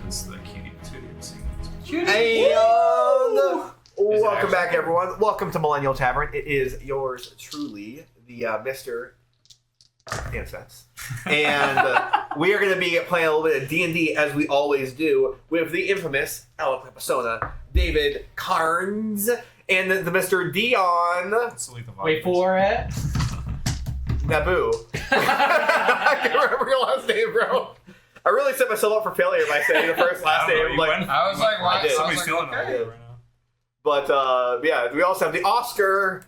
It's the cutie patootie scene. Hey, welcome back, everyone. Welcome to Millennial Tavern. It is yours truly, the Mr. Intsa. And we are going to be playing a little bit of D&D, as we always do, with the infamous eloquent persona, David Carnes, and the Mr. Dion. Wait for it. Naboo. I can't remember your last name, bro. I really set myself up for failure by saying the first last name. I was like, why? Somebody's feeling okay. it right now. But, yeah, we also have the Oscar.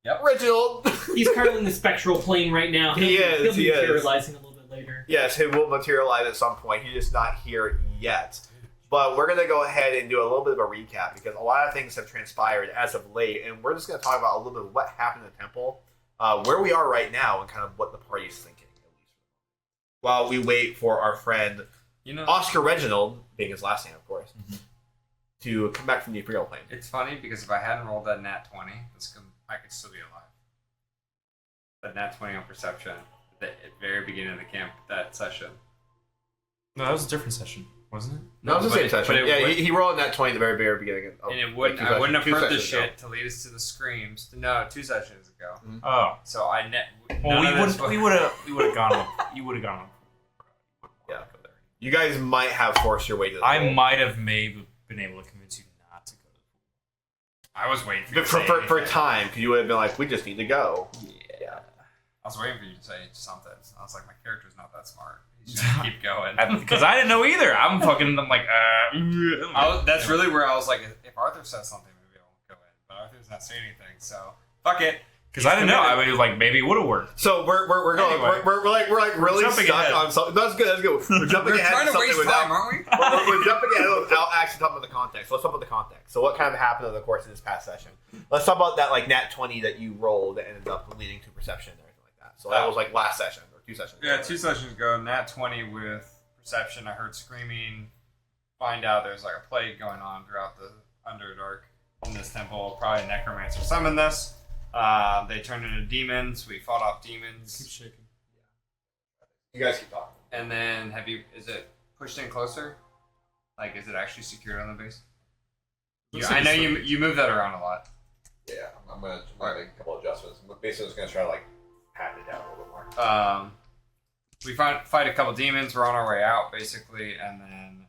Yep. Reginald. He's currently in the spectral plane right now. He is. He'll be materializing a little bit later. Yes, he will materialize at some point. He's just not here yet. But we're going to go ahead and do a little bit of a recap because a lot of things have transpired as of late, and we're just going to talk about a little bit of what happened in the temple, where we are right now, and kind of what the party's thinking, at least. While we wait for our friend, Oscar Reginald, being his last name, of course, to come back from the Imperial plane. It's funny because if I hadn't rolled that nat 20, I could still be alive. That nat 20 on perception at the very beginning of the camp, that session. No, that was a different session, wasn't it? No, it was the same session. But Yeah, he rolled that 20 at the very, very beginning. And it wouldn't. I wouldn't have heard the shit to lead us to the screams. No, 2 sessions ago. Mm-hmm. Oh, So I net. well, we would have gone up. You would have gone up. Yeah. You guys might have forced your way to the I pool. might have maybe been able to convince you not to go to the pool. I was waiting for you to say For anything. time, because you would have been like, we just need to go. Yeah. I was waiting for you to say something. I was like, my character's not that smart. He's just gonna keep going. Because I didn't know either. I'm like, That's really where I was like, if Arthur says something, maybe I won't go in. But Arthur's not saying anything, so fuck it. Because I didn't know. I mean, like maybe it would have worked. So we're going. Anyway. We're like really Jumping stuck ahead. on something. That's good. That's good. We're jumping We're ahead trying to to something waste without. time, aren't we? We're jumping ahead without actually talking about the context. Let's talk about the context. So what kind of happened over the course of this past session? Let's talk about that like nat 20 that you rolled and ended up leading to perception and everything like that. So that was like last session or 2 sessions. Yeah, 2 sessions ago, nat 20 with perception. I heard screaming. Find out there's like a plague going on throughout the Underdark in this temple. Probably necromancer summoned this. They turned into demons. We fought off demons. Keep shaking. You guys keep talking. And then is it pushed in closer? Like, is it actually secured on the base? Yeah, I know you move that around a lot. Yeah, I'm gonna make a couple adjustments. Basically, just gonna try to like pat it down a little bit more. We fight a couple demons. We're on our way out, basically, and then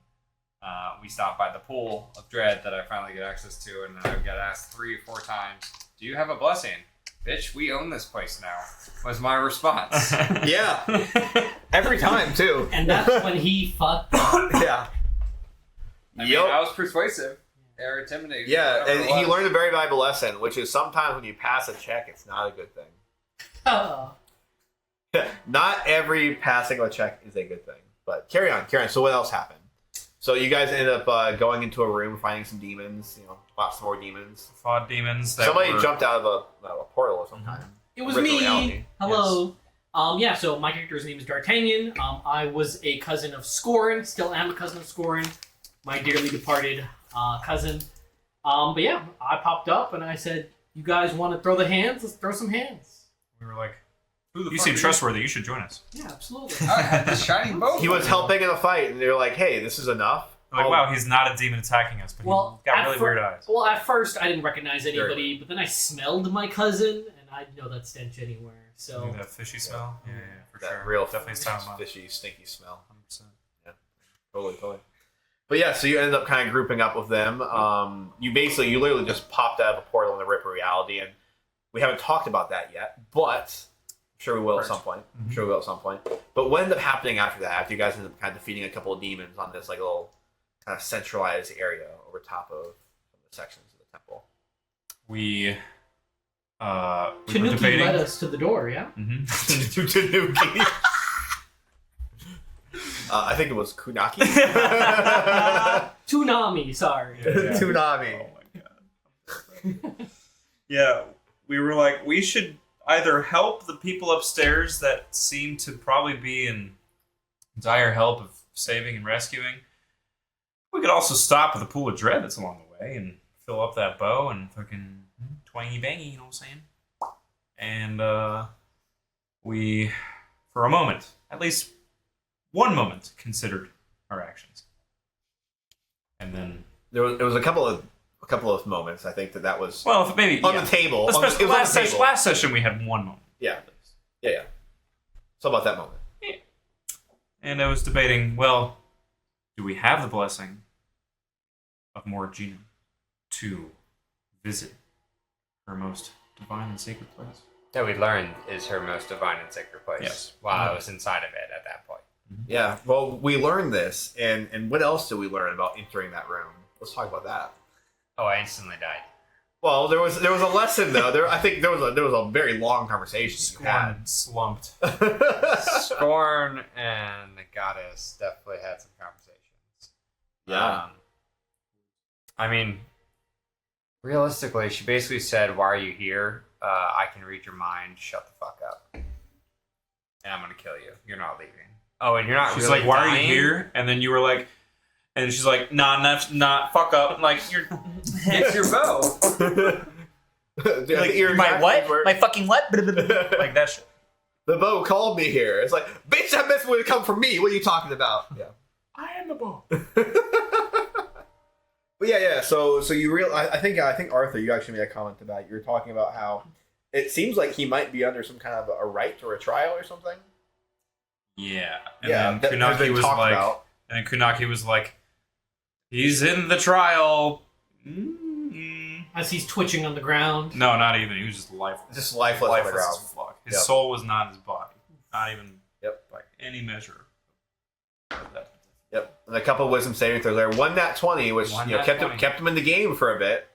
we stop by the pool of dread that I finally get access to, and then I get asked 3 or 4 times, "Do you have a blessing?" "Bitch, we own this place now," was my response. Yeah, every time too. And that's when he fucked up. Yeah. I mean, I was persuasive or intimidating. Yeah, whatever and it was. he learned a very valuable lesson, which is sometimes when you pass a check, it's not a good thing. Oh. Not every passing of a check is a good thing. But carry on. So what else happened? So you guys ended up going into a room, finding some demons. Lots more demons. Fought demons. Somebody jumped out of a portal or some kind. It was Virtual me. reality. Hello. Yeah, so my character's name is D'Artagnan. I was a cousin of Scorin, still am a cousin of Scorin, my dearly departed cousin. But yeah, I popped up and I said, "You guys want to throw the hands? Let's throw some hands." We were like, Who the you fuck seem are trustworthy. You should join us. Yeah, absolutely. I had this shining bow. He was helping in a fight, and they were like, "Hey, this is enough." Like, wow, he's not a demon attacking us, but Well, he's got really weird eyes. Well, at first I didn't recognize anybody, but then I smelled my cousin, and I know that stench anywhere. So That fishy smell? Yeah, for That sure. real Definitely sound off. fishy, stinky smell. 100%. Totally. But yeah, so you ended up kind of grouping up with them. You literally just popped out of a portal in the Rip reality, and we haven't talked about that yet, but I'm sure we will at some point. But what ended up happening after that, after you guys ended up kind of defeating a couple of demons on this like little kind of centralized area over top of some of the sections of the temple? We were Tanuki debating. led us to the door, yeah? Tanuki. I think it was Kunaki. Toonami, sorry. Yeah. Tsunami. Oh my god. Yeah, we were like, we should either help the people upstairs that seem to probably be in dire help of saving and rescuing. We could also stop at the pool of dread that's along the way and fill up that bow and fucking twangy bangy, you know what I'm saying? And we, for a moment, at least one moment, considered our actions. And then It was a couple of moments. I think that was maybe on the table. Especially It was on last the session. table. Last session we had one moment. Yeah. So about that moment. And I was debating, well, do we have the blessing of Morgina to visit her most divine and sacred place? That we learned is her most divine and sacred place. Yes. While I was inside of it at that point. Yeah. Well, we learned this, and what else did we learn about entering that room? Let's talk about that. Oh, I instantly died. Well, there was a lesson though. I think there was a very long conversation you had. Scorn slumped. Scorn and the goddess definitely had some conversations. Yeah. I mean, realistically, she basically said, "Why are you here? I can read your mind. Shut the fuck up, and I'm gonna kill you. You're not leaving." Oh, and you're not. She's really like, "Why are dying? you here?" And then you were like, and she's like, "Nah, not fuck up." Like you're, It's your bow. like my what? My fucking what? Like that shit. The bow called me here. It's like, bitch, that mess would have come from me. What are you talking about? Yeah. I am the bow. But yeah. So you I think Arthur, you actually made a comment about it. You were talking about how it seems like he might be under some kind of a right or a trial or something. Yeah. And Yeah. then That has been Kunaki was talked like, about. and then Kunaki was like, he's in the trial. Mm-mm. As he's twitching on the ground. No, not even. He was just lifeless. Just lifeless on the Lifeless ground. as fuck. His Yep. soul was not in his body. Not even Yep. like any measure of that. Yep. And a couple of wisdom saving throws there. One nat 20, which One you know nat kept 20. him in the game for a bit.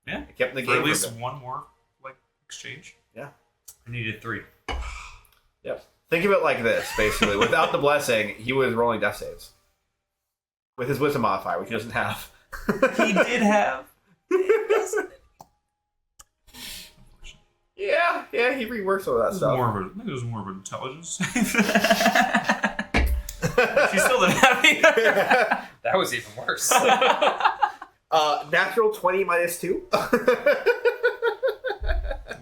Yeah. It kept him in the For game at least for a bit. one more like exchange. I needed 3. Yep. Think of it like this, basically. Without the blessing, he was rolling death saves. With his wisdom modifier, which he doesn't have. He did have. Yeah, he reworked some of that It stuff. was more of an intelligence. She still didn't have either. That was even worse. Natural 20 minus 2.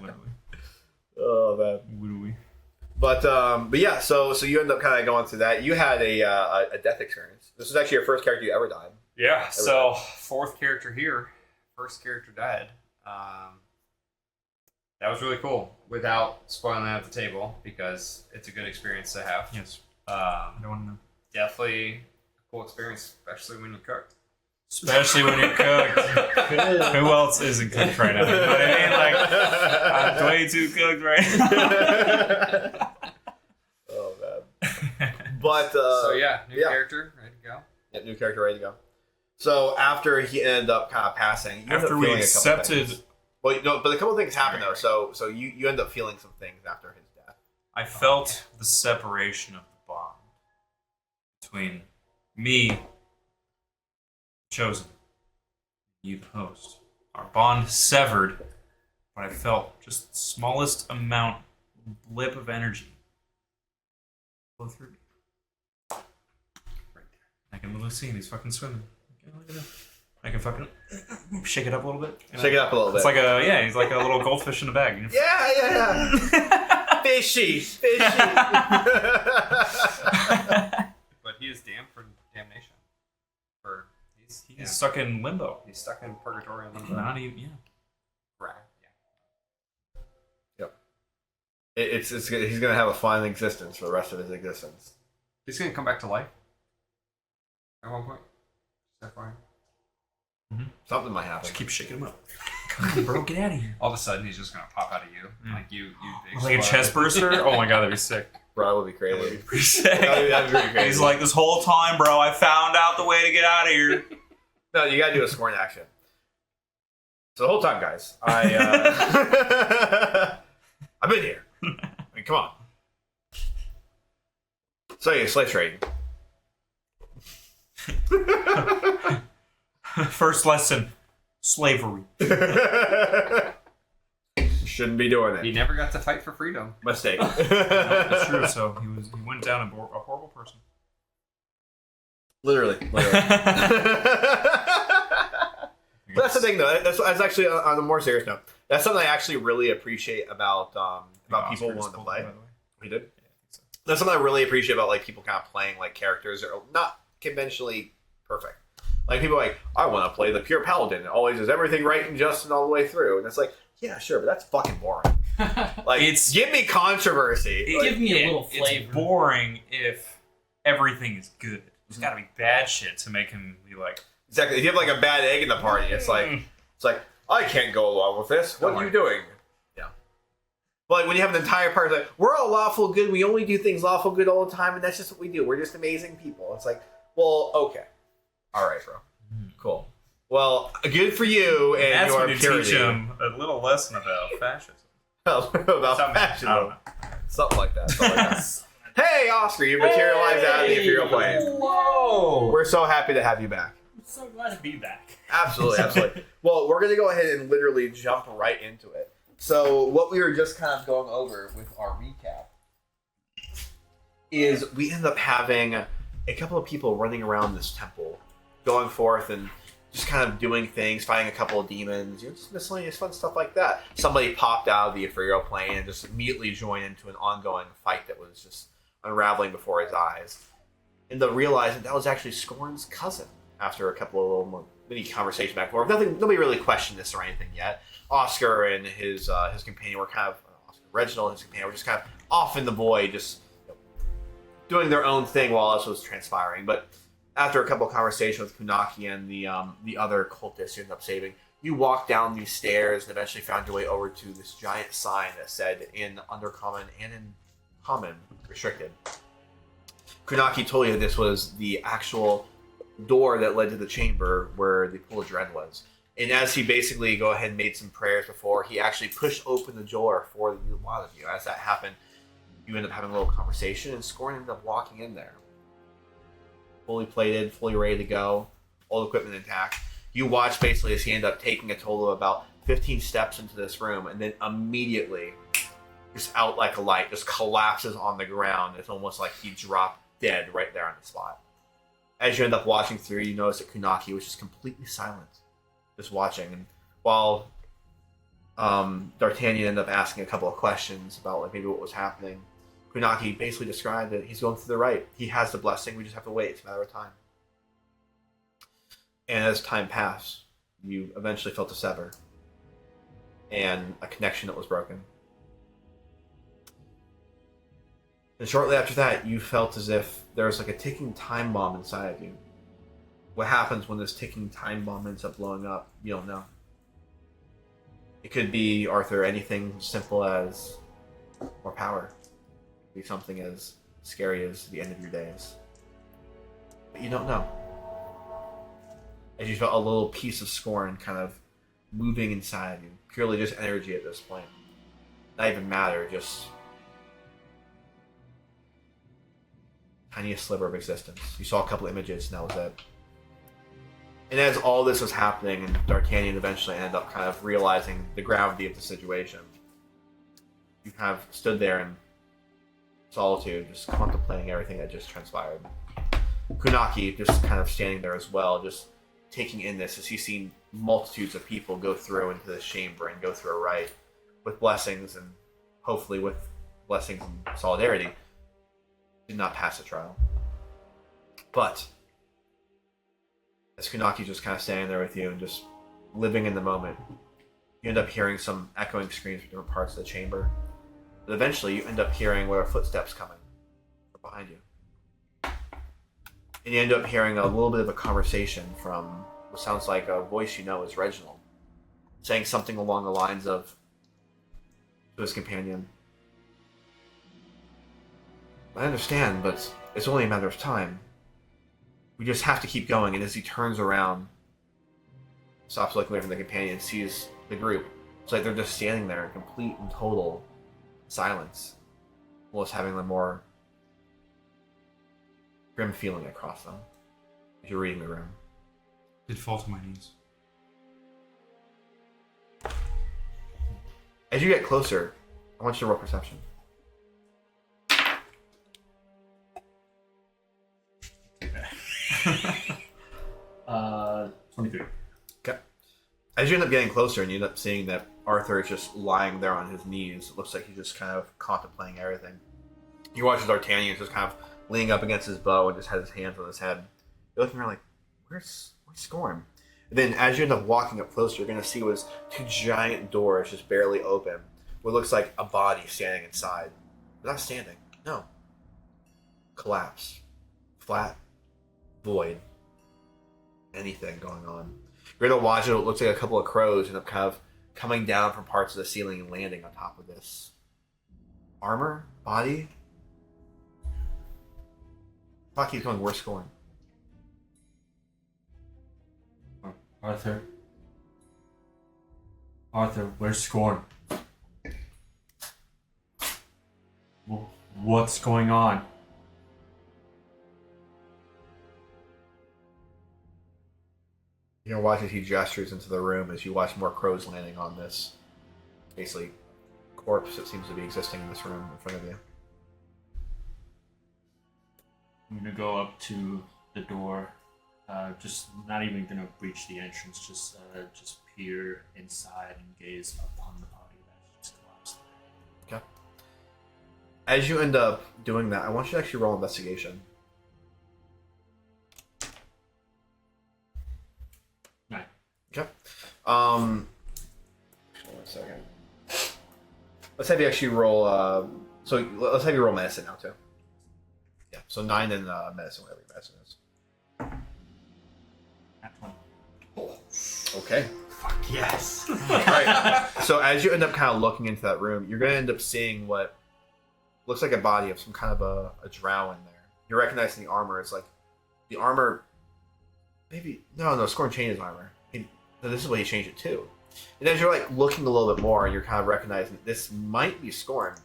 Literally. Oh man. Literally. But yeah, so you end up kind of going through that. You had a death experience. This is actually your first character you ever died. Yeah, so 4th character here, 1st character died. That was really cool, without spoiling that at the table, because it's a good experience to have. Yes. I don't want to know. Definitely a cool experience, especially when you cook. Especially when you're cooked. Who else isn't cooked right now? You know what I mean? Like, I'm way too cooked right now. Oh man. But So yeah, new yeah. character, ready to go. Yeah, new character ready to go. So after he ended up kind of passing, you ended After up we feeling a couple accepted, things. Well, no, but a couple things happened though. So you end up feeling some things after his death. I felt the separation of the bond between me, chosen, you, the host. Our bond severed, but I felt just the smallest amount, blip of energy flow through me. Right there. I can literally see him. He's fucking swimming. Okay, look at him. I can fucking shake it up a little bit. You know? Shake it up a little bit. It's like he's like a little goldfish in a bag. You know? Yeah. Fishy. But he is damned for damnation. He's stuck in limbo. He's stuck in purgatory and limbo. Not even, yeah. Right. Yeah. Yep. He's gonna have a fine existence for the rest of his existence. He's gonna come back to life at one point. Just FYI. Something might happen. Just keep shaking him up. Come on, bro, get out of here. All of a sudden, he's just gonna pop out of you, like you Like a chest burster? Oh my god, that'd be sick. Bro, that would be crazy. Pretty sick. That'd be really crazy. He's like, this whole time, bro, I found out the way to get out of here. No, you gotta do a scorn action. So the whole time, guys, I've been here. I mean, come on. So yeah, slave trading. First lesson, slavery. Shouldn't be doing He it. never got to fight for freedom. Mistake. That's true, so he went down a horrible person. Literally. But that's the thing, though. That's actually on a more serious note. That's something I actually really appreciate about people Oscars wanting to pulled play. it, by the way. We did. Yeah, I think so. That's something I really appreciate about like people kind of playing like characters that are not conventionally perfect. Like people are like, I want to play the pure paladin. It always does everything right and just and all the way through. And it's like, yeah, sure, but that's fucking boring. Like, give me controversy. Give me a little flavor. It's boring if everything is good. There's got to be bad shit to make him be like. Exactly. If you have like a bad egg in the party, it's like I can't go along with this. What are you doing? Yeah. But like, when you have an entire party, like we're all lawful good. We only do things lawful good all the time, and that's just what we do. We're just amazing people. It's like, well, okay, all right, bro, cool. Well, good for you and that's your when you purity. teach him a little lesson about fascism. About Something, fashion, I don't know. something like that. Hey, Oscar, you materialized out of the Imperial Plane. Whoa! We're so happy to have you back. I'm so glad to be back. Absolutely, absolutely. Well, we're going to go ahead and literally jump right into it. So, what we were just kind of going over with our recap is we ended up having a couple of people running around this temple, going forth and just kind of doing things, fighting a couple of demons, just miscellaneous fun stuff like that. Somebody popped out of the ethereal plane and just immediately joined into an ongoing fight that was just unraveling before his eyes. And then realizing that was actually Scorn's cousin after a couple of little mini conversations back and forth. Nobody really questioned this or anything yet. Oscar and his companion were kind of, Reginald and his companion were just kind of off in the void, just doing their own thing while this was transpiring. But after a couple of conversations with Kunaki and the other cultists you ended up saving, you walked down these stairs and eventually found your way over to this giant sign that said in Undercommon and in Common, restricted. Kunaki told you this was the actual door that led to the chamber where the Pool of Dread was. And as he basically go ahead and made some prayers before, he actually pushed open the door for a lot of you. As that happened, you end up having a little conversation, and Scorn ended up walking in there. Fully plated, fully ready to go, all the equipment intact. You watch basically as he ended up taking a total of about 15 steps into this room, and then immediately, just out like a light, just collapses on the ground. It's almost like he dropped dead right there on the spot. As you end up watching through, you notice that Kunaki was just completely silent, just watching. And while D'Artagnan ended up asking a couple of questions about like maybe what was happening, Kunaki basically described that he's going through the right. He has the blessing. We just have to wait. It's a matter of time. And as time passed, you eventually felt a sever and a connection that was broken. And shortly after that, you felt as if there was like a ticking time bomb inside of you. What happens when this ticking time bomb ends up blowing up, you don't know. It could be, Arthur, anything simple as more power. It could be something as scary as the end of your days. But you don't know. As you felt a little piece of Scorn kind of moving inside of you. Purely just energy at this point. Not even matter, just tiniest sliver of existence. You saw a couple images and that was it. And as all this was happening, and D'Artagnan eventually ended up kind of realizing the gravity of the situation, you kind of stood there in solitude, just contemplating everything that just transpired. Kunaki just kind of standing there as well, just taking in this as he's seen multitudes of people go through into this chamber and go through a rite with blessings and hopefully with blessings and solidarity. Did not pass the trial. But as Kunaki's just kind of standing there with you and just living in the moment, you end up hearing some echoing screams from different parts of the chamber. But eventually you end up hearing what are footsteps coming from behind you. And you end up hearing a little bit of a conversation from what sounds like a voice you know is Reginald, saying something along the lines of to his companion, I understand, but it's only a matter of time. We just have to keep going. And as he turns around, stops looking away from the companion, sees the group. It's like they're just standing there in complete and total silence, almost having a more grim feeling across them as you're reading the room. Did fall to my knees. As you get closer, I want you to roll perception. 23. Okay. As you end up getting closer and you end up seeing that Arthur is just lying there on his knees, it looks like he's just kind of contemplating everything. You watch as D'Artagnan just kind of leaning up against his bow and just has his hands on his head. You're looking around like, where's Scorn? And then as you end up walking up closer, you're gonna see was two giant doors just barely open. What looks like a body standing inside. But not standing. No. Collapse. Flat. Void. Anything going on. You're gonna watch it. It looks like a couple of crows end up kind of coming down from parts of the ceiling and landing on top of this armor body. Fuck, he's going worse scoring. Arthur, where's Scorn? What's going on? You're gonna watch as he gestures into the room as you watch more crows landing on this basically corpse that seems to be existing in this room in front of you. I'm gonna go up to the door. Just not even gonna breach the entrance. Just peer inside and gaze upon the body that just collapsed. Okay. As you end up doing that, I want you to actually roll investigation. 9. Okay. One second. Let's have you actually roll. So let's have you roll medicine now too. Yeah. So 9 in medicine, whatever your medicine is. Not 20. Okay. Fuck yes. Right. So as you end up kind of looking into that room, you're gonna end up seeing what looks like a body of some kind of a drow in there. You're recognizing the armor. It's like the armor. Maybe no. Scorn changed his armor. No, this is what he changed it to. And as you're like looking a little bit more, and you're kind of recognizing that this might be Scorn.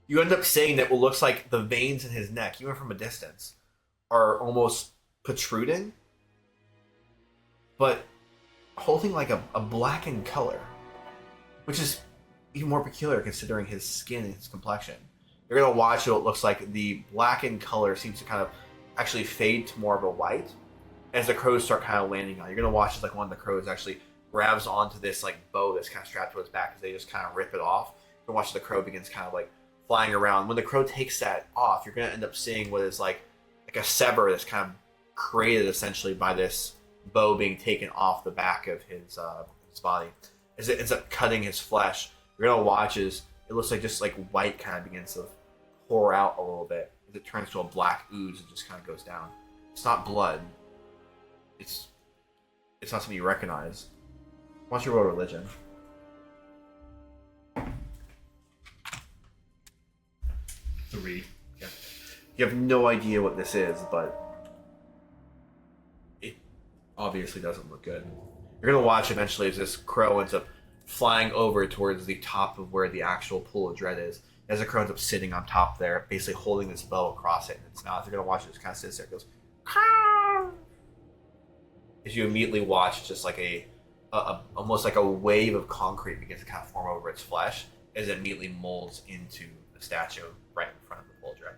You end up seeing that what looks like the veins in his neck, even from a distance, are almost protruding, but holding like a blackened color, which is even more peculiar considering his skin and his complexion. You're gonna watch what looks like the blackened color seems to kind of actually fade to more of a white as the crows start kind of landing on. You're gonna watch as like one of the crows actually grabs onto this like bow that's kind of strapped to his back as they just kind of rip it off. You're gonna watch the crow begins kind of like flying around. When the crow takes that off, you're gonna end up seeing what is like a sever that's kind of created essentially by this bow being taken off the back of his body. As it ends up cutting his flesh, you're gonna watch as it looks like just like white kind of begins to pour out a little bit as it turns to a black ooze and just kind of goes down. It's not blood. It's not something you recognize. Why don't you roll religion? 3. Yeah. You have no idea what this is, but it obviously doesn't look good. You're gonna watch eventually as this crow ends up flying over towards the top of where the actual pool of dread is. As the crow ends up sitting on top there, basically holding this bow across it in its mouth. You're gonna watch it just kind of sits there. It goes, "Caw!" As you immediately watch, just like a almost like a wave of concrete begins to kind of form over its flesh as it immediately molds into the statue right in front of the pool of dread.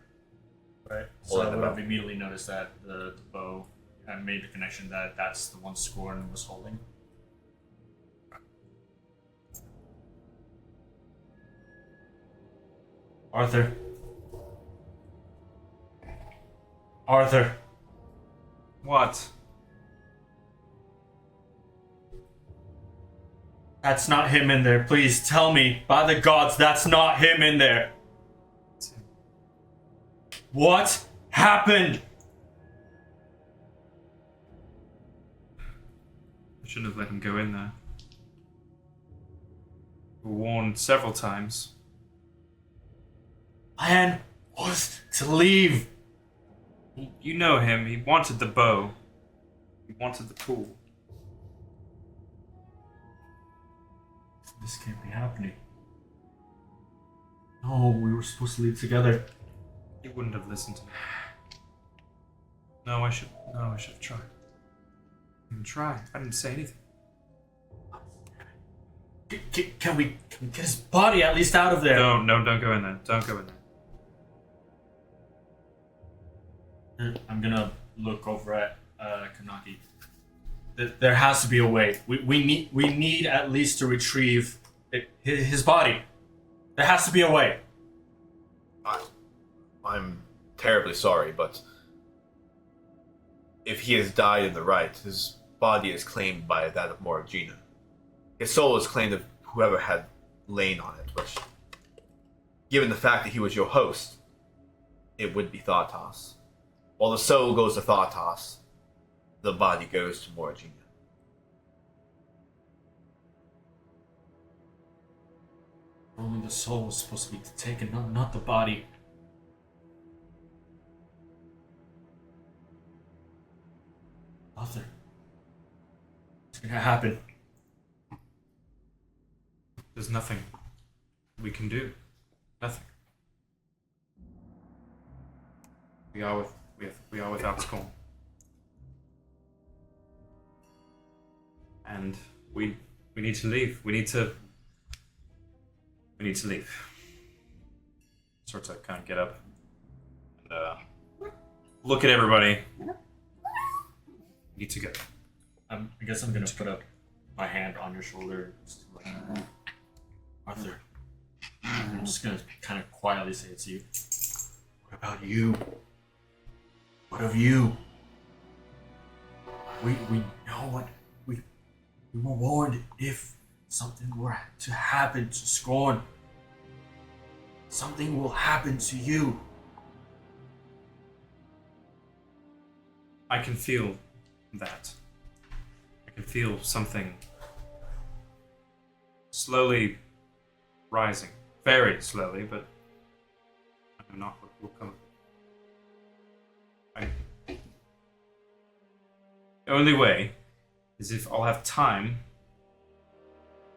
Right. Hold So it I would up. have immediately noticed that the bow and made the connection that that's the one Scorn was holding. Arthur. What? That's not him in there. Please tell me, by the gods, that's not him in there. What happened? I shouldn't have let him go in there. We were warned several times. Plan was to leave. You know him. He wanted the bow. He wanted the pool. This can't be happening. No, we were supposed to leave together. He wouldn't have listened to me. No, I should have tried. I didn't try. I didn't say anything. Can we get his body at least out of there? No, don't go in there. Don't go in there. I'm gonna look over at Kanaki. There has to be a way. We need at least to retrieve his body. There has to be a way. I'm terribly sorry, but if he has died in the rite, his body is claimed by that of Morgina. His soul is claimed of whoever had lain on it, which, given the fact that he was your host, it would be Thautos. While the soul goes to Thautos, the body goes to Morgina. Only the soul was supposed to be taken, not the body. Nothing. What's gonna happen? There's nothing we can do. Nothing. We are without Scorn. And we need to leave. We need to leave. Sort to kind of get up and look at everybody. We need to go. I guess I'm gonna put up my hand on your shoulder. Just like, Arthur, I'm just gonna kind of quietly say it to you. What about you? What of you? We know what we were warned if something were to happen to Scorn. Something will happen to you. I can feel that. I can feel something slowly rising. Very slowly, but I know not what will come. The only way is if I'll have time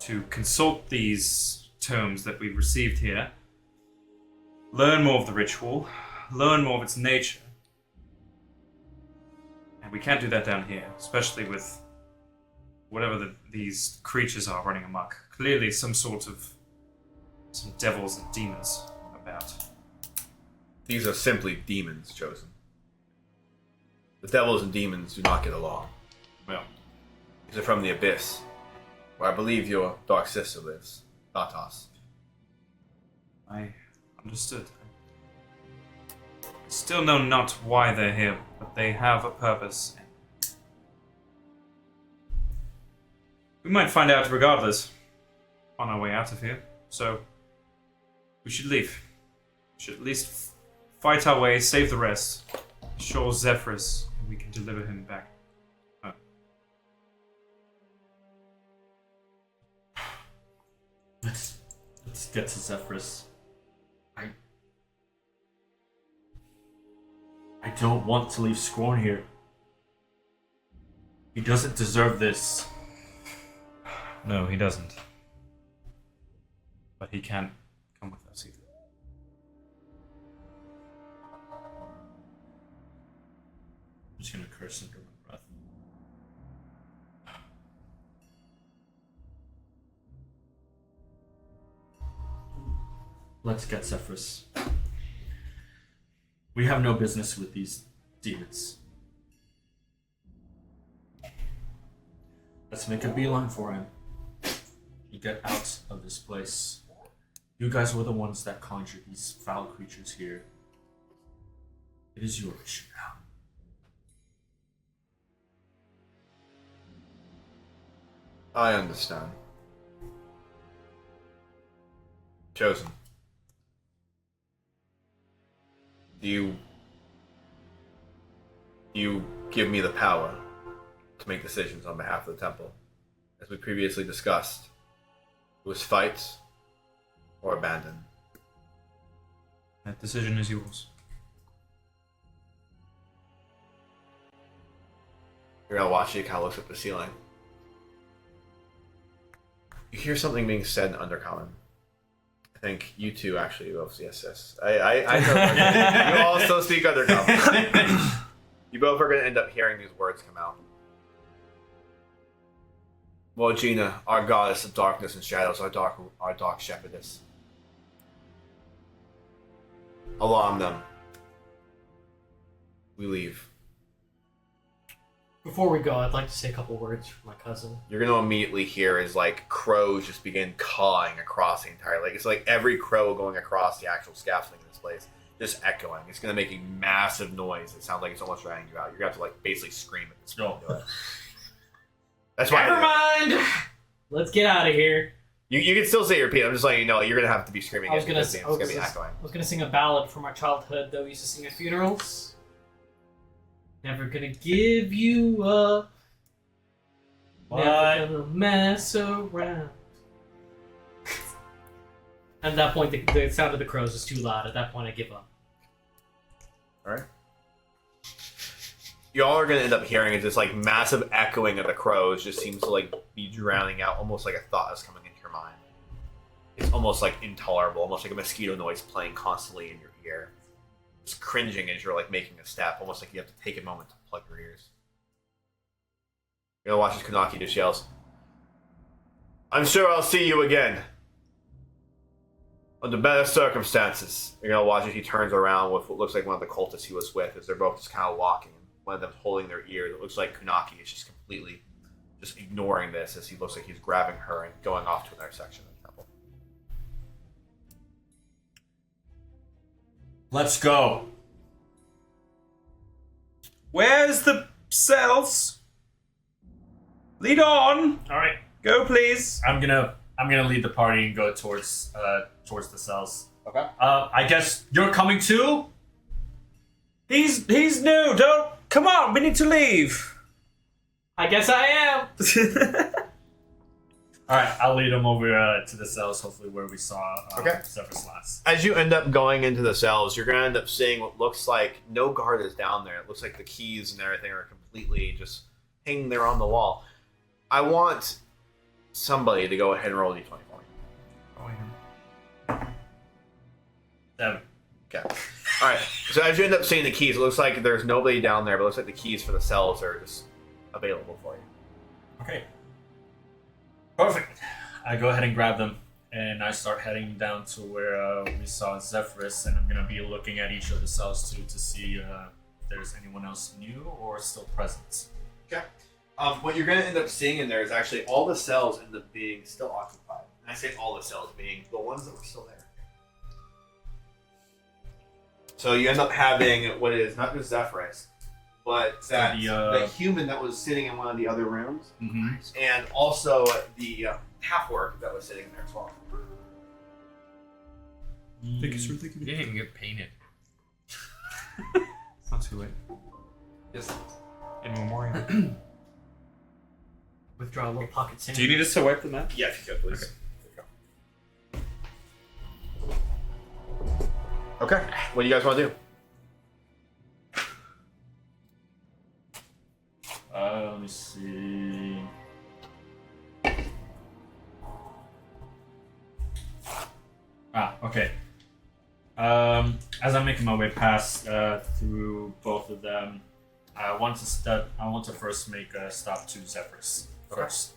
to consult these tomes that we've received here, learn more of the ritual, learn more of its nature. And we can't do that down here, especially with whatever these creatures are running amok. Clearly some devils and demons about. These are simply demons, Chosen. The devils and demons do not get along. Well, These are from the Abyss, where I believe your dark sister lives, Thautos. I understood. I still know not why they're here, but they have a purpose. We might find out regardless on our way out of here, so we should leave. We should at least fight our way, save the rest, assure Zephyrus, and we can deliver him back. Let's get to Zephyrus. I don't want to leave Scorn here. He doesn't deserve this. No, he doesn't. But he can't come with us either. I'm just gonna curse under my breath. Let's get Zephyrus. We have no business with these demons. Let's make a beeline for him. You get out of this place. You guys were the ones that conjured these foul creatures here. It is your issue now. I understand. Chosen. Do you give me the power to make decisions on behalf of the temple? As we previously discussed, it was fight or abandon. That decision is yours. You're gonna watch it, kind of looks at the ceiling. You hear something being said in Undercommon. I think you two actually both yes. I know. You also speak Undercommon. You both are going to end up hearing these words come out. Morgina, our goddess of darkness and shadows, our dark shepherdess. Alarm them. We leave. Before we go, I'd like to say a couple words for my cousin. You're going to immediately hear is like crows just begin cawing across the entire lake. It's like every crow going across the actual scaffolding in this place. just echoing. It's gonna make a massive noise. It sounds like it's almost drowning you out. You're gonna have to like basically scream at this point. No. That's why. Never mind. Let's get out of here. You can still say your repeat. I'm just letting you know you're gonna have to be screaming. I was gonna it's gonna be echoing. I was gonna sing a ballad from our childhood that we used to sing at funerals. Never gonna give you up. What? Never gonna mess around. At that point, the sound of the crows is too loud. At that point, I give up. All right. You all are gonna end up hearing is this like massive echoing of the crows. Just seems to like be drowning out, almost like a thought is coming into your mind. It's almost like intolerable, almost like a mosquito noise playing constantly in your ear. Just cringing as you're like making a step, almost like you have to take a moment to plug your ears. You're gonna watch as Kanaki just yells, "I'm sure I'll see you again. Under better circumstances." You're gonna watch as he turns around with what looks like one of the cultists he was with, as they're both just kind of walking. One of them holding their ears. It looks like Kunaki is just completely just ignoring this as he looks like he's grabbing her and going off to another section of the temple. Let's go. Where's the cells? Lead on. All right. Go, please. I'm gonna lead the party and go towards the cells. Okay. I guess you're coming too. He's new. Don't. Come on. We need to leave. I guess I am. All right. I'll lead him over to the cells. Hopefully, where we saw Okay. Zephyrus last. As you end up going into the cells, you're gonna end up seeing what looks like no guard is down there. It looks like the keys and everything are completely just hanging there on the wall. I want somebody to go ahead and roll a d20 for me. 7. Okay. All right. So as you end up seeing the keys, it looks like there's nobody down there, but it looks like the keys for the cells are just available for you. Okay. Perfect. I go ahead and grab them, and I start heading down to where we saw Zephyrus, and I'm gonna be looking at each of the cells too to see if there's anyone else new or still present. Okay. What you're going to end up seeing in there is actually all the cells end up being still occupied. And I say all the cells being the ones that were still there. So you end up having what is not just Zephyrus, but that the human that was sitting in one of the other rooms, Mm-hmm. and also the half-orc that was sitting there as well. I think it's really You good. didn't even get painted. It's not too late. Just in memoriam. Withdraw a little pocket sand. Do you need us to wipe them out? Yeah, if you could, please. Okay. What do you guys want to do? Let me see. Okay. As I'm making my way past through both of them, I want to first make a stop to Zephyrus first,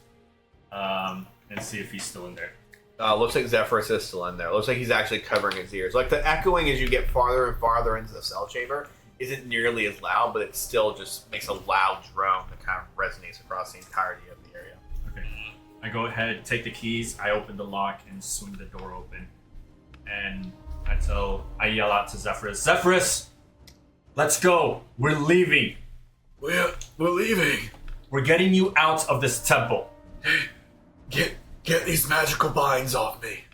and see if he's still in there. Looks like Zephyrus is still in there. Looks like he's actually covering his ears. Like the echoing as you get farther and farther into the cell chamber isn't nearly as loud, but it still just makes a loud drone that kind of resonates across the entirety of the area. Okay. I go ahead, take the keys, I open the lock and swing the door open, and I yell out to Zephyrus, "Zephyrus, let's go. We're leaving. We're leaving. We're getting you out of this temple." Get these magical binds off me.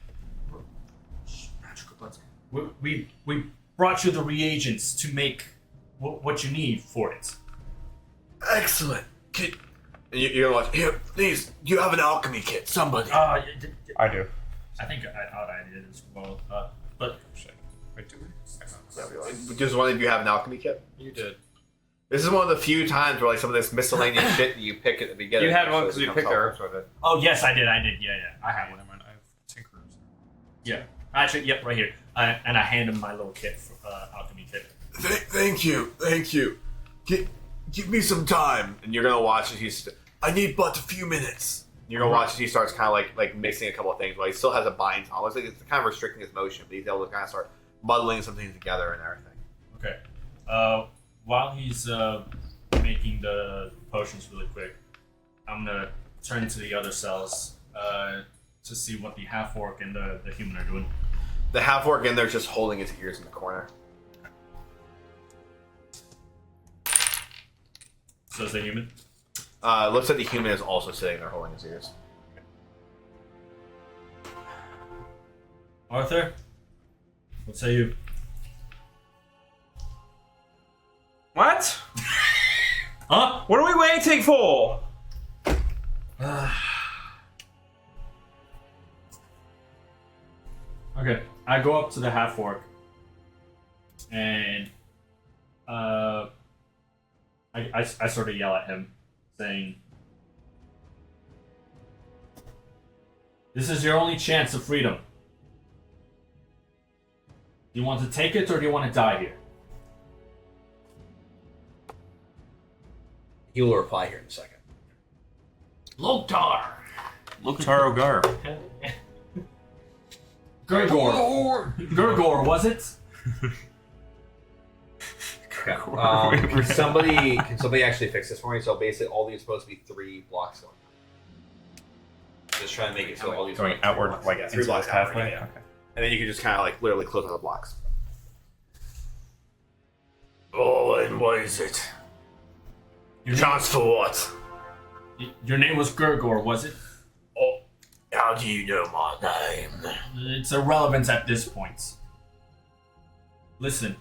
Magical buttons. We brought you the reagents to make what you need for it. Excellent. You're like, here, please. You have an alchemy kit. Somebody. I do. I think I thought I did as well. But Wait, do we? Just one of you have an alchemy kit. You did. This is one of the few times where like some of this miscellaneous shit that you pick at the beginning. You had one actually because you becomes picked the helpful. herbs with it. oh yes, I did. Yeah. I have one. Never mind. I have tinkerers. Yeah. Actually, yep, right here. And I hand him my little kit, for, alchemy kit. Thank you. Give me some time. And you're gonna watch as he's. I need but a few minutes. You're gonna watch as he starts kind of like mixing a couple of things while he still has a bind on. Looks like it's kind of restricting his motion, but he's able to kind of start muddling some things together and everything. Okay. While he's making the potions really quick, I'm gonna turn to the other cells to see what the half orc and the human are doing. The half orc in there just holding his ears in the corner. So is the human? Looks like the human is also sitting there holding his ears. Arthur? What say you? What? Huh? What are we waiting for? Okay, I go up to the half orc, and I sort of yell at him, saying, "This is your only chance of freedom. Do you want to take it or do you want to die here?" He will reply here in a second. Loktar. Loktar Ogar. Gurgor, was it? Can somebody actually fix this for me? So basically, all these are supposed to be 3 blocks going. Just try to make it so all these Going are outward, blocks. like Yeah, into 3 this blocks outward, pathway? yeah. Okay. And then you can just kind of like literally close on the blocks. Oh, and what is it? Chance for what? Your name was Gurgor, was it? Oh, how do you know my name? It's irrelevant at this point. Listen,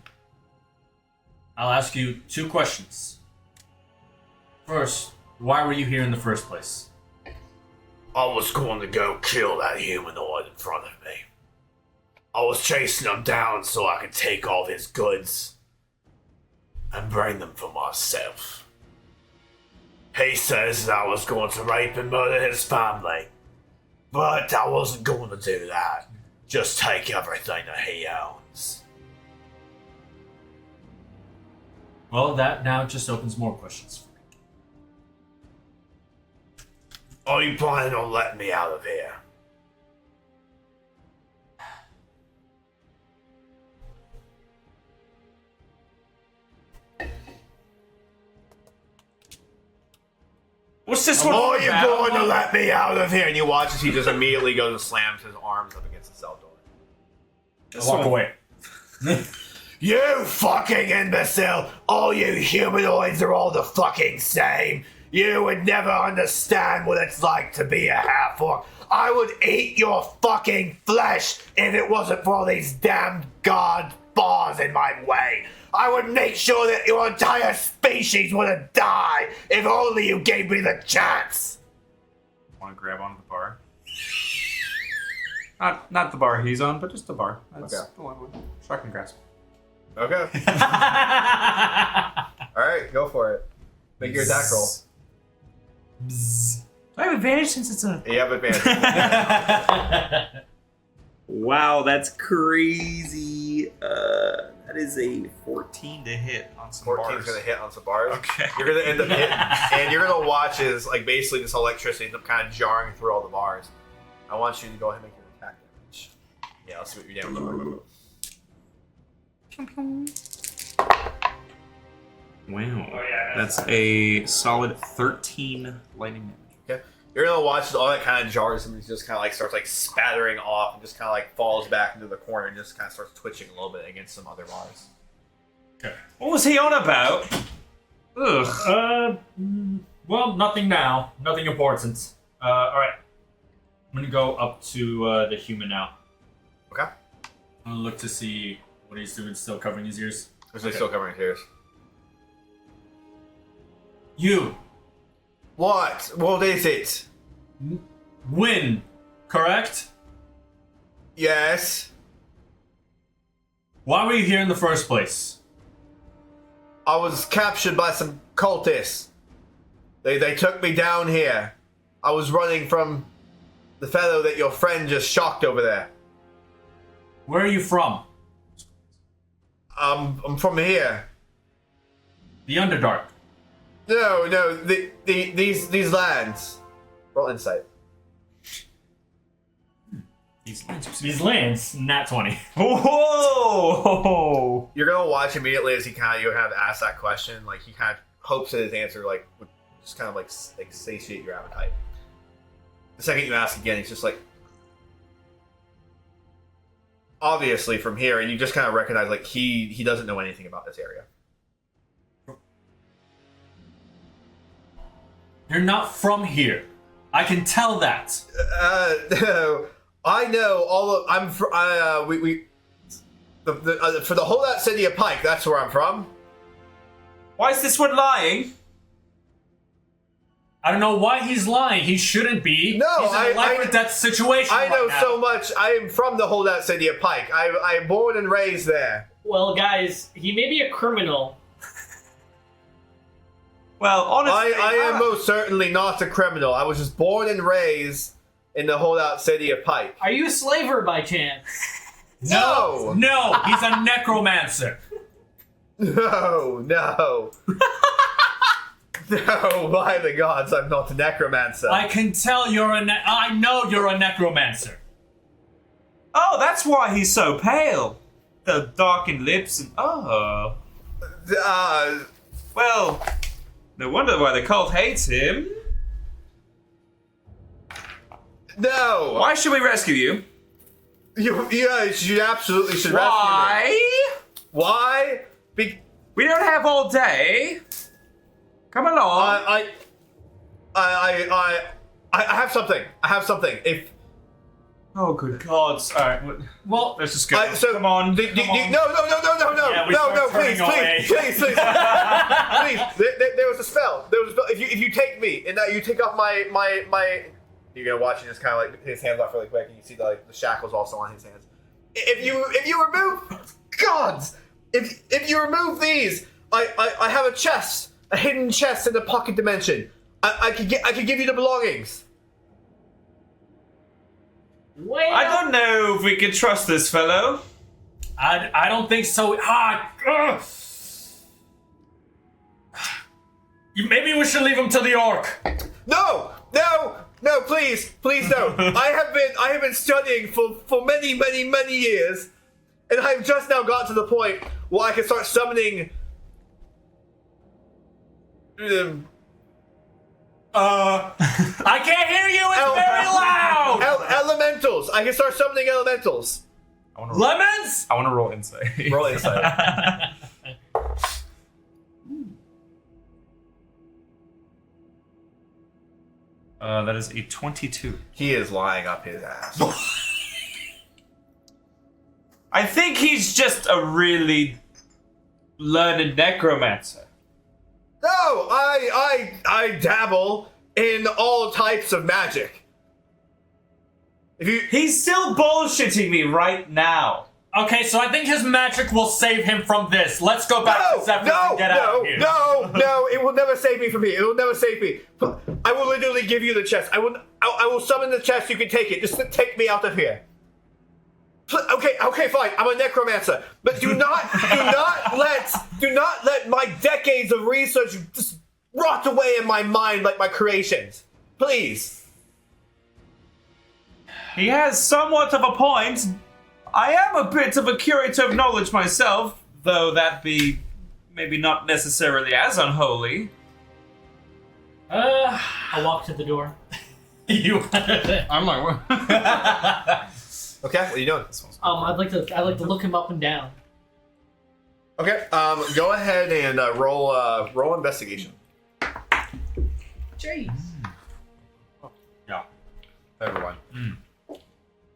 I'll ask you 2 questions. First, why were you here in the first place? I was going to go kill that humanoid in front of me. I was chasing him down so I could take all his goods and bring them for myself. He says that I was going to rape and murder his family, but I wasn't going to do that. Just take everything that he owns. Well, that now just opens more questions for me. Are you planning on letting me out of here? What's this one? Are you going to let me out of here? And you watch as he just immediately goes and slams his arms up against the cell door. I walk away. You fucking imbecile! All you humanoids are all the fucking same! You would never understand what it's like to be a half-orc. I would eat your fucking flesh if it wasn't for these damn god bars in my way. I would make sure that your entire species would have died if only you gave me the chance! Want to grab onto the bar? Not the bar he's on, but just the bar. That's Okay. the one with shotgun grasp. Okay. Alright, go for it. Make your attack roll. Bzz. Do I have advantage since it's a... You have advantage. Wow, that's crazy. That is a 14 to hit on some 14's bars. gonna hit on some bars. Okay. You're gonna end up hitting, and you're gonna watch as like basically this electricity ends up kind of jarring through all the bars. I want you to go ahead and make your attack damage. Yeah, let's see what your damage is. Wow. That's a solid 13 lightning damage. Okay. You're gonna watch as all that kind of jars and he just kind of like starts like spattering off and just kind of like falls back into the corner and just kind of starts twitching a little bit against some other bars. What was he on about? Ugh. Well, nothing now. Nothing important. Alright. I'm gonna go up to the human now. Okay. I'm gonna look to see what he's doing, still covering his ears. Is he still covering his ears? You What? What is it? win, correct? Yes. Why were you here in the first place? I was captured by some cultists. They took me down here. I was running from the fellow that your friend just shocked over there. Where are you from? I'm from here. The Underdark. No, these lands. Roll insight. These lands, nat 20. Whoa! You're gonna watch immediately as you kind of ask that question. Like he kind of hopes that his answer like would just kind of like satiate your appetite. The second you ask again, he's just like, obviously from here, and you just kind of recognize like he doesn't know anything about this area. You're not from here. I can tell that. No, I know all of. I'm. For the holdout city of Pike. That's where I'm from. Why is this one lying? I don't know why he's lying. He shouldn't be. No, he's in a life or death situation. I know right now. so much. I am from the holdout city of Pike. I'm born and raised there. Well, guys, he may be a criminal. Well, honestly, I am most certainly not a criminal. I was just born and raised in the holdout city of Pike. Are you a slaver by chance? No! No, he's a necromancer. No, no. No, by the gods, I'm not a necromancer. I can tell you're I know you're a necromancer. Oh, that's why he's so pale. The darkened lips and well, no wonder why the cult hates him. No! Why should we rescue you? You absolutely should rescue me. Why? Why? We don't have all day. Come along. I have something. I have something. If Oh, good gods! All right, Well, let's just go. so Come on. No, come no, on. Yeah, we start please, turning away. please. Please. There was a spell. There was a spell. If you take me and that you take off my. You're gonna watch and just kind of like his hands off really quick, and you see the shackles also on his hands. If you remove, gods, if you remove these, I have a chest, a hidden chest in the pocket dimension. I could give you the belongings. well, I don't know if we can trust this fellow. I don't think so. Maybe we should leave him to the orc. No, please don't. I have been studying for many years, and I've just now got to the point where I can start summoning. I can't hear you. It's very loud. Elementals. I can start summoning elementals. Lemons. I want to roll insight. Roll insight. That is a 22. He is lying up his ass. I think he's just a really learned necromancer. No, I dabble in all types of magic. If you He's still bullshitting me right now. Okay, so I think his magic will save him from this. Let's go back to Zephyrus and get out of here. No, it will never save me from me. It will never save me. I will literally give you the chest. I will summon the chest. You can take it. Just take me out of here. Okay, fine. I'm a necromancer, but do not let my decades of research just rot away in my mind like my creations. Please. He has somewhat of a point. I am a bit of a curator of knowledge myself, though that be maybe not necessarily as unholy. I walk to the door. You. I'm like, what? Okay, what are you doing? I'd like to look him up and down. Okay, go ahead and roll investigation. Jeez. Yeah. Everyone.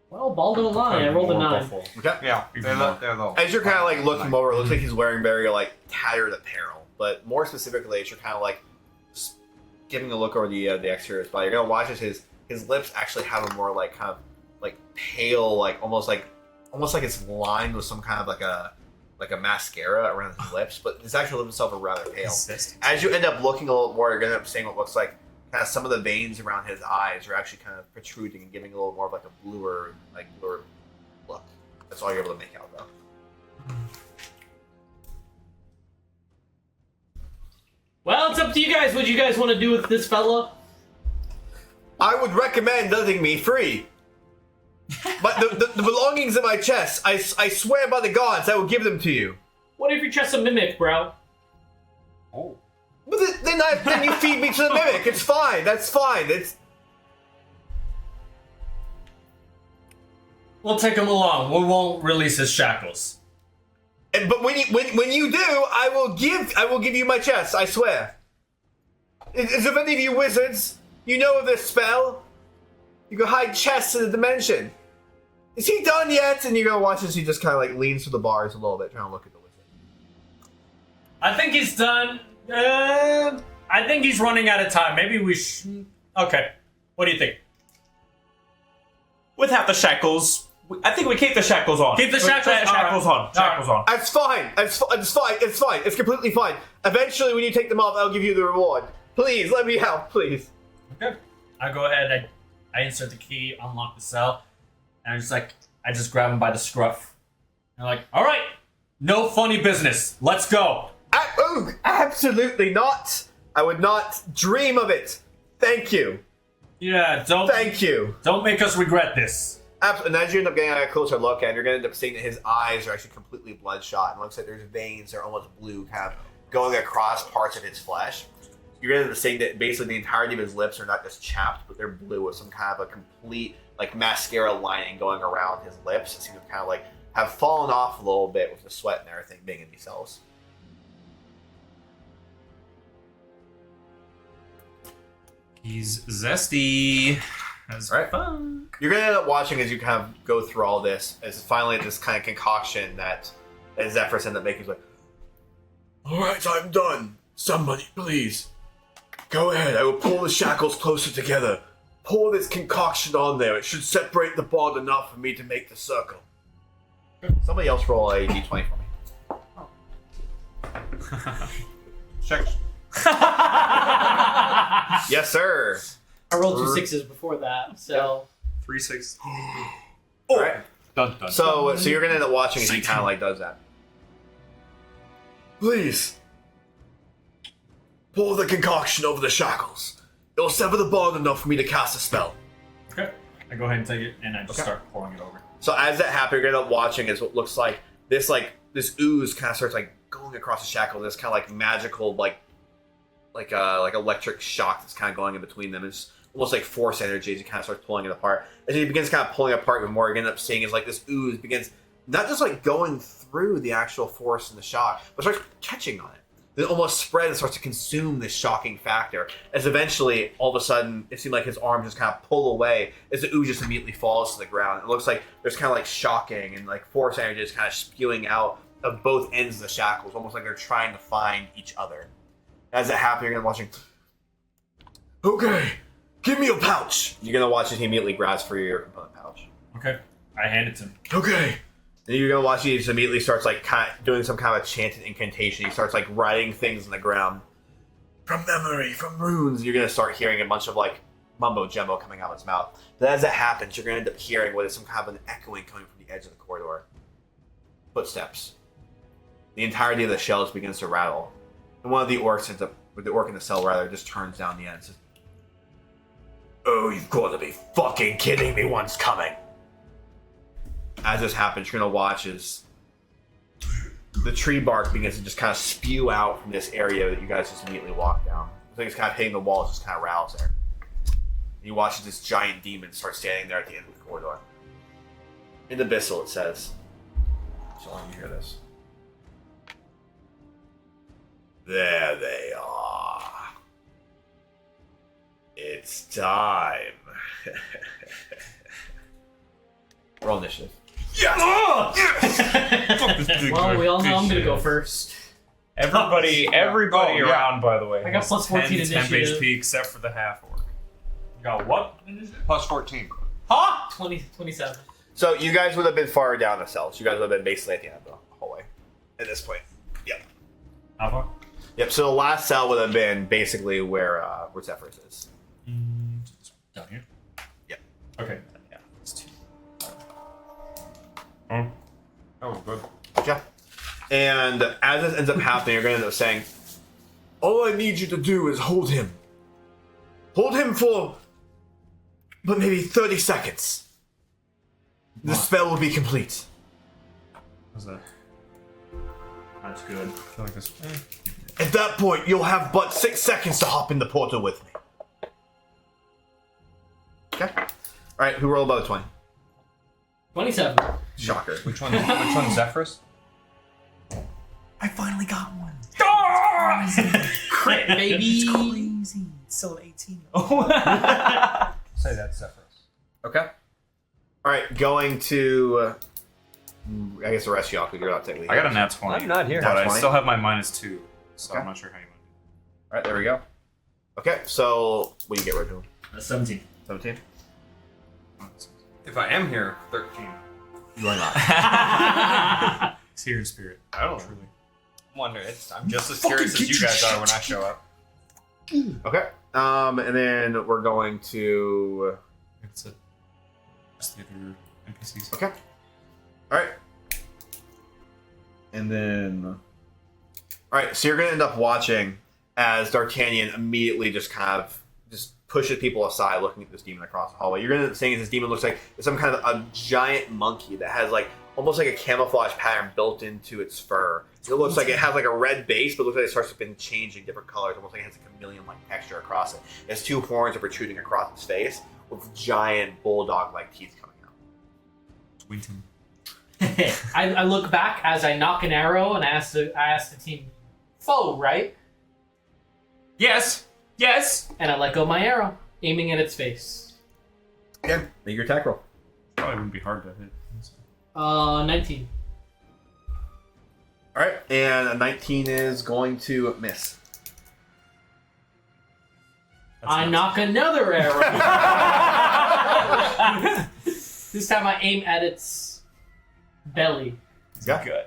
Well, ball don't lie. I rolled a 9. Okay. Yeah. They're the. As you're kind of like looking over, it looks like he's wearing very like tattered apparel. But more specifically, as you're kind of like just giving a look over the exterior spot, you're gonna watch as his lips actually have a more like kind of like pale, like almost like it's lined with some kind of like a mascara around his lips. But his actual lips itself are rather pale. As you end up looking a little more, you're gonna end up seeing what looks like kind of some of the veins around his eyes are actually kind of protruding and giving a little more of like a bluer look. That's all you're able to make out though. Well, it's up to you guys. What you guys want to do with this fella? I would recommend letting me free. But the belongings in my chest, I swear by the gods, I will give them to you. What if your chest's a mimic, bro? Oh. But then you feed me to the mimic. It's fine. That's fine. We'll take him along. We won't release his shackles. But when you do, I will give you my chest. I swear. Is there any of you wizards? You know of this spell? You can hide chests in the dimension. Is he done yet? And you're gonna watch as he just kind of like leans to the bars a little bit, trying to look at the wizard. I think he's done. I think he's running out of time. Maybe we should. Okay. What do you think? With half the shackles, I think we keep the shackles on. Keep the shackles on. Shackles on. Shackles on. It's fine. It's fine. It's fine. It's completely fine. Eventually, when you take them off, I'll give you the reward. Please, let me help, please. Okay. I go ahead. I insert the key, unlock the cell, and I just grab him by the scruff. And I'm like, all right, no funny business. Let's go. Absolutely not. I would not dream of it. Thank you. Yeah. Thank you. Don't make us regret this. And as you end up getting a closer look at, you're going to end up seeing that his eyes are actually completely bloodshot. And it looks like there's veins that are almost blue, kind of going across parts of his flesh. You're going to end up seeing that basically the entirety of his lips are not just chapped, but they're blue with some kind of a complete like mascara lining going around his lips. It seems to kind of like have fallen off a little bit with the sweat and everything being in these cells. He's zesty. That's Right. fun. You're going to end up watching as you kind of go through all this, as finally this kind of concoction that Zephyrus ended up making is like, alright, I'm done. Somebody, please. Go ahead, I will pull the shackles closer together. Pour this concoction on there. It should separate the bond enough for me to make the circle. Somebody else roll a d20 for me. Check. Yes, sir. I rolled 2 6s before that, so 3 6. Alright. Dun, dun, So you're gonna end up watching as he kind of like does that. Please. Pour the concoction over the shackles. It'll sever the bond enough for me to cast a spell. Okay. I go ahead and take it, and I just start pouring it over. So as that happens, you're gonna end up watching as what looks like this ooze kind of starts like going across the shackle. This kind of like magical like electric shock that's kind of going in between them. It's almost like force energy as he kind of starts pulling it apart. As he begins kind of pulling it apart, even more, you're gonna end up seeing is like this ooze begins not just like going through the actual force and the shock, but starts catching on it. Then almost spread and starts to consume this shocking factor. As eventually, all of a sudden, it seemed like his arm just kind of pull away as the ooze just immediately falls to the ground. It looks like there's kind of like shocking and like force energy just kind of spewing out of both ends of the shackles, almost like they're trying to find each other. As it happens, you're gonna watching. Okay, give me your pouch. You're gonna watch as he immediately grabs for your component pouch. Okay. I hand it to him. Okay. And you're gonna watch he just immediately starts like kind of doing some kind of chanted incantation. He starts like writing things on the ground. From memory, from runes. You're gonna start hearing a bunch of like mumbo jumbo coming out of his mouth. But as that happens, you're gonna end up hearing what is some kind of an echoing coming from the edge of the corridor. Footsteps. The entirety of the shelves begins to rattle. And one of the orcs ends up, with the orc in the cell rather, just turns down the end and says, "Oh, you've got to be fucking kidding me, one's coming." As this happens, you're going to watch as the tree bark begins to just kind of spew out from this area that you guys just immediately walk down. I think it's kind of hitting the walls, just kind of rattles there. And you watch as this giant demon starts standing there at the end of the corridor. In the abyssal, it says, so let me hear this. There they are. It's time. Roll initiative. well, we all know I'm gonna go first. Everybody around, by the way. I got has plus 14 10 temp initiative. HP except for the half orc. You got what? Plus 14. Huh? 27. So you guys would have been far down the cells. You guys would have been basically at the end of the hallway at this point. Yep. Alpha? Yep. So the last cell would have been basically where Zephyrus is. Down here? Yep. Okay. Yeah, it's 2. Oh, good. Yeah. And as this ends up happening, you're going to end up saying, all I need you to do is hold him. Hold him for, but maybe 30 seconds. The spell will be complete. How's that? That's good. I feel like this. At that point, you'll have but 6 seconds to hop in the portal with me. Okay. All right, who rolled above a 20? 27. Shocker. Which one's Zephyrus? I finally got one. Crit, baby. easy. It's still an 18. Say that stuff first. Okay. All right, going to. I guess the rest of y'all could go out technically. I got a nat 20. I'm not here. But I 20? still have my -2, so Okay. I'm not sure how you want All right, there we go. Okay, so what do you get, Reginald? 17. 17. to do it. If I am here, 13. You are not. It's here in spirit. Oh. Truly. Wonder. I'm just as curious as you guys are when I show up. Okay. And then we're going to. It's just the other NPCs. Okay. All right. And then. All right, so you're going to end up watching as D'Artagnan immediately just kind of just pushes people aside looking at this demon across the hallway. You're going to think this demon looks like some kind of a giant monkey that has like almost like a camouflage pattern built into its fur. It looks like it has like a red base, but it looks like it starts to been changing different colors, almost like it has a chameleon-like texture across it. It has 2 horns that are protruding across its face with giant bulldog-like teeth coming out. Winton. I look back as I knock an arrow and I ask the team, foe, right? Yes! Yes! And I let go my arrow, aiming at its face. Okay, make your attack roll. Probably wouldn't be hard to hit. 19. All right, and a 19 is going to miss. I knock another arrow. This time I aim at its belly. Yeah. Good.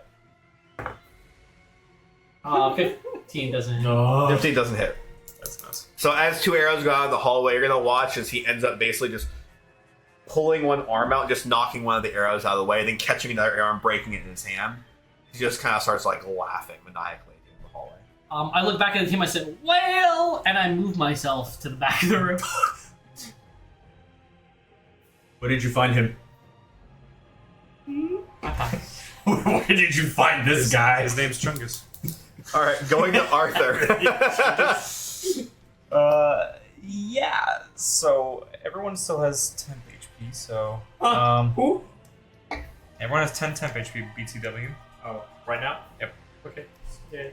15 doesn't hit. No. 15 doesn't hit. That's nice. So as 2 arrows go out of the hallway, you're gonna watch as he ends up basically just pulling one arm out, just knocking one of the arrows out of the way, then catching another arrow and breaking it in his hand. He just kind of starts like laughing maniacally in the hallway. I look back at the team, I said, well, and I move myself to the back of the room. Where did you find him? Where did you find this guy? His name's Chungus. All right, going to Arthur. Yeah. So everyone still has temp HP. So Who? everyone has 10 temp HP. BTW. Oh, right now? Yep. Okay. Yeah.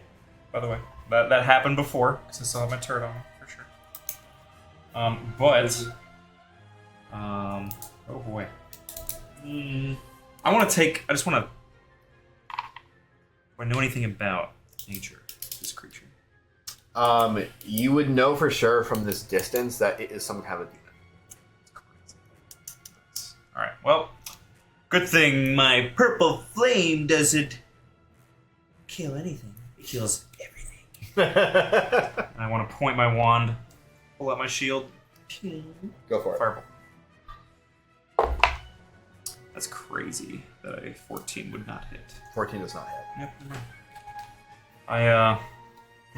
By the way, that happened before because I still have my turret on me for sure. Oh boy. I want to take. I just want to. Do I know anything about nature of this creature? You would know for sure from this distance that it is some kind of a demon. All right. Well, good thing my purple flame doesn't kill anything. It kills everything. I want to point my wand, pull out my shield. Go for it. Fireball. That's crazy that a 14 would not hit. 14 does not hit. Yep. I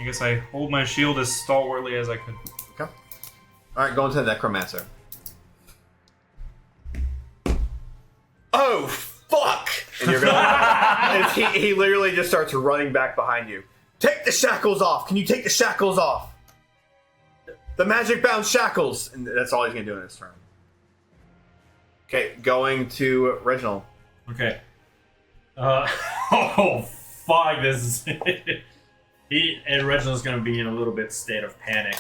guess I hold my shield as stalwartly as I could. Okay. All right, going to the necromancer. Oh fuck! And you're going. And he literally just starts running back behind you. Take the shackles off! Can you take the shackles off? The magic bound shackles! And that's all he's gonna do in his turn. Okay, going to Reginald. Okay. Oh, fuck, this is... Reginald's gonna be in a little bit state of panic.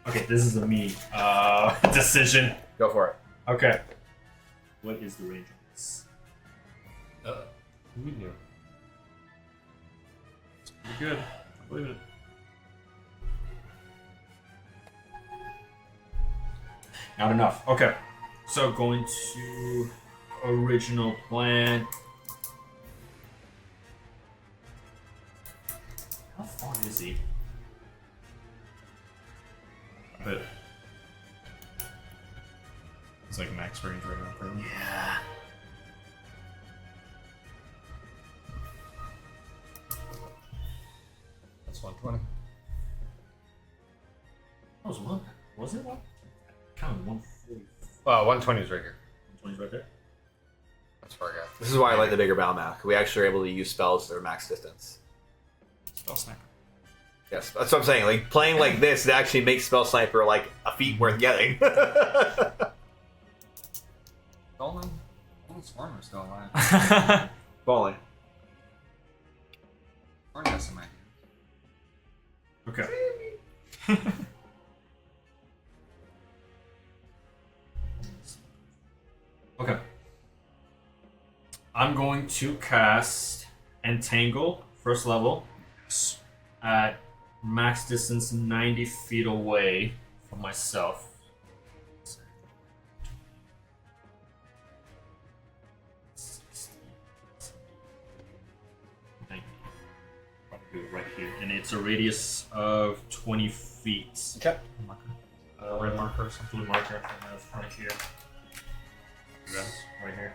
Okay, this is a me decision. Go for it. Okay. What is the range of this? It's pretty good. I believe it. Not enough. Okay. So going to original plan. How far is he? But it's like max range right now for him. Yeah. That's 120. That was one. Was it one? Counted 140. 120 is right here. 120 right there. That's where I got. This is why I like the bigger battle map. We actually are able to use spells that are max distance. Spell sniper. Yes, that's what I'm saying. Like playing like this, it actually makes spell sniper like a feat worth getting. Stolen? Swarmer's still alive. Falling. Or has some ideas. Okay. Okay. I'm going to cast Entangle, first level, at max distance 90 feet away from myself. Do it right here, and it's a radius of 20 feet. Okay. Red marker, some blue marker. I have right here. Right here.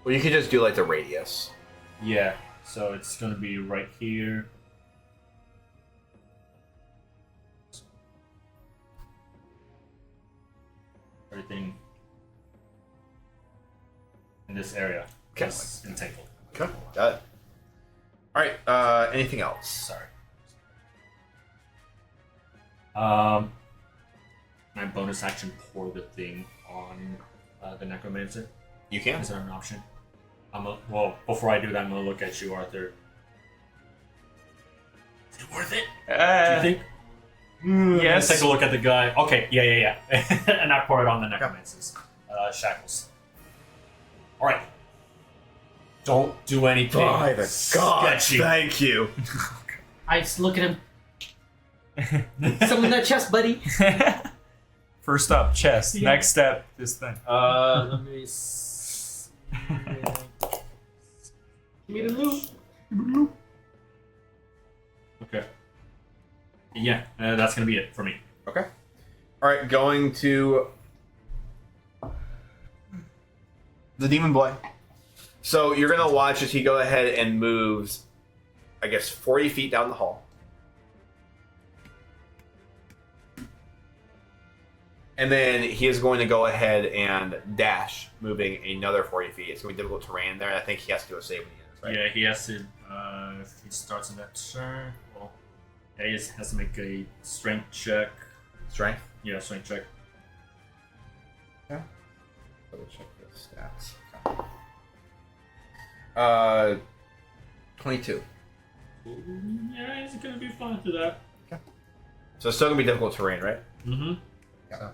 Well, you could just do like the radius. Yeah, so it's gonna be right here. Everything in this area Okay. is entangled. Okay. Got it. All right. Anything else? Sorry. My bonus action pour the thing on the necromancer. You can. Is that an option? Well, before I do that, I'm gonna look at you, Arthur. Is it worth it? Do you think? Yes. Let's take a look at the guy. Okay, yeah. And I pour it on the necromancer's shackles. All right. Don't do anything. By the God, sketchy. thank you. I just look at him. Summon that chest, buddy. First up, chest. Yeah. Next step, this thing. Let me. Give me the loot. Okay. Yeah, that's gonna be it for me. Okay. All right. Going to the demon boy. So you're gonna watch as he go ahead and moves, I guess, 40 feet down the hall. And then he is going to go ahead and dash, moving another 40 feet. It's going to be difficult terrain there, and I think he has to do a save when he ends, right? Yeah, he has to. If he starts in that turn, well, yeah, he has to make a strength check. Strength? Yeah, strength check. Yeah. Double check the stats. Okay. 22. Yeah, he's gonna be fine to that. So it's still going to be difficult terrain, right? Mm-hmm. Yeah.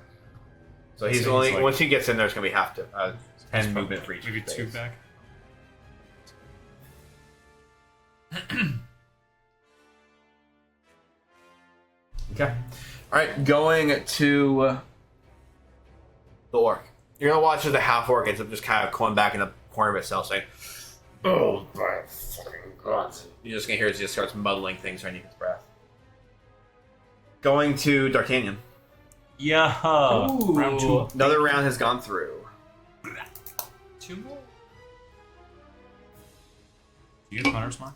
So he's So only, he's like- once he gets in there, it's going to be half to 10 movement for each Maybe two space. back. Okay. All right, going to the orc. You're gonna watch as the half orc ends up just kind of going back in the corner of itself, saying, "Oh my fucking god!" You're just gonna hear as he just starts muddling things underneath his breath. Going to D'Artagnan. Yeah. Ooh. Round two. Another round has gone through. Two more. Do you get Hunter's Mark?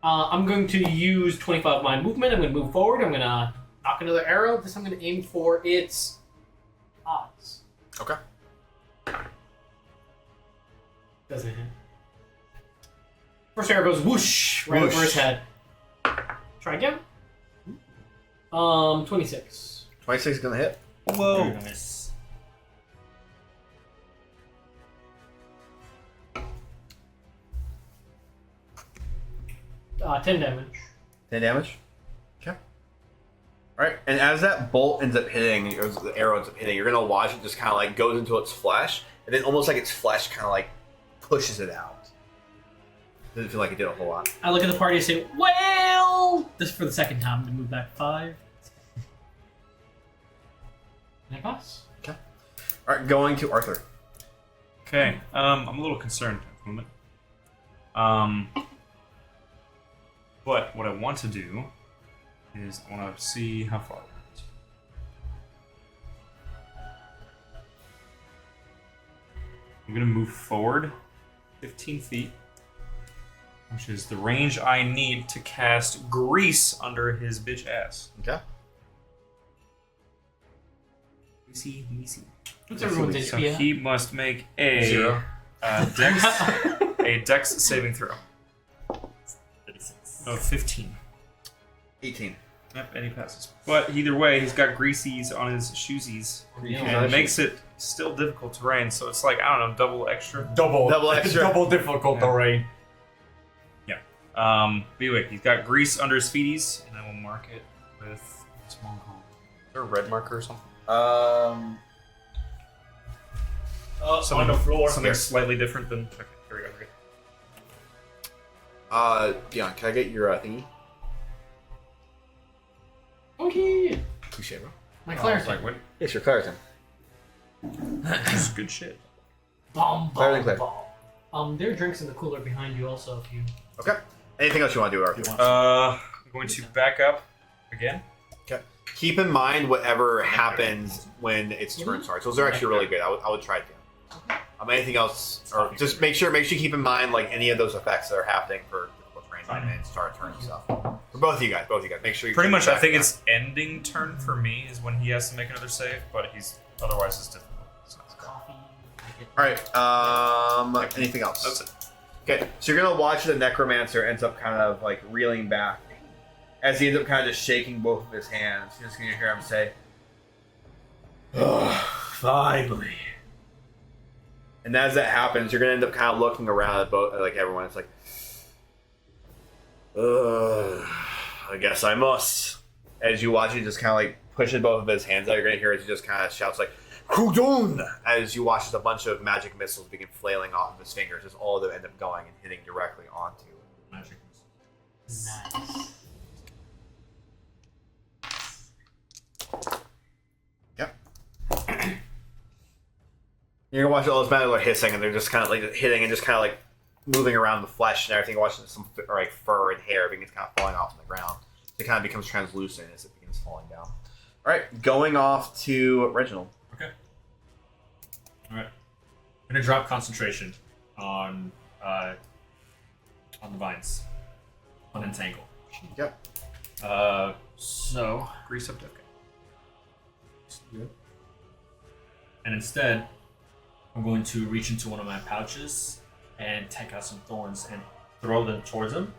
I'm going to use 25 of my movement. I'm going to move forward. I'm going to knock another arrow. This I'm going to aim for its eyes. Okay. Doesn't hit. First arrow goes whoosh right over his head. Try again. 26. 26 is gonna hit. Whoa. Very nice. 10 damage. 10 damage. Okay. All right, and as that bolt ends up hitting, or the arrow ends up hitting, you're gonna watch it just kind of like goes into its flesh, and then almost like its flesh kind of like pushes it out. Doesn't feel like it did a whole lot. I look at the party and say, well, this is for the second time to move back 5. Can I pass? All right, going to Arthur. Okay. I'm a little concerned at the moment. But what I want to do is I want to see how far. I'm gonna move forward 15 feet, which is the range I need to cast Grease under his bitch ass. Okay. Let me see. What's everyone's So HP? he must make a 0. dex saving throw 36. of 15. 18. Yep, and he passes. But either way, he's got greasies on his shoesies. Yeah. And it makes it still difficult terrain, so it's like, I don't know, double extra. Double extra. Double difficult terrain. But anyway, he's got grease under his feeties, and I will mark it with what's one called? Is there a red marker or something? On the floor. Something slightly different than. Okay, here we go. Dion, can I get your thingy? Okay. Touche, bro. My I was Claire's like, what? Yes, your Claritin. This is good shit. Bomb, Claire, bomb, Claire. bomb. There are drinks in the cooler behind you also if you... Okay. Anything else you want to do, Arthur? I'm going to back up again. Keep in mind whatever happens when its turn starts. Those are actually really good. I would try it. Anything else, or just make sure you keep in mind like any of those effects that are happening for difficult terrain and start turn and stuff. For both of you guys, make sure you Pretty keep much, I track think of it's ending turn for me is when he has to make another save, but he's otherwise it's difficult. So. Coffee. that. All right. Anything else? That's it. Okay, so you're gonna watch the necromancer ends up kind of like reeling back as he ends up kind of just shaking both of his hands. You're just gonna hear him say, "Oh, finally." And as that happens, you're gonna end up kind of looking around at both, like everyone. It's like, I guess I must. As you watch, he just kind of like pushes both of his hands out. You're gonna hear as he just kind of shouts like, "Kudun!" As you watch, just a bunch of magic missiles begin flailing off of his fingers, as all of them end up going and hitting directly onto Magic. Nice. You're gonna watch all those magic hissing, and they're just kind of like hitting and just kind of like moving around the flesh and everything. Watching some like fur and hair begins kind of falling off on the ground. It kind of becomes translucent as it begins falling down. All right, going off to Reginald. Okay. All right. I'm gonna drop concentration on the vines, on entangle. Yep. So Grease up, okay. and instead, I'm going to reach into one of my pouches and take out some thorns and throw them towards him.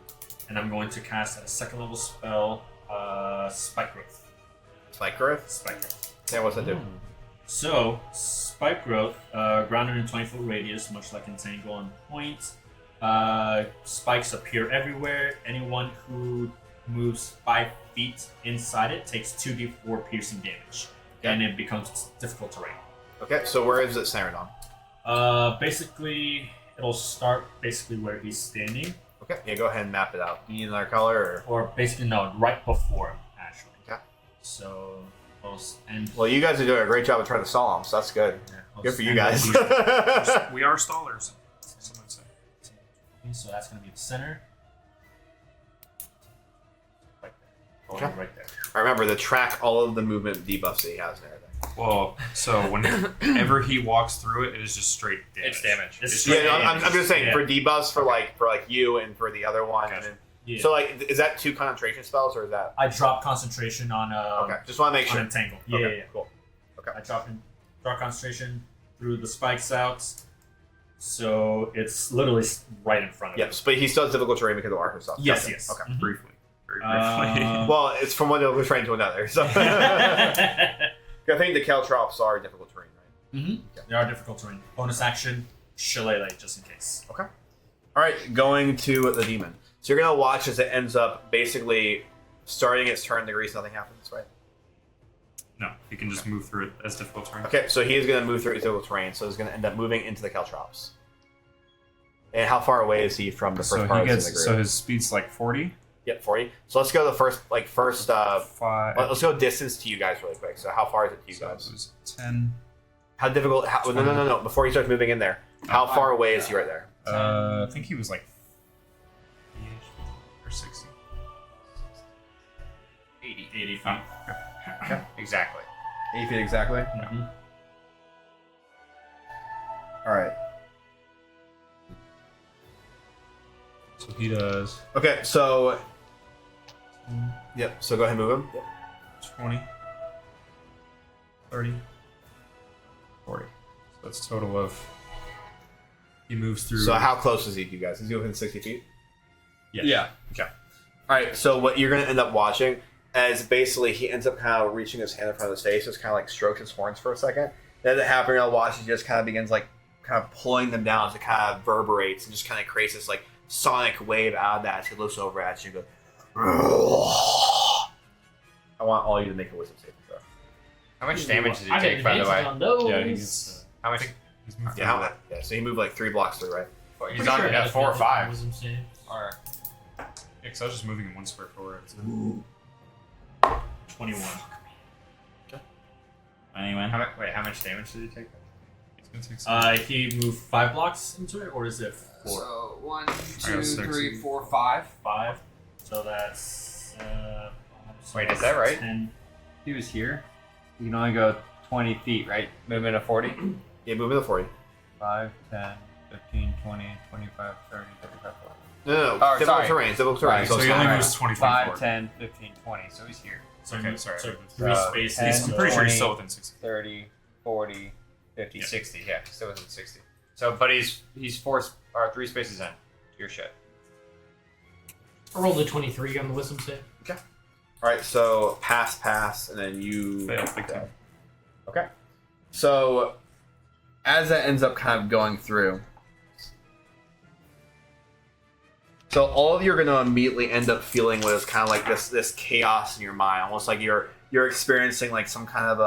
And I'm going to cast a second level spell, Spike Growth. Spike growth. Spike Growth. Yeah, what's that do? So, Spike Growth, grounded in 20-foot radius, much like Entangle on point. Spikes appear everywhere. Anyone who moves 5 feet inside it takes 2d4 piercing damage. And it becomes difficult terrain. Okay, so where is it centered on? Basically, it'll start where he's standing. Okay, yeah, go ahead and map it out. You need another color, Or basically, no, right before him, actually. Okay. So, and Well, you guys are doing a great job of trying to stall them, so that's good. Good for you guys. We are stallers. Some would say. So that's going to be the center. Right there. Okay. Right there. I remember to track all of the movement debuffs that he has and everything. Well, so whenever he walks through it, it is just straight damage. It's damage. It's Yeah, straight no, damage. I'm just saying Yeah. for debuffs for like you and for the other one. Gotcha. And then, Yeah. So like, is that 2 concentration spells or is that? I drop concentration on Okay, just want to make on sure. entangle. Okay, Yeah. cool. I drop concentration through the spikes out, so it's literally right in front of Yes, but he still has difficult terrain because of Arthur stuff. Yes, Okay, yes. Okay. Mhm. Briefly. Very briefly. Well, it's from one difficult terrain to another. So I think the caltrops are difficult terrain, right? Mm-hmm. They are difficult terrain. Bonus action, shillelagh, just in case. Okay. All right, going to the demon. So you're gonna watch as it ends up basically starting its turn. The grease, nothing happens, right? No, you can just move through it as difficult terrain. Okay, so he is gonna move through his difficult terrain. So he's gonna end up moving into the caltrops. And how far away is he from the first So part he of gets. the group? So his speed's like 40. Yep, 40. So let's go the first. 5. Let's go distance to you guys really quick. So how far is it to you So it guys? was 10. How difficult? No. Before he starts moving in there, how far away is he right there? I think he was like 80 or 60. 80 feet. Okay. Exactly. 8 feet exactly. Mm-hmm. All right. So he does Okay, so. Yep. So go ahead and move him. 20, 30, 40. So that's a total of. He moves through. So how close is he to you guys? Is he within 60 feet? Yes. Yeah. All right. So what you're gonna end up watching as basically he ends up kind of reaching his hand in front of his face, just kind of like strokes his horns for a second. Then it happening, I'll watch. He just kind of begins like kind of pulling them down as it kind of reverberates and just kind of creates this like sonic wave out of that. So he looks over at you and goes, I want all you to make a wisdom saving throw. How much damage did I he got take, by the advantage way? on those. Yeah, he's How much? He's moved Yeah, forward. yeah. So he moved like 3 blocks through, right? Well, he's Pretty on sure I got 4 or advantage on 5. wisdom saves. Or Yeah, because I was just moving him 1 square forward. So. 21. Anyway, how much damage did he take? it's gonna take some. He moved 5 blocks into it, or is it 4? So 1, I 2, got 6. 3, 4, 5. 5. So that's. Wait, is that right? 10. He was here. You can only go 20 feet, right? Movement of 40. Yeah, moving the 40. 5, 10, 15, 20, 25, 30, 35, 40. No, Oh, difficult sorry. terrain, difficult terrain. Right, so it's he fine. only moves 20 feet 5, forward. 10, 15, 20. So he's here. So, Okay, sorry. So 3 spaces. 10, I'm pretty sure he's 20. still within 60. 30, 40, 50, Yeah. 60. Yeah, he's still within 60. So, but he's 3 spaces in. Your shit. I rolled a 23 on the wisdom save. Alright, so pass, and then you Fail, big time. Okay. So as that ends up kind of going through, so all of you are going to immediately end up feeling what is kind of like this chaos in your mind, almost like you're experiencing like some kind of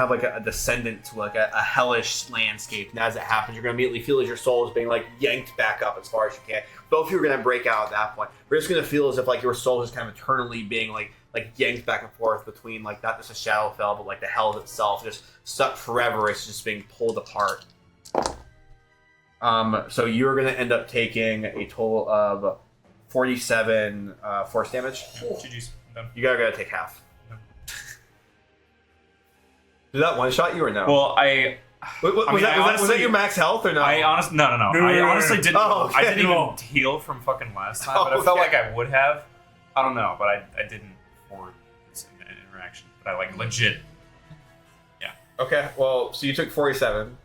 like a descendant to like a hellish landscape. And as it happens, you're going to immediately feel as your soul is being like yanked back up as far as you can. Both of you are going to break out at that point. We're just going to feel as if like your soul is kind of eternally being like yanked back and forth between like not just a Shadowfell, but like the hell itself, just stuck forever. It's just being pulled apart. So you're going to end up taking a total of 47 force damage. GG's. I'm done. You gotta take half. Did that one shot you or no? Well, I was I mean, that I honestly- your max health or no? no. No, I no, honestly no. didn't. Oh, okay. I didn't No. even heal from fucking last time, but Oh, I felt okay. like I would have. I don't know, but I didn't for this interaction. But I like legit. Okay, well, so you took 47.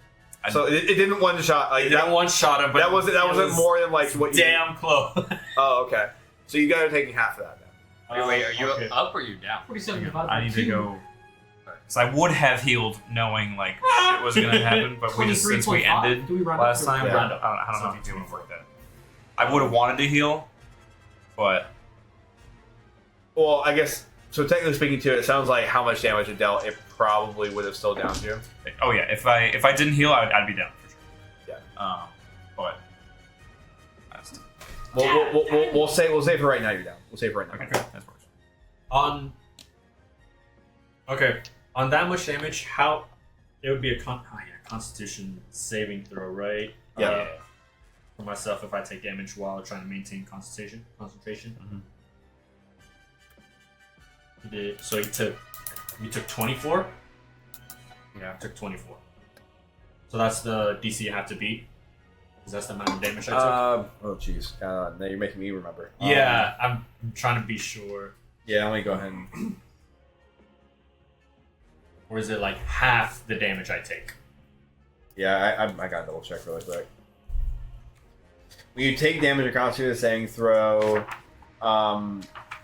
I- So it didn't one shot. Like, That one shot him, but that wasn't it was more than like what you. damn close. Oh, okay. So you guys are taking half of that then. Wait, are you Okay. up or are you down? 47 divided I by need 2. to go. Because I would have healed knowing like shit was gonna happen, but we just since we 23.5. ended Do we round last up? time, Yeah. I don't know if you do work that. I would have wanted to heal, but Well, I guess so. Technically speaking, too, it sounds like how much damage it dealt. It probably would have still downed you. oh yeah, if I didn't heal, I'd be down for sure. Yeah. But that's We'll say for right now you're down. We'll say for right now. okay. That's worse. On that much damage, how it would be a Constitution saving throw, right? Yeah. For myself, if I take damage while trying to maintain concentration. So you took 24. Yeah. I took 24. So that's the DC you have to beat. Because that's the amount of damage I took. Oh jeez. Now you're making me remember. Yeah, I'm trying to be sure. Yeah. Let me go ahead and. Or is it like half the damage I take? Yeah, I gotta double check really quick. When you take damage, your Constitution saving throw,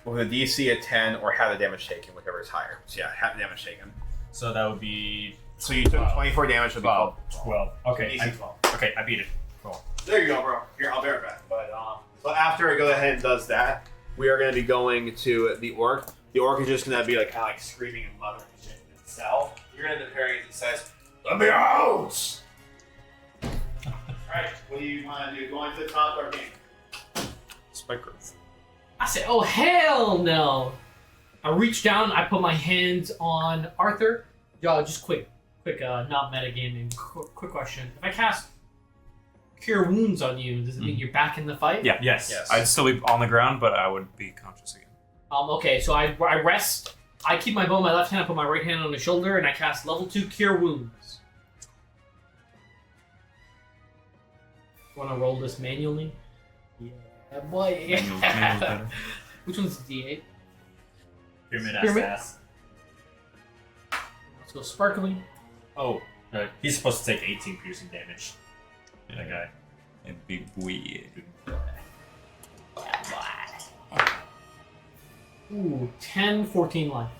with a DC of 10 or have the damage taken, whichever is higher. So yeah, have the damage taken. So that would be So you took 24 damage, would be 12. 12. Okay, DC 12. okay, I beat it. Cool. There you go, bro. Here, I'll be right back. But so after it goes ahead and does that, we are going to be going to the orc. The orc is just going to be like kind of like screaming and muttering and shit in itself. You're going to the parry that says, "Let me out!" Alright, what do you want to do? Going to the top or game? Spike growth. I said, oh, hell no. I reach down, I put my hands on Arthur. Yo, just quick, not metagaming. Quick question. If I cast Cure Wounds on you, does it mean you're back in the fight? Yeah. Yes. I'd still be on the ground, but I would be conscious again. Okay, so I rest. I keep my bow in my left hand, I put my right hand on the shoulder, and I cast level 2 Cure Wounds. Want to roll this manually? Yeah, boy. Manual's better. Which one's the D8? Pyramid Pyramid? ass. Let's go sparkling. Oh, he's supposed to take 18 piercing damage. That guy. It'd be weird. Ooh, 10, 14 life.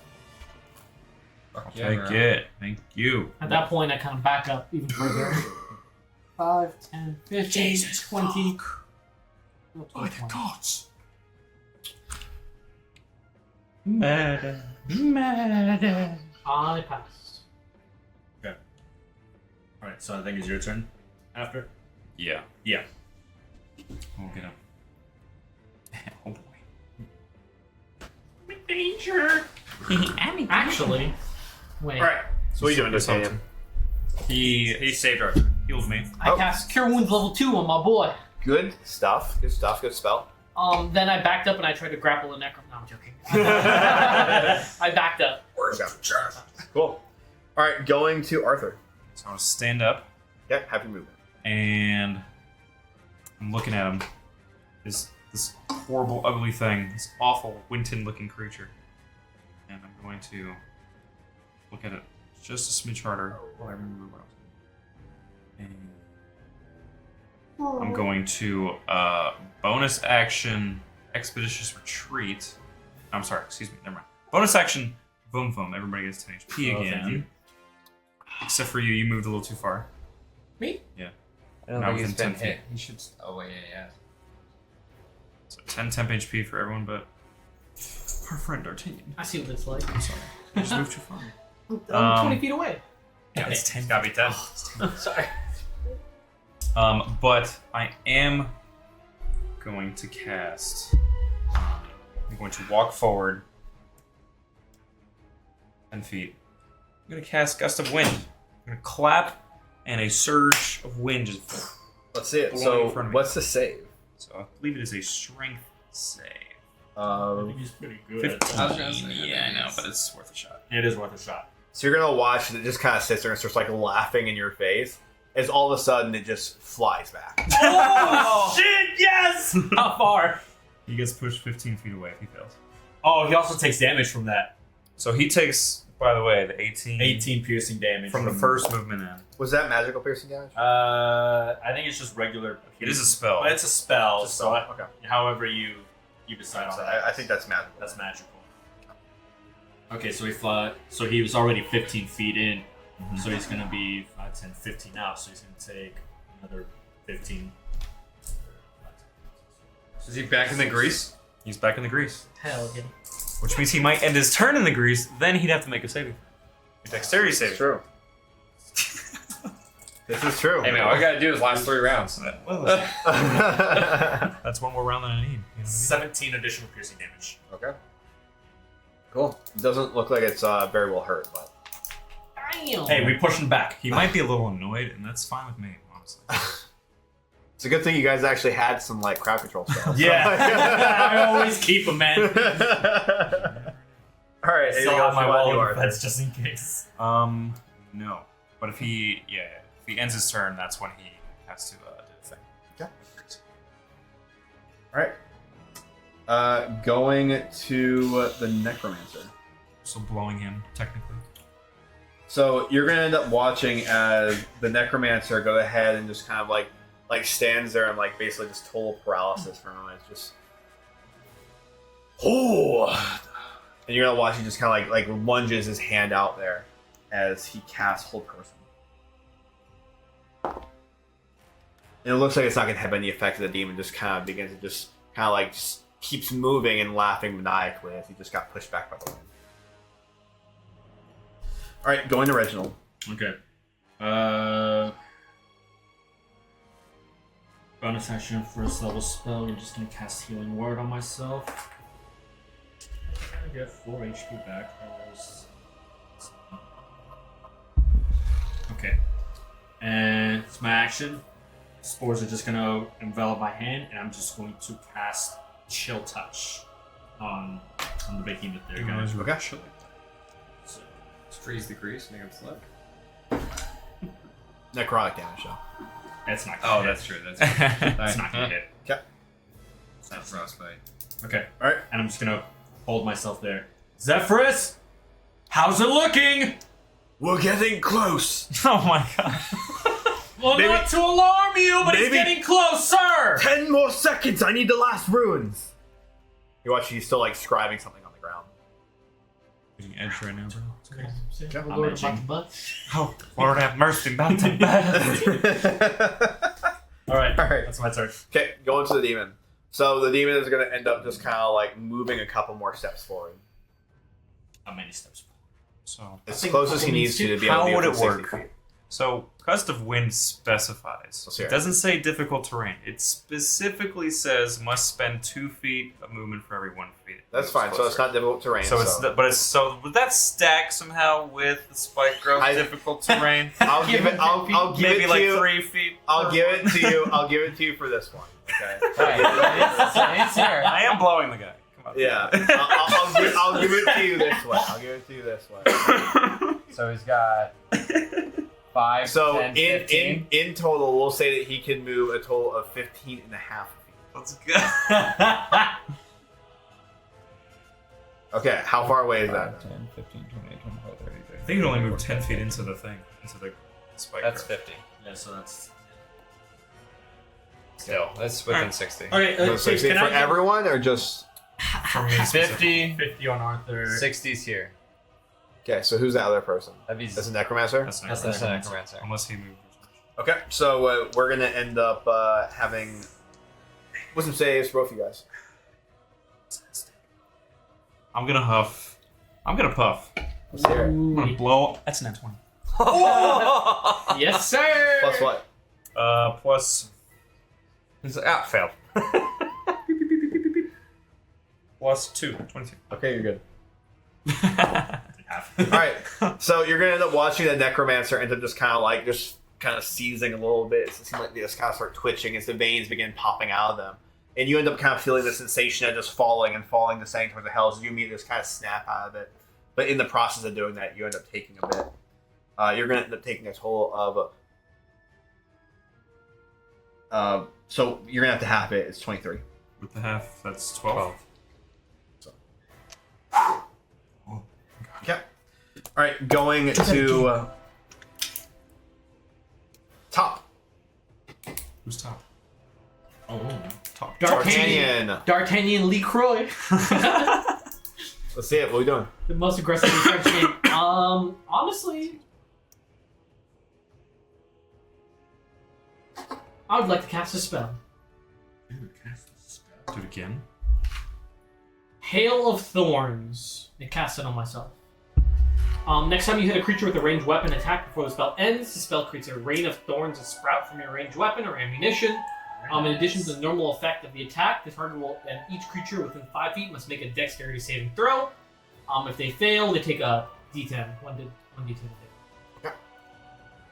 Fuck Take bro. it. Thank you. At that point, I kind of back up even further. 5, 10, 15, 20. Oh, 20. gods. Murder. Murder. I passed. Alright, so I think it's your turn after. Yeah. Yeah. We'll get him. Oh boy. Danger! Actually, wait. All right. So what are you doing, D'Artagnan? He saved our healed me. I cast Cure Wounds level 2 on my boy. Good stuff. Good stuff. Good spell. Then I backed up and I tried to grapple the necro. No, I'm joking. I backed up. Cool. All right, going to Arthur. So I'm gonna stand up Yeah, happy movement. and I'm looking at him. This horrible, ugly thing. This awful, Winton-looking creature. And I'm going to look at it just a smidge harder while I remember what I was doing. And I'm going to bonus action Expeditious Retreat. I'm sorry, excuse me, never mind. Bonus action Boom Boom. Everybody gets 10 HP Oh, again. thank you. Except for you moved a little too far. Me? Yeah. I don't Now think he's within been 10 hit. He should. Oh wait, yeah. So 10 temp HP for everyone but our friend D'Artagnan. I see what it's like. I'm sorry. I just moved too far. I'm 20 feet away. Yeah, it's 10. Gotta be 10. Sorry. But I am going to cast. I'm going to walk forward 10 feet. I'm going to cast Gust of Wind. I'm going to clap, and a surge of wind just. Let's see it. Blowing So, in front of me. what's the save? So I believe it is a strength save. I think he's pretty good at 15. I was gonna say, Yeah, I know, but it's worth a shot. It is worth a shot. So you're gonna watch it just kind of sits there and starts like laughing in your face, as all of a sudden it just flies back. Oh, shit, yes! How far? He gets pushed 15 feet away if he fails. Oh, he also takes damage from that. So he takes, by the way, the 18, 18 piercing damage. from the first movement in. Was that magical piercing damage? I think it's just regular. It is a spell. But it's a spell, Just so okay. however you decide on So that. I think that's magical. That's magical. Okay, so he was already 15 feet in, so he's gonna be 5, 10, 15 out, so he's gonna take another 15. Is he back in the grease? He's back in the grease. Hell yeah. Which means he might end his turn in the grease, then he'd have to make a saving. A dexterity It's saving. true. This is true. Hey man, all I gotta do is last 3 rounds. That's one more round than I need. You know what I mean? 17 additional piercing damage. Okay. Cool. Doesn't look like it's very well hurt, but Damn. Hey, we push him back. He might be a little annoyed, and that's fine with me, honestly. it's a good thing you guys actually had some like crowd control spells. Yeah, I always keep him, man. All right. anything Sell else out my you wanna do, wall Arthur? that's just in case. No. But if he ends his turn, that's when he has to do the thing. Okay. All right. Going to the necromancer. So blowing him, technically. So you're gonna end up watching as the necromancer go ahead and just kind of like stands there and like basically just total paralysis for a moment. It's just and you're gonna watch him just kind of like lunges his hand out there as he casts Hold Person. And it looks like it's not gonna have any effect of the demon. Just kind of begins to just keeps moving and laughing maniacally as he just got pushed back by the wind. All right, going to Reginald. Okay. Bonus action, first level spell. I'm just gonna cast Healing Word on myself. I get 4 HP back. Okay. And it's my action. Spores are just gonna envelop my hand, and I'm just going to cast Chill Touch on the behemoth there, guys. Okay. So, Just freeze the grease, make him slip. Necrotic damage, though. that's not gonna hit. That's true. That's That's not gonna hit. Okay. It's not frostbite. Okay. All right. And I'm just gonna hold myself there. Zephyrus, how's it looking? We're getting close. Oh my god. Well, Maybe- not to alarm you, but it's maybe- getting closer. 10 more seconds. I need the last runes. You watch. He's still like scribing something on the ground. Getting edged right now, bro. It's okay. Okay. I'm Lord edging. about the butt. Oh, Lord have mercy, about to bad. All right. All right. That's my turn. Okay, going to the demon. So the demon is going to end up just kind of like moving a couple more steps forward. How many steps? So, As think close as he couple needs needs to be how able would to it do it work? 60 feet. so gust of wind specifies. Let's hear It it. doesn't say difficult terrain. It specifically says must spend 2 feet of movement for every 1 feet. That's fine. So it's not difficult terrain. So it's but it's so would that stack somehow with the spike growth difficult terrain? I'll give it. I'll give Maybe it like to you. 3 feet. I'll give it to you. I'll give it to you for this one. Okay. It's here. I am blowing the guy. Come on. Yeah. I'll give it to you this way. I'll give it to you this way. So he's got 5, So 10, 15. in total, we'll say that he can move a total of 15 and a half feet. Let's go. Okay. How far away is that? 10, 15, 20, 25, 30, 30. I think you can only move 10 feet into the thing, into the spike That's growth. 50. Yeah, so that's. Still, that's within Alright. 60. Okay, So 60 can for I get everyone or just? For me, specifically. 50, 50 on Arthur. 60's here. Okay. So who's the other person? That'd be That's a necromancer. That's That's not that's a necromancer. unless he moves. Okay. So we're gonna end up having wisdom saves for both of you guys. I'm gonna huff. I'm gonna puff. Let's hear it. I'm gonna blow. That's an 20. Yes, sir. Plus what? Plus. He's like, failed. Plus 2. 22. Okay, you're good. Half. All right. So you're gonna end up watching the necromancer end up just kind of seizing a little bit. It seems like they just kind of start twitching as the veins begin popping out of them, and you end up kind of feeling the sensation of just falling and falling, descending towards the hells. You immediately just kind of snap out of it, but in the process of doing that, you end up taking a bit. You're gonna end up taking a total of. So you're gonna have to half it. It's 23. With the half, that's 12. Okay. All right, going to top. Who's top? Oh. Top. D'Artagnan. D'Artagnan Lee Croix. Let's see it. What are we doing? The most aggressive French name. Honestly, I would like to cast a spell. Do it again. Hail of Thorns. And cast it on myself. Next time you hit a creature with a ranged weapon attack before the spell ends, the spell creates a rain of thorns that sprout from your ranged weapon or ammunition. In addition to the normal effect of the attack, the target will and each creature within 5 feet must make a dexterity saving throw. If they fail, they take a d10. 1d10. Okay.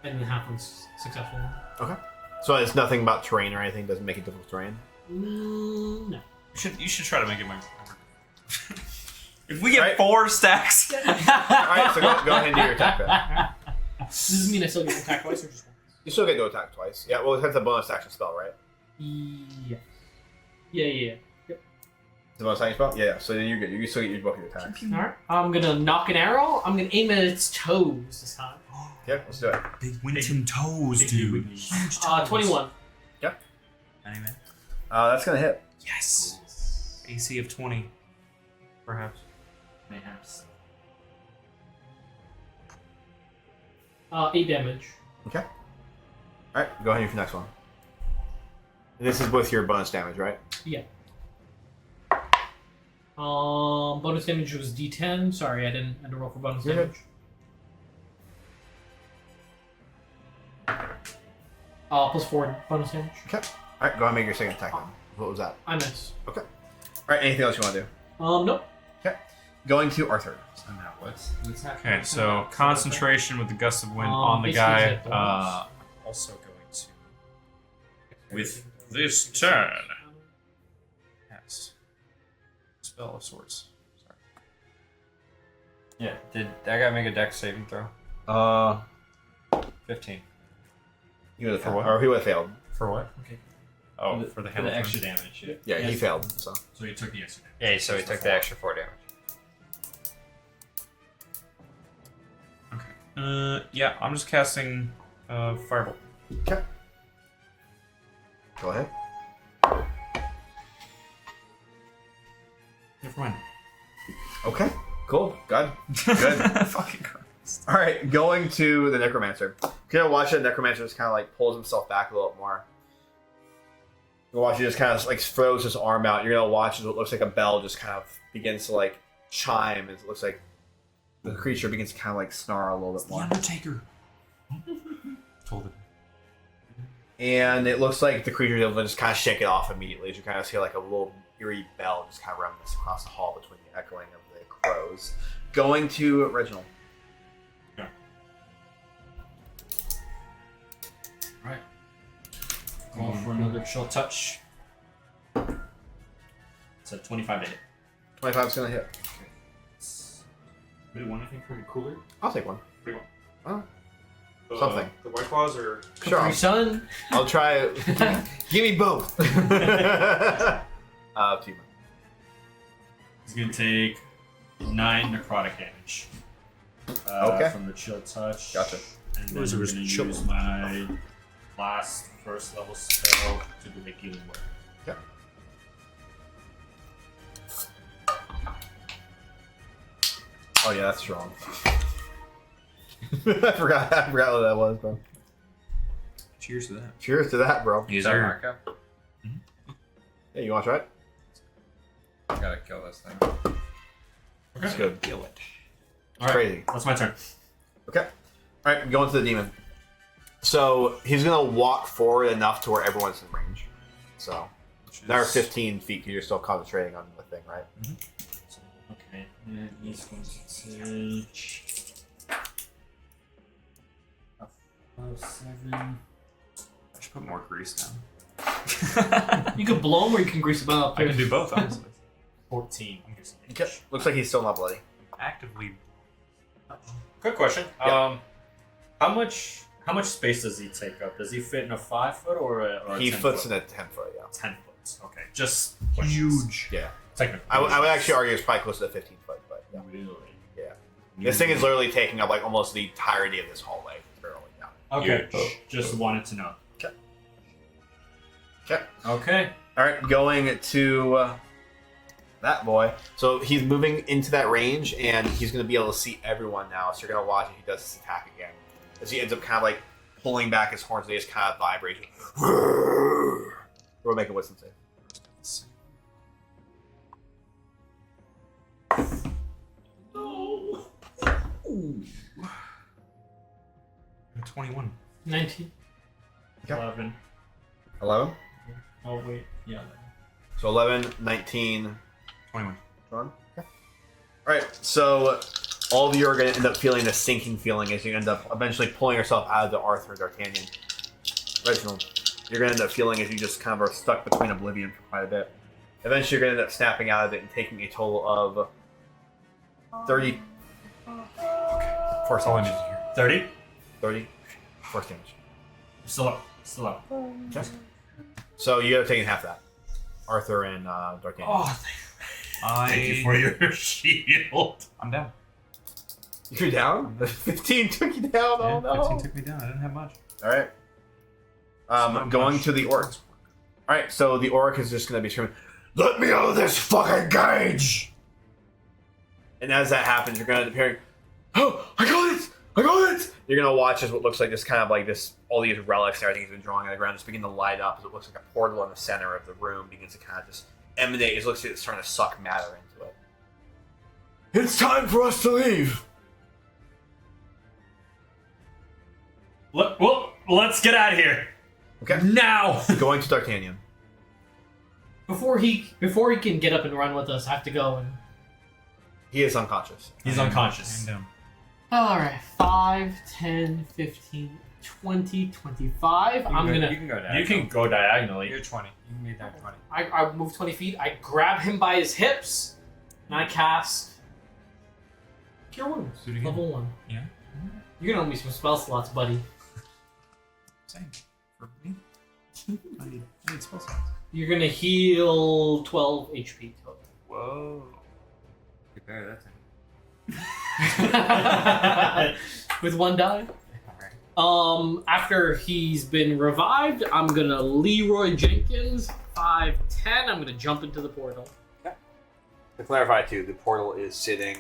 And then half one's successful. Okay. So it's nothing about terrain or anything. Doesn't make it difficult terrain. No. You should try to make it my. If we get Right. 4 stacks. All right. So go ahead and do your attack then. Does this mean I still get to attack twice or just once? You still get to attack twice. Yeah. Well, it's a bonus action spell, right? Yeah. Yeah. It's a bonus action spell. Yeah. So then you're good. You still get both your attacks. Alright. I'm gonna knock an arrow. I'm gonna aim at its toes this time. Okay. Let's do it. Big Winton toes, dude. Huge toes. 21. Anyway. That's gonna hit. Yes. AC of 20. Perhaps. Mayhaps. 8 damage. Okay. All right. Go ahead with your next one. And this is with your bonus damage, right? Yeah. Bonus damage was D10. Sorry, I didn't roll for bonus You're damage. Plus 4 bonus damage. Okay. All right. Go ahead and make your second attack then. What was that? I miss. All right. Anything else you want to do? Nope. Going to Arthur. And now what's happening? Okay, so concentration with the gust of wind on the basically guy. it's at thorns. Also going to. With this turn. Yes. Spell of sorts. Sorry. Yeah, did that guy make a dex saving throw? 15. He would have For failed. what? Or he would have failed. For what? Okay. Oh, for the For hail. the extra damage. Yeah, he Yes. failed. So. So you took the extra damage. Yeah, so he took the extra 4 damage. Okay. Yeah, I'm just casting Firebolt. Okay. Go ahead. Never mind. Okay. Cool. Good. Good. Fucking Christ. All right, going to the necromancer. You're gonna watch the necromancer just kind of like pulls himself back a little bit more. You're watching, just kind of like throws his arm out. You're gonna watch as what looks like a bell just kind of begins to like chime. It looks like the creature begins to kind of like snarl a little bit more. Undertaker. Told it. And it looks like the creature is able to just kind of shake it off immediately. As you kind of see like a little eerie bell just kind of reminisce across the hall between the echoing of the crows. Going to Reginald. Yeah. Alright. Going for another chill touch. It's a 25 to hit. 25 is going to hit. Maybe one, I think, from a cooler. I'll take one. Pretty well. Oh, something. The White Claws or... Sure. Capri Sun. I'll try it. Give me both. Team. He's going to take 9 necrotic damage. Okay. From the chill touch. Gotcha. And then Where's I'm yours? going to Chill. use my last first level spell to do the healing word. Okay. Oh yeah, that's strong. I forgot what that was, bro. Cheers to that. Cheers to that, bro. Yes, Is that sir. Marco? Hey, you want to try it? I gotta kill this thing. That's good. Kill it. Alright, Crazy. that's my turn. Okay. All right, going to the demon. So he's gonna walk forward enough to where everyone's in range. So there are 15 feet because you're still concentrating on the thing, right? Okay, and he's going to take... 7... I should put more grease down. You can blow him or you can grease him up. I can do both, honestly. 14. I'm guessing. Okay. Looks like he's still not bloody. Actively. Good question. Yeah. How much space does he take up? Does he fit in a 5 foot or a He 10 fits foot? in a 10 foot, yeah. 10 foot. Okay, just questions. Yeah. Technically. I would actually argue it's probably close to 15 foot, but yeah. Really? Yeah. This thing is literally taking up like almost the entirety of this hallway. Barely, yeah. Okay, Huge. just wanted to know. Okay. Okay. Okay. All right, going to that boy. So he's moving into that range, and he's going to be able to see everyone now. So you're going to watch if he does this attack again. As he ends up kind of like pulling back his horns, they just kind of vibrate. We'll make a wisdom save. 21. 19. Okay. 11. 11. Oh, wait. Yeah. 11. So 11, 19, 21. 21. Okay. All right, so all of you are going to end up feeling a sinking feeling as you end up eventually pulling yourself out of the Arthur D'Artagnan. Reginald, you're going to end up feeling as you just kind of are stuck between oblivion for quite a bit. Eventually, you're going to end up snapping out of it and taking a total of 30. Force That's all I damage. need to hear. 30? 30 force damage. Still up. Still up. Okay. So you have taken half that. Arthur and D'Artagnan. Oh, thank you for your shield. I'm down. You're down? 15 took you down? Yeah, Oh no. 15 took me down. I didn't have much. Alright. Going to the orc. Alright, so the orc is just going to be screaming, "Let me out of this fucking cage!" And as that happens, you're going to end up hearing, "Oh, I got it! I got it!" You're going to watch as what looks like this kind of like this, all these relics and everything he's been drawing on the ground just begin to light up as it looks like a portal in the center of the room begins to kind of just emanate. It looks like it's starting to suck matter into it. It's time for us to leave! Well, let's get out of here. Okay. Now. Going to D'Artagnan. Before he can get up and run with us, I have to go and. He is unconscious. He's unconscious. I'm down. Alright, 5, 10, 15, 20, 25. I'm You gonna. can go down. You can go diagonally. You're 20. You can be there 20. I move 20 feet. I grab him by his hips, and I cast. Cure Wounds. Do it again. Level 1. Yeah. You're gonna owe me some spell slots, buddy. Same. For me. I need spell slots. You're gonna heal 12 HP total. Whoa. Get better that time. With 1 die. Alright. After he's been revived, I'm gonna Leroy Jenkins 5, 10. I'm gonna jump into the portal. To clarify too, the portal is sitting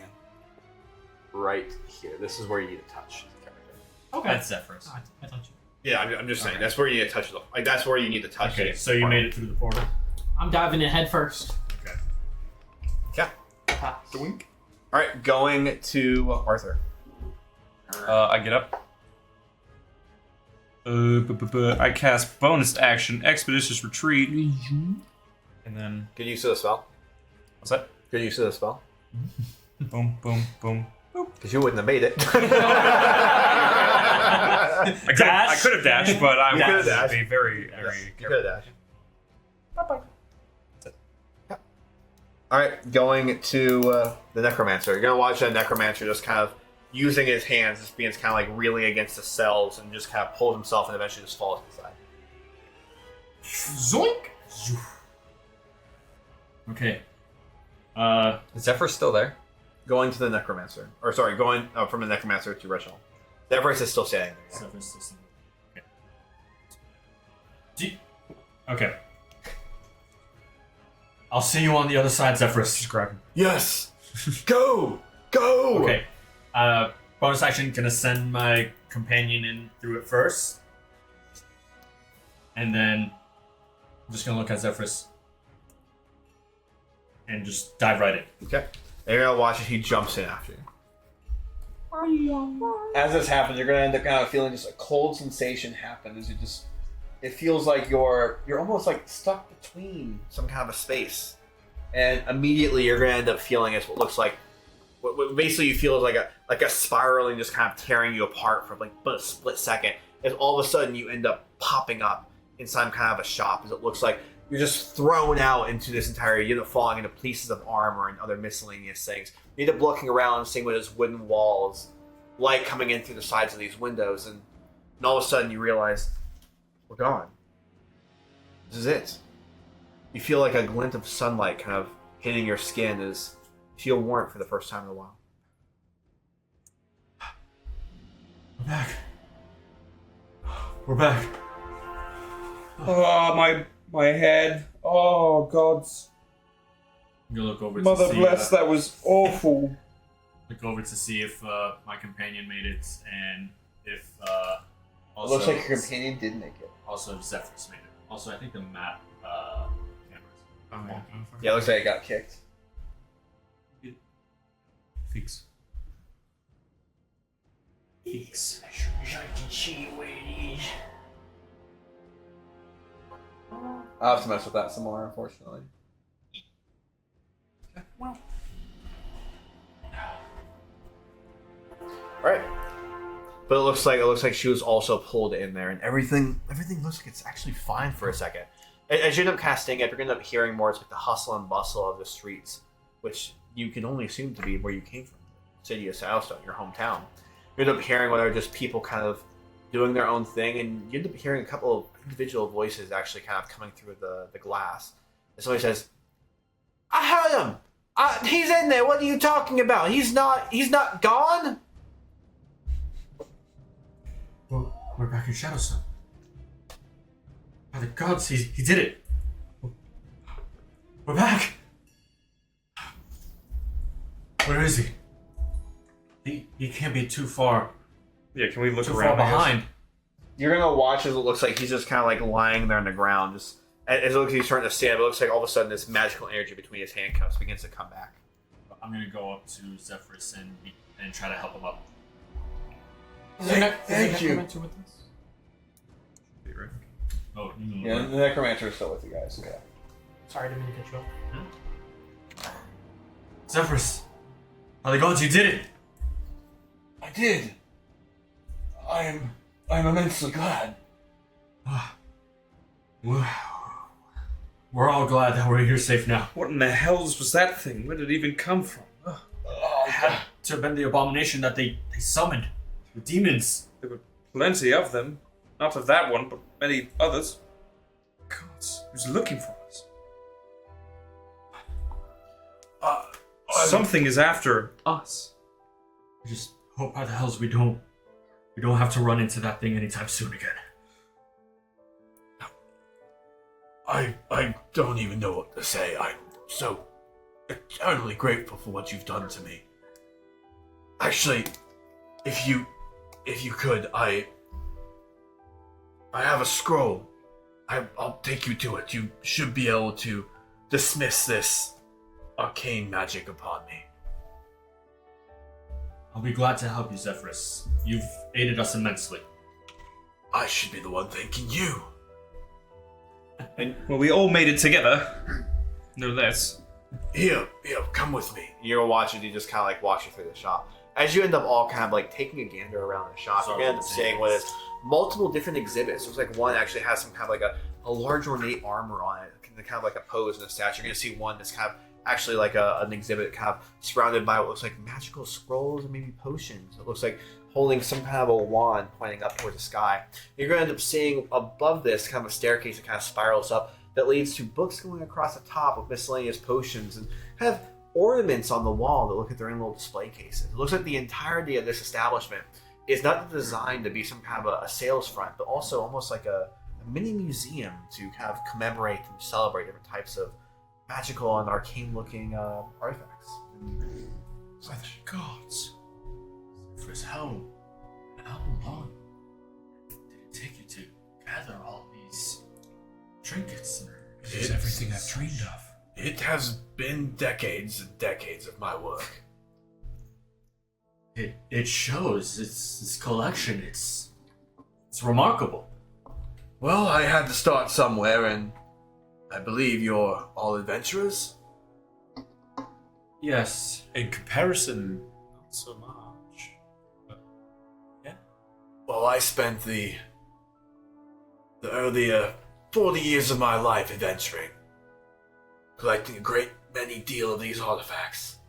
right here. This is where you need to touch the character. Okay. That's Zephyrus. I thought you. Yeah, I'm just saying. Okay. That's where you need to touch. Like that's where you need to touch. Okay, it. so you made it through the portal. I'm diving in head first. Okay. Okay. Pass. Doink. All right, going to Arthur. I get up. I cast bonus action, Expeditious Retreat. And then, Good use of the spell. what's that? Good use of the spell. Boom, boom, boom. Because you wouldn't have made it. I could have dashed, but I You could've wanted to dashed. be very, very You careful. could have dashed. All right, going to the Necromancer. You're gonna watch that Necromancer just kind of using his hands, just being kind of like reeling against the cells, and just kind of pulls himself and eventually just falls inside. Zoink. Okay. Is Zephyr still there? Going to the Necromancer, or sorry, going from the Necromancer to Reginald. The Everest is still standing there. Zephyrus is- Okay. Okay. I'll see you on the other side, Zephyrus. Just grab him. Yes, go, go. Okay. Bonus action, gonna send my companion in through it first. And then I'm just gonna look at Zephyrus. And just dive right in. Okay. And you're gonna watch as he jumps in after you. As this happens, you're gonna end up kind of feeling just a cold sensation happen as it feels like you're almost like stuck between some kind of a space. And immediately you're gonna end up feeling as what looks like what basically you feel is like a spiraling just kind of tearing you apart for like but a split second. As all of a sudden you end up popping up in some kind of a shop as it looks like you're just thrown out into this entire, you end up falling into pieces of armor and other miscellaneous things. You end up looking around and seeing what is wooden walls, light coming in through the sides of these windows, and all of a sudden you realize, we're gone. This is it. You feel like a glint of sunlight kind of hitting your skin as you feel warmth for the first time in a while. We're back. We're back. Oh, my head. Oh, gods. I'm gonna look over Mother to see, bless, that was awful. look over to see if my companion made it and if It also looks like your companion did make it. also Zephyrus made it. Also, I think the map cameras. Yeah, it looks like it got kicked. Fix. I'll have to mess with that some more, unfortunately. Right. But it looks like she was also pulled in there, and everything looks like it's actually fine for a second. As you end up casting it, you're gonna end up hearing more. It's like the hustle and bustle of the streets, which you can only assume to be where you came from, city of Southampton, your hometown. You end up hearing what are just people kind of doing their own thing, and you end up hearing a couple of individual voices actually kind of coming through the glass. And somebody says, "I heard him. He's in there. What are you talking about? He's not gone." Well, we're back in Shadowstone. By the gods, he did it. We're back. Where is he? He can't be too far. Yeah, can we look Too far around? I guess? behind. You're gonna watch as it looks like he's just kind of like lying there on the ground, just as it looks like he's starting to stand. But it looks like all of a sudden this magical energy between his handcuffs begins to come back. I'm gonna go up to Zephyrus and try to help him up. Thank you. With us? Oh, Yeah, the Necromancer is still with you guys. Okay. Sorry, I didn't mean to cut you off. Zephyrus, by the gods, you did it. I did. I'm immensely glad. We're all glad that we're here safe now. What in the hells was that thing? Where did it even come from? Ugh. It had to have been the abomination that they summoned. The demons. There were plenty of them. Not of that one, but many others. Gods, who's looking for us? Something is after us. I just hope by the hells we don't have to run into that thing anytime soon again. I don't even know what to say. I'm so eternally grateful for what you've done to me. Actually, if you could, I have a scroll. I'll take you to it. You should be able to dismiss this arcane magic upon me. I'll be glad to help you, Zephyrus. You've aided us immensely. I should be the one thanking you. Well, we all made it together. No less. Here, come with me. You're watching. You just kind of like walks you through the shop. As you end up all kind of like taking a gander around the shop, you're gonna end up seeing what is multiple different exhibits. Looks like one actually has some kind of like a large ornate armor on it, kind of like a pose and a statue. You're gonna see one that's kind of actually like an exhibit kind of surrounded by what looks like magical scrolls and maybe potions. It looks like holding some kind of a wand pointing up towards the sky. You're going to end up seeing above this kind of a staircase that kind of spirals up that leads to books going across the top with miscellaneous potions and kind of ornaments on the wall that look like they're in little display cases. It looks like the entirety of this establishment is not designed to be some kind of a sales front, but also almost like a mini museum to kind of commemorate and celebrate different types of magical and arcane looking artifacts. By the gods. Zephyrus, how long did it take you to gather all these trinkets? It's everything I've dreamed of. It has been decades and decades of my work. It shows. This collection. It's remarkable. Well, I had to start somewhere, and I believe you're all adventurers? Yes. In comparison, not so much. Well, I spent the earlier 40 years of my life adventuring, collecting a great many deal of these artifacts.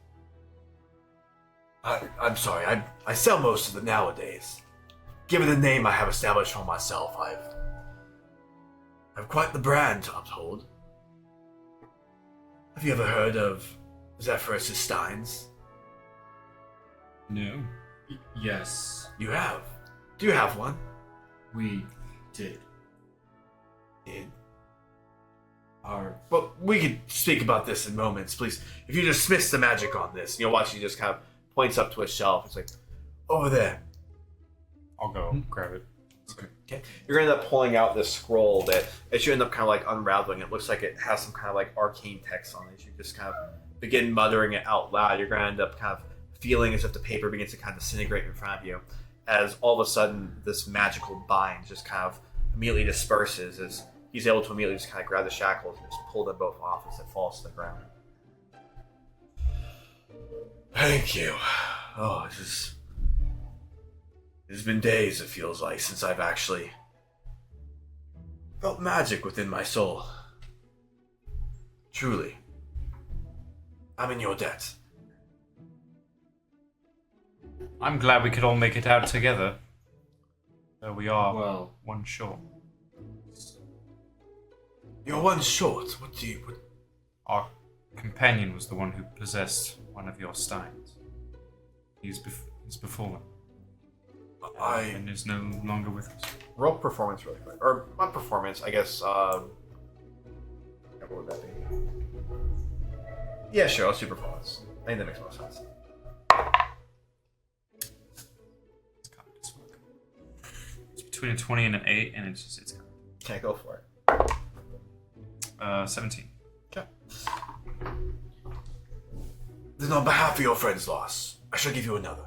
I'm sorry, I sell most of them nowadays. Given the name I have established for myself, I've quite the brand to uphold. Have you ever heard of Zephyrus' Steins? No. Yes, You have. Do you have one? we did. Did. Our Well, we could speak about this in moments, please. If you dismiss the magic on this, You'll watch he just kind of points up to a shelf. It's like, over there. I'll go grab it. okay. You're gonna end up pulling out this scroll that, as you end up kind of like unraveling, it looks like it has some kind of like arcane text on it. As you just kind of begin muttering it out loud, you're gonna end up kind of feeling as if the paper begins to kind of disintegrate in front of you. As all of a sudden, this magical bind just kind of immediately disperses as he's able to immediately just kind of grab the shackles and just pull them both off as it falls to the ground. Thank you. Oh, it's been days, it feels like, since I've actually felt magic within my soul. Truly. I'm in your debt. I'm glad we could all make it out together. Though we are well, one short. You're one short. What? Our companion was the one who possessed one of your steins. He's befallen and is no longer with us. Roll performance really quick. Or not performance, I guess, what would that be? Yeah, sure, let's do performance. I think that makes more sense. It's between a 20 and an 8, and it's Can't go for it. 17. Okay. Then on behalf of your friend's loss, I shall give you another.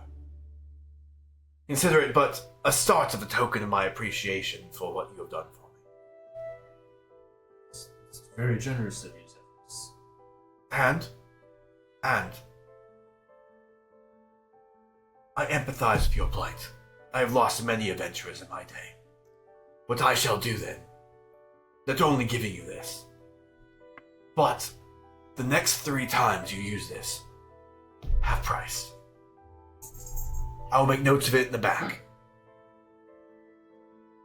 Consider it but a start of a token of my appreciation for what you have done for me. it's very generous of you, Zephyrus. And I empathize with your plight. I have lost many adventurers in my day. What I shall do then, not only giving you this, but the next 3 times you use this, half price. I will make notes of it in the back.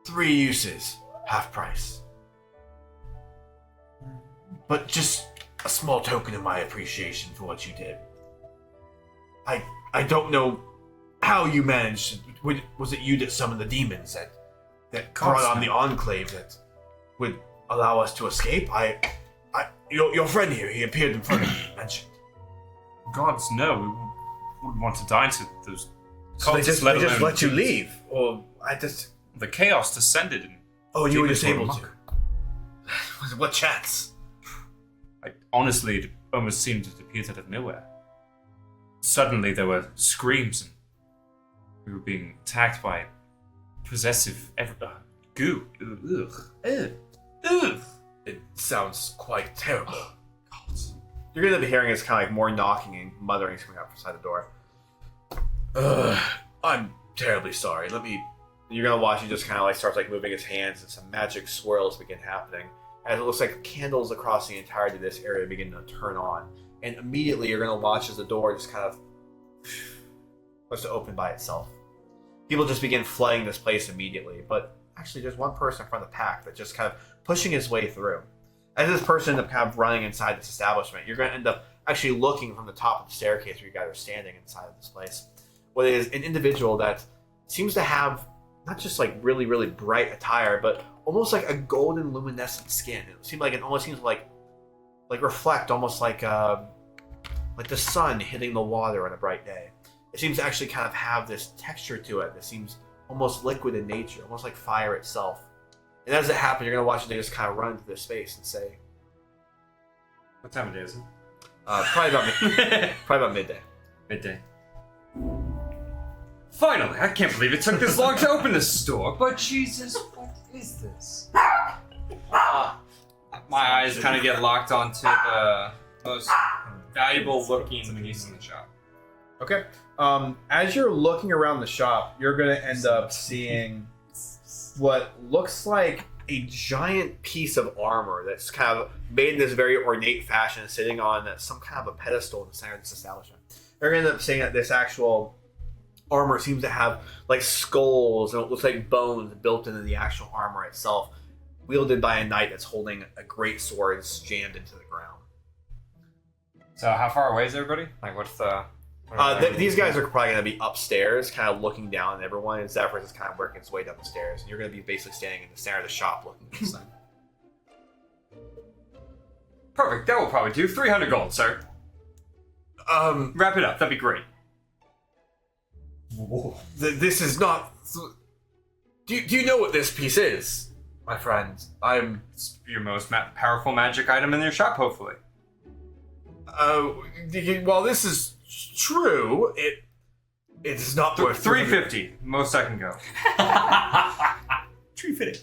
3 uses, half price. But just a small token of my appreciation for what you did. I don't know how you managed. Was it you that summoned the demons that brought on the enclave that would allow us to escape? Your friend here, he appeared in front of me and mentioned. Gods, no. wouldn't want to dine to those So they cultists, just, let they just alone let you these. leave? Or I just... The chaos descended and Oh, you were demons just were able amok. to. What chance? Honestly, it almost seemed it appeared out of nowhere. Suddenly there were screams and we were being attacked by possessive goo. Ugh. Ugh. It sounds quite terrible. You're gonna be hearing is kind of like more knocking and muttering coming out outside the door. I'm terribly sorry. Let me... You're gonna watch he just kind of like starts like moving his hands and some magic swirls begin happening. As it looks like candles across the entirety of this area begin to turn on. And immediately you're gonna watch as the door just kind of starts to open by itself. People just begin flooding this place immediately, but actually there's one person in front of the pack that's just kind of pushing his way through. As this person ends up kind of running inside this establishment, you're going to end up actually looking from the top of the staircase where you guys are standing inside of this place. What is an individual that seems to have not just like really, really bright attire, but almost like a golden luminescent skin. It almost seems like reflect almost like the sun hitting the water on a bright day. It seems to actually kind of have this texture to it that seems almost liquid in nature, almost like fire itself. And as it happens, you're going to watch they just kind of run into this space and say, What time of day is it? probably about midday. Midday. Finally, I can't believe it took this long to open this store, but Jesus, what is this? My eyes kind of get locked onto the most valuable looking piece in the shop. Okay. As you're looking around the shop, you're going to end up seeing what looks like a giant piece of armor that's kind of made in this very ornate fashion, sitting on some kind of a pedestal in the center of this establishment. You're going to end up seeing that this actual armor seems to have like skulls and it looks like bones built into the actual armor itself, wielded by a knight that's holding a great sword jammed into the ground. So how far away is everybody? Like, what's the... These guys are probably going to be upstairs, kind of looking down at everyone, and Zephyr is kind of working his way down the stairs. And you're going to be basically standing in the center of the shop looking at this thing. Perfect, that will probably do. 300 gold, sir. Wrap it up, that'd be great. This is not... Do you know what this piece is, my friend? It's your most powerful magic item in your shop, hopefully. While this is true, it is not worth 350, most I can go. Tree fitting.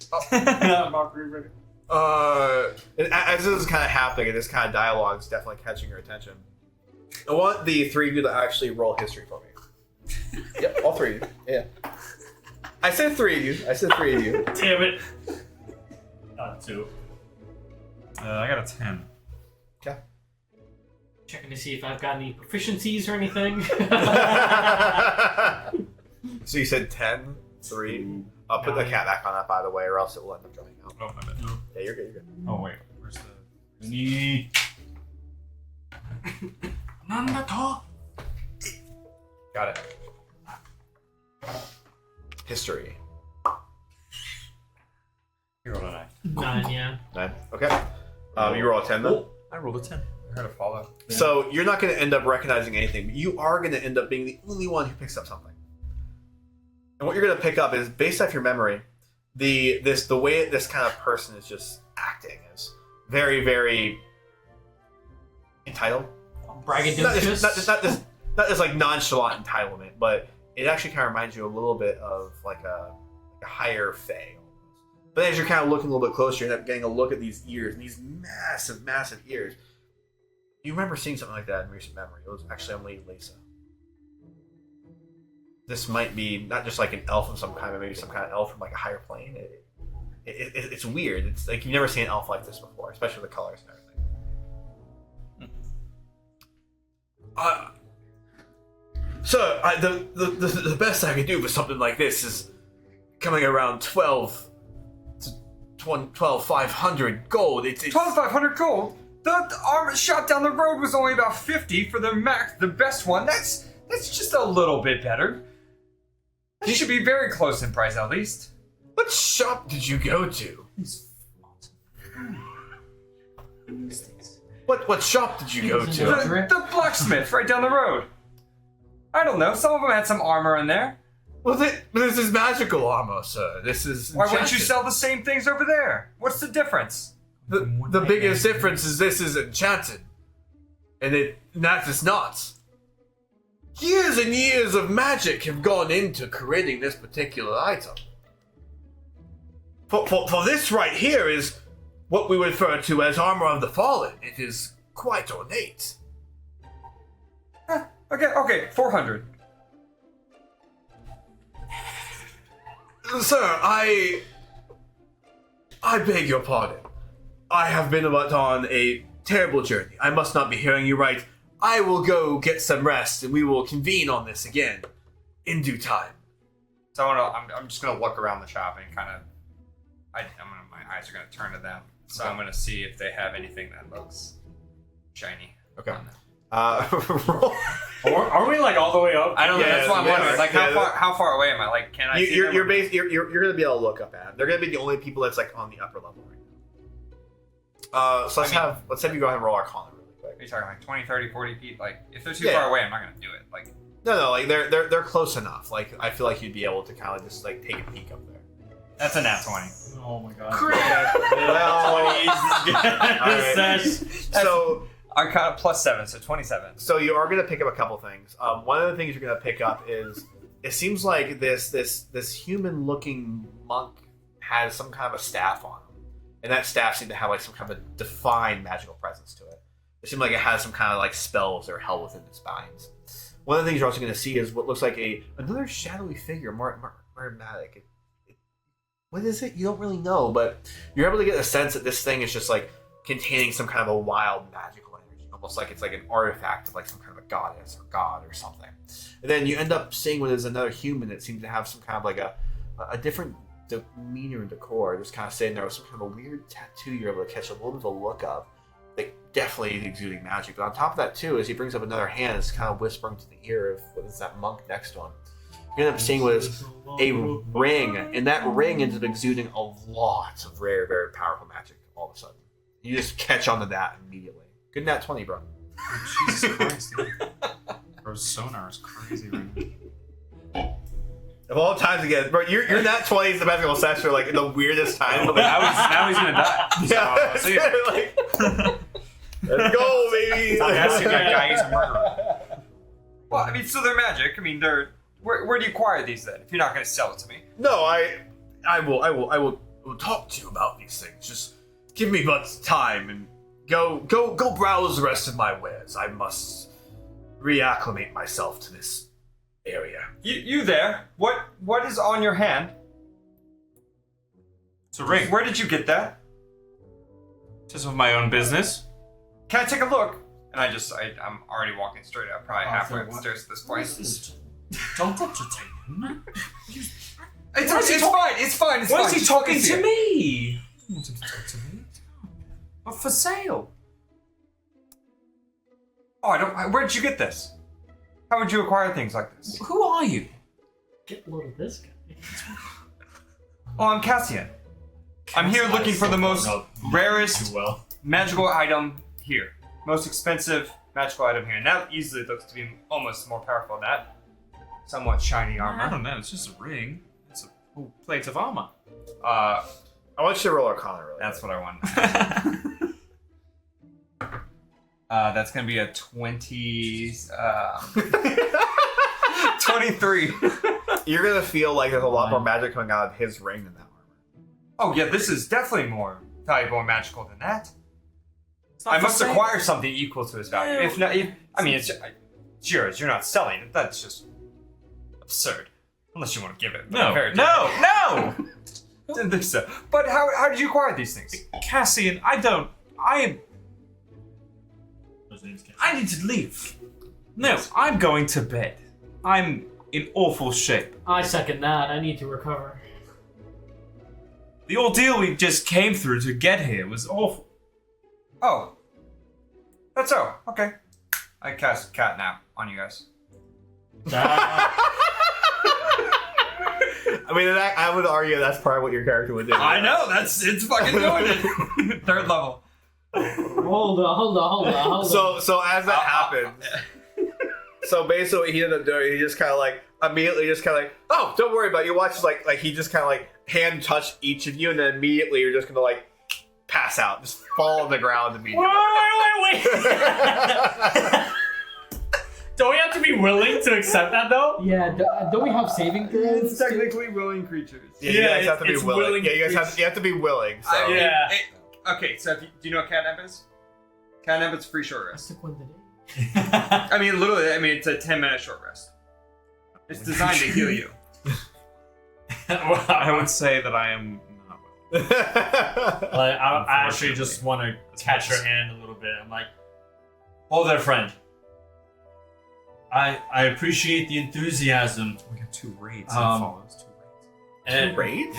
And as this is kind of happening, and this kind of dialogue is definitely catching your attention, I want the three of you to actually roll history for me. Yep, all three of you. Yeah. I said three of you. Damn it. Two. I got a 10. Okay. Checking to see if I've got any proficiencies or anything. So you said 10, 3. I'll put the cat back on that, by the way, or else it will end up drying out. Oh, my bad. Yeah, you're good. Oh, wait. Where's the... Ni. Got it. History. You rolled a 9. 9, yeah. 9. Okay. You roll a 10 then? I rolled a 10. I heard a follow. So you're not going to end up recognizing anything, but you are going to end up being the only one who picks up something. And what you're going to pick up is, based off your memory, the way this kind of person is just acting is very, very entitled. Braggadocious. Not just like nonchalant entitlement, but it actually kind of reminds you a little bit of like a higher fae. But as you're kind of looking a little bit closer, you end up getting a look at these ears, and these massive, massive ears. You remember seeing something like that in recent memory. It was actually on Lady Lisa. This might be not just like an elf of some kind, but maybe some kind of elf from like a higher plane. It's weird. It's like you've never seen an elf like this before, especially the colors and everything. Sir, the best I can do for something like this is coming around 12,500 gold. It's 12,500 gold? The armor shot down the road was only about 50 for the best one. That's just a little bit better. That should be very close in price at least. What shop did you go to? What shop did you go to? The blacksmith right down the road. I don't know. Some of them had some armor in there. Well, this is magical armor, sir. This is. Why wouldn't you enchanted. sell the same things over there? What's the difference? The biggest difference is this is enchanted, and that is not. Years and years of magic have gone into creating this particular item. For this right here is what we refer to as armor of the fallen. It is quite ornate. Okay, 400. Sir, I beg your pardon. I have been on a terrible journey. I must not be hearing you right. I will go get some rest, and we will convene on this again in due time. So I'm just gonna look around the shop and kind of, my eyes are gonna turn to them. So I'm gonna see if they have anything that looks shiny. Okay. Roll. Are we like all the way up? I don't know. Yeah, That's what I'm yeah, wondering. Like, yeah. how far away am I? Like, can I see them? You're gonna be able to look up at them. They're gonna be the only people that's like on the upper level right now. So let's have you go ahead and roll Arcana really quick. Are you talking like 20, 30, 40 feet? Like, if they're too Yeah. far away, I'm not gonna do it. Like, No, like they're close enough. Like I feel like you'd be able to kind of just like take a peek up there. that's a nat 20. Oh my god. Alright. So Arcana plus 7, so 27. So you are going to pick up a couple things. One of the things you're going to pick up is it seems like this human-looking monk has some kind of a staff on him, and that staff seemed to have like some kind of a defined magical presence to it. It seemed like it has some kind of like spells that are held within its binds. One of the things you're also going to see is what looks like another shadowy figure, more dramatic. What is it? You don't really know, but you're able to get a sense that this thing is just like containing some kind of a wild magical energy, almost like it's like an artifact of like some kind of a goddess or god or something. And then you end up seeing what is another human that seems to have some kind of like a different demeanor and decor, just kind of sitting there with some kind of a weird tattoo you're able to catch a little bit of a look of, like definitely exuding magic. But on top of that too, as he brings up another hand, it's kind of whispering to the ear of what is that monk next to him. You end up seeing what is a ring, and that ring ends up exuding a lot of rare, very powerful magic all of a sudden. You just catch on to that immediately. Good nat 20, bro. Jesus Christ, dude. Bro's sonar is crazy right now. Of all times again, bro, your nat 20 is the magical session, like in the weirdest time. Now he's gonna die. Yeah, So, see ya. like, let's go, baby. I'm asking that guy he's a murderer. Well, I mean, so they're magic. I mean, they're. Where do you acquire these then? If you're not going to sell it to me. No, I will talk to you about these things. Just give me but time and go browse the rest of my wares. I must reacclimate myself to this area. You there? What is on your hand? It's a ring. Where did you get that? Just of my own business. Can I take a look? And I'm already walking straight up, probably halfway Arthur, up the stairs at this point. Don't entertain him. It's fine. Why is he talking to me? I want him to talk to me. But for sale. Oh, I don't. Where did you get this? How would you acquire things like this? Who are you? Get a load of this guy. Oh, I'm Cassian. I'm here looking for the most rarest Too well. magical item here. Most expensive magical item here. And that easily looks to be almost more powerful than that. Somewhat shiny I armor. don't know. It's just a ring. It's a whole plate of armor. I want you to roll Arcana really. That's what I want. That's gonna be a 20. 23. You're gonna feel like there's a lot more magic coming out of his ring than that armor. Oh yeah, this is definitely more valuable and magical than that. not I for must sale. acquire something equal to its value. No. If not, I mean, it's yours. You're not selling it. That's just absurd. Unless you want to give it. No. Very No. Didn't think so. But how did you acquire these things? Cassian, I need to leave. No, I'm going to bed. I'm in awful shape. I second that. I need to recover. The ordeal we just came through to get here was awful. Oh. That's all. Okay. I cast cat nap on you guys. I mean, I would argue that's probably what your character would do. I know. It's fucking doing it. Third level. Hold on. So as that happens, So basically, what he ended up doing, he just kind of like immediately just kind of like, oh, don't worry about it. You watch like he just kind of like hand touch each of you, and then immediately you're just gonna like pass out, just fall on the ground immediately. Wait. Don't we have to be willing to accept that though? Yeah, don't we have saving throws? It's technically willing creatures. Yeah, you guys have to be it's willing. willing Yeah, you have to be willing. So. Yeah. Okay, so do you know what catnap is? Catnap is free short I rest. took one today. I mean, literally, it's a 10-minute short rest. It's designed to heal you. I would say that I am not willing. Like, I actually just want to catch her hand a little bit. I'm like, hold there, friend. I appreciate the enthusiasm. We got 2 raids Um, that follows. 2 raids. And Raids?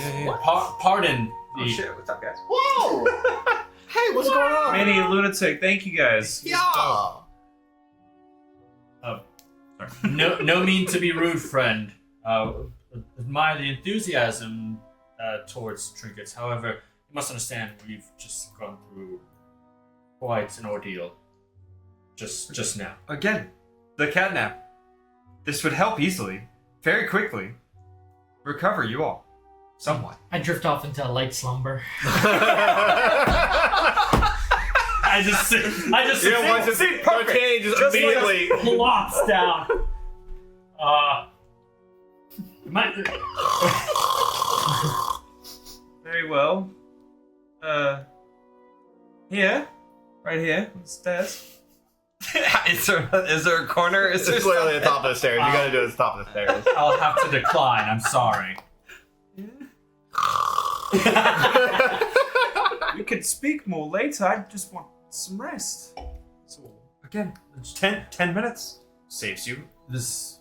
pardon Oh the shit, what's up, guys? Whoa! Hey, what's going on? Manny Lunatic, thank you guys. Yeah. no mean to be rude, friend. Admire the enthusiasm towards trinkets. However, you must understand we've just gone through quite an ordeal. Just now. Again, the catnap. This would help easily, very quickly, recover you all. Somewhat. I drift off into a light slumber. I just You know what? Just D'Artagnan just immediately. plops down. Very well. Here. Right here. On the stairs. is there a corner? Is there It's literally at the top of the stairs. You gotta do it at the top of the stairs. I'll have to decline. I'm sorry. We could speak more later. I just want some rest. That's all. Again, it's 10 minutes. Saves you. This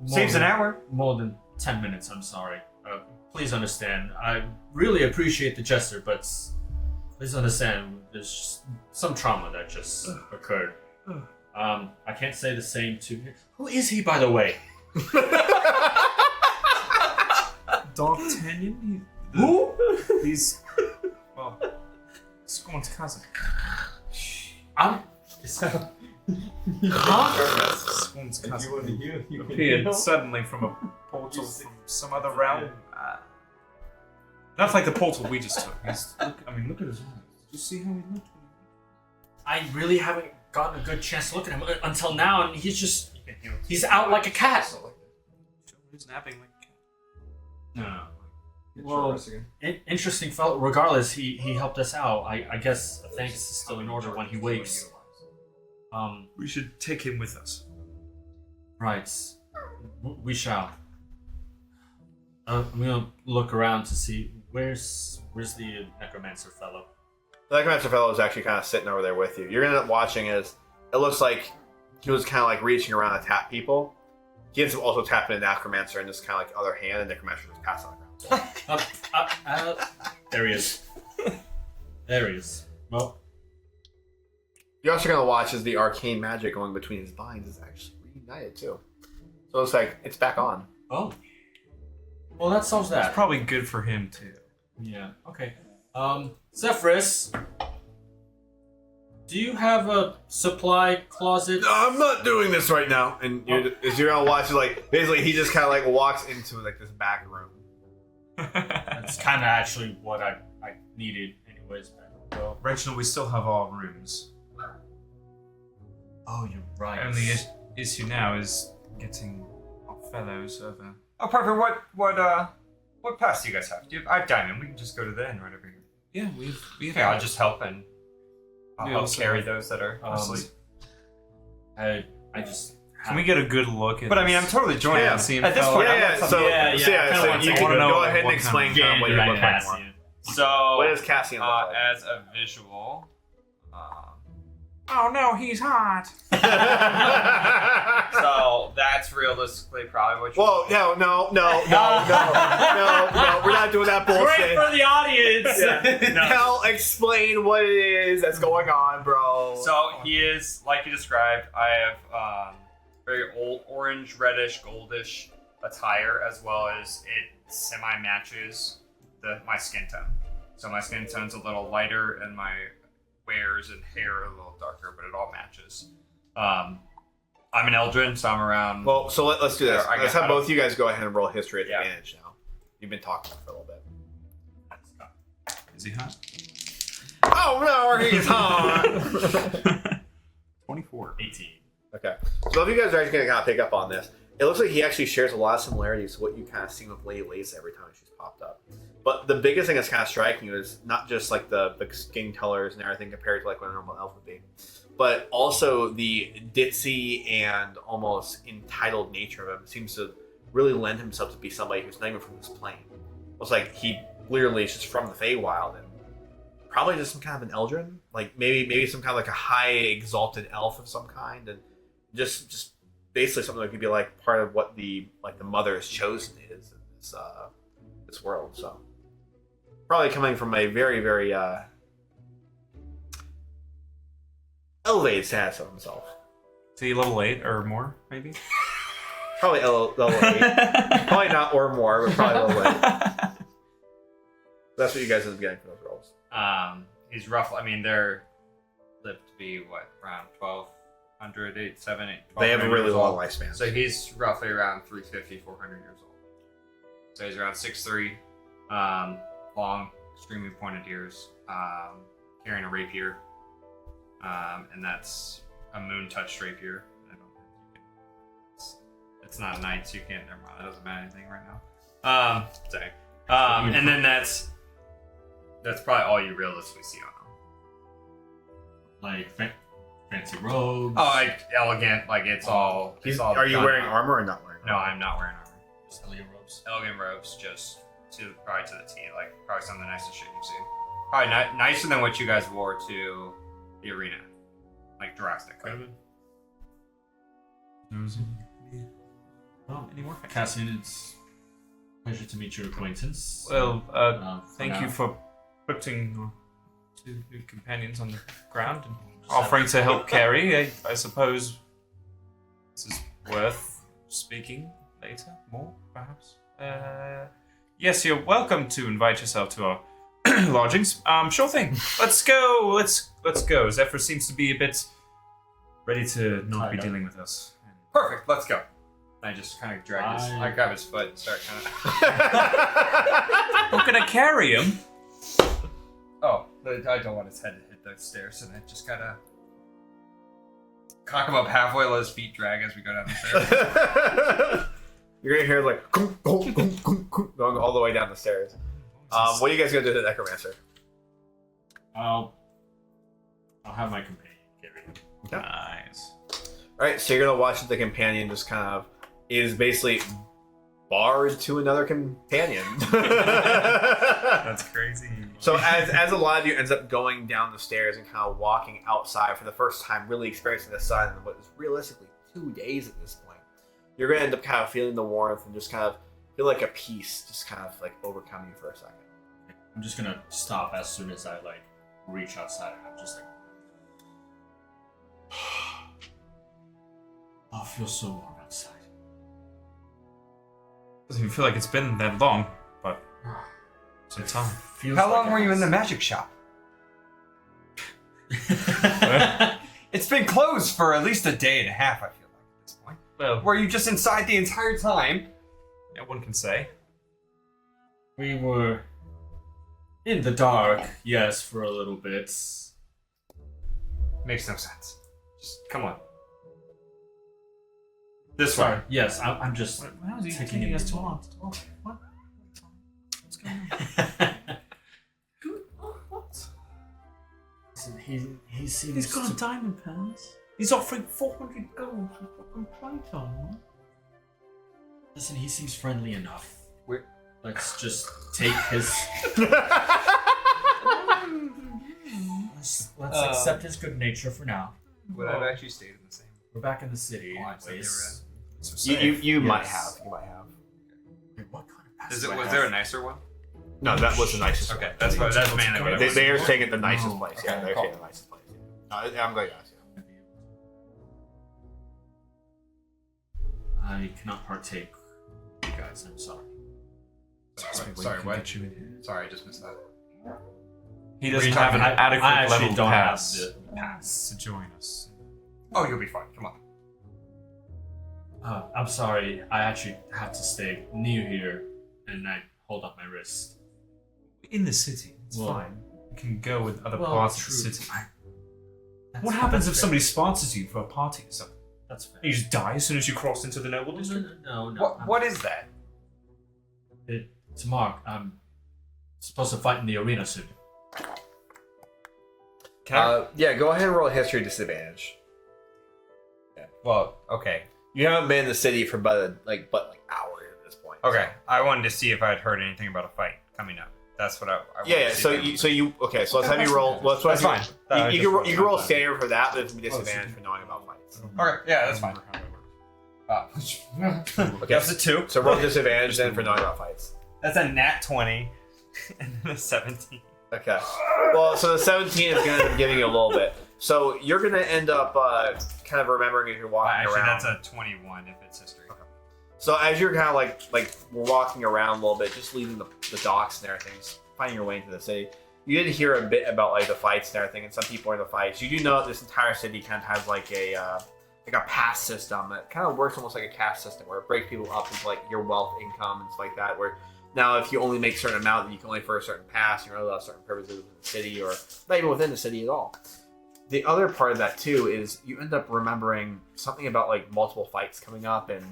Saves an hour. More than 10 minutes. I'm sorry. Please understand. I really appreciate the gesture, but please understand. There's just some trauma that just occurred. I can't say the same to him. Who is he, by the way? D'Artagnan? Who? He's. Well, Scorn's cousin. I'm. Scorn's cousin. Appeared suddenly from a portal from some other realm. Not like the portal we just took. Look at his eyes. Did you see how he looked? I really haven't gotten a good chance to look at him until now, and he's out like a cat. He's napping like a cat. No. Well, interesting fellow. Regardless, he helped us out. I guess thanks is still in order when he wakes. We should take him with us. Right. We shall. I'm gonna look around to see where's the necromancer fellow. The necromancer fellow is actually kind of sitting over there with you. You're gonna end up watching as it looks like he was kind of like reaching around to tap people. He ends up also tapping the necromancer in this kind of like other hand, and the necromancer just passes on the ground. There he is. There he is. Well, You're also gonna watch as the arcane magic going between his vines is actually reunited too. So it's like it's back on. oh. Well, that solves that. It's probably good for him too. Yeah. Okay. Zephyrus, do you have a supply closet? I'm not doing this right now. And as you're gonna watch, like basically he just kind of like walks into like this back room. That's kind of actually what I needed, anyways. Well, Reginald, we still have our rooms. oh, you're right. And the issue now is getting our fellows over. Oh, perfect. What pass do you guys have? I have diamond. We can just go to the inn right over here. Yeah, we have. Okay, I'll just help and I'll We help also carry have- those that are asleep. I just. Can we get a good look at? But I mean, I'm totally joining. Yeah. See him At this fell point, out. I'm not Yeah, something- yeah, So I kinda so want you to- can I wanna know go ahead and what explain kind kind of what you look like. More. So, What does Cassian look like? as a visual, Oh no, he's hot. so that's realistically probably what you. Whoa, no, we're not doing that Great bullshit. for the audience. Yeah. Hell, explain what it is that's going on, bro. So he is, like you described, I have very old orange, reddish, goldish attire, as well as it semi-matches my skin tone. So my skin tone's a little lighter, and my wares and hair are a little darker, but it all matches. I'm an Eldrin, so I'm around. Well, so let's do this. Yeah, Let's have both you guys go ahead and roll history at Yeah. advantage now. You've been talking for a little bit. Is he hot? Oh no, he's hot. 24. 18. Okay. So if you guys are actually going to kind of pick up on this, it looks like he actually shares a lot of similarities to what you kind of seen with Lady Lace every time she's popped up. But the biggest thing that's kind of striking you is not just like the skin colors and everything compared to like what a normal elf would be, but also the ditzy and almost entitled nature of him seems to really lend himself to be somebody who's not even from this plane. It's like he literally is just from the Feywild and probably just some kind of an Eldrin, like maybe some kind of like a high exalted elf of some kind, and just basically something that could be like part of what the mother has chosen is in this world. So probably coming from a very very elevated status of himself. Is he level 8 or more, maybe? Probably level 8. Probably not or more, but probably level 8. That's what you guys end up getting for those rolls. He's roughly. I mean, they're lived to be what around 1200, 8, 7, 8. They have a 1200 really years long old. lifespan. So he's roughly around 350, 400 years old. So he's around 6'3", long, extremely pointed ears, carrying a rapier, and that's a moon-touched rapier. I don't think you can. It's not night, so you can't. Never mind. It doesn't matter anything right now. Sorry. And then that's probably all you realistically see on him. Like fancy robes. Oh, like elegant. Like it's all. Are you done wearing up. armor or not wearing No, armor? I'm not wearing armor. Just elegant robes. Elegant robes, just probably to the T. Like probably some of the nicest shit you've seen. Probably nicer than what you guys wore to the arena. Like drastically. Oh, any more? Cassian, it's a pleasure to meet your acquaintance. Well, For thank now. you for putting 2 new companions on the ground and offering to help carry. I suppose this is worth speaking later, more perhaps. Yes, you're welcome to invite yourself to our lodgings. Sure thing. Let's go. Let's go. Zephyr seems to be a bit ready to not be Tied up. dealing with us. Perfect. Let's go. I just kind of drag his. I grab his foot and start kind of. We're gonna carry him. Oh, I don't want his head to hit the stairs, and I just gotta cock him up halfway, let his feet drag as we go down the stairs. You're gonna hear like going all the way down the stairs. What are you guys gonna do to the necromancer? I'll have my companion carry him. Nice. All right, so you're gonna watch the companion just kind of is basically barred to another companion. That's crazy. So as a lot of you ends up going down the stairs and kind of walking outside for the first time, really experiencing the sun in what is realistically 2 days at this point, you're gonna end up kind of feeling the warmth and just kind of feel like a peace just kind of like overcome you for a second. I'm just gonna stop as soon as I like reach outside, and I'm just like, oh, it feels so warm outside. Doesn't even feel like it's been that long, but some time. Feels How like long it were you in the has. magic shop? It's been closed for at least a day and a half, I feel like, at this point. Well, Were you just inside the entire time? yeah, one can say. We were in the dark, yes, for a little bit. Makes no sense. Just come on. This Sorry. way. Yes, I'm just How is he taking taking it us in too the long? moment. What? What's going on? Listen, he seems He's got a to- diamond pass. He's offering 400 gold for fucking playtime. Listen, he seems friendly enough. We're- Let's just take his. Let's accept his good nature for now. Would I have actually stayed in the same We're back in the city, lodge that they anyways. were You Yes. might have. You might have. Wait, what kind of pass in? do I Was have? there a nicer one? No, that was the nicest Okay, one. that's mainly what I They, was. they are saying it the nicest Oh, place. okay, Yeah, they're cool. saying the nicest place. No, I'm glad you asked. I cannot partake with you guys, I'm sorry. Sorry, what? Sorry, I just missed that. He What are doesn't you have an talking adequate I actually level don't pass have the pass. to join us. Oh, you'll be fine. Come on. I'm sorry. I actually have to stay near here, and I hold up my wrist. In the city, it's Well- fine. You can go with other Well, parts true. of the city. That's- What happens if that's somebody fair. sponsors you for a party or something? That's fair. You just die as soon as you cross into the noble No, district? no. What is that? It's Mark. I'm supposed to fight in the arena soon. Can I? Yeah, go ahead and roll a history disadvantage. Well, okay. You haven't been in the city for but hours at this point. Okay. I wanted to see if I'd heard anything about a fight coming up. That's what I wanted Yeah, to see so if you, so you okay? So let's have you roll. Let's That's fine. You can roll standard for that, but it's disadvantage for knowing about fights. Okay, yeah, that's fine. Okay, That's a 2. so roll disadvantage then for knowing about fights. That's a nat 20 and then a 17. Okay. Well, so the 17 is going to end up giving you a little bit. So you're going to end up kind of remembering as you're walking Actually, around. that's a 21 if it's history. So as you're kind of like walking around a little bit, just leaving the docks and everything, just finding your way into the city, you did hear a bit about like the fights and everything, and some people are in the fights. You do know that this entire city kind of has like a pass system that kind of works almost like a caste system, where it breaks people up into like your wealth, income, and stuff like that. Where now if you only make a certain amount, then you can only for a certain pass, you're allowed certain privileges in the city, or not even within the city at all. The other part of that too is you end up remembering something about like multiple fights coming up and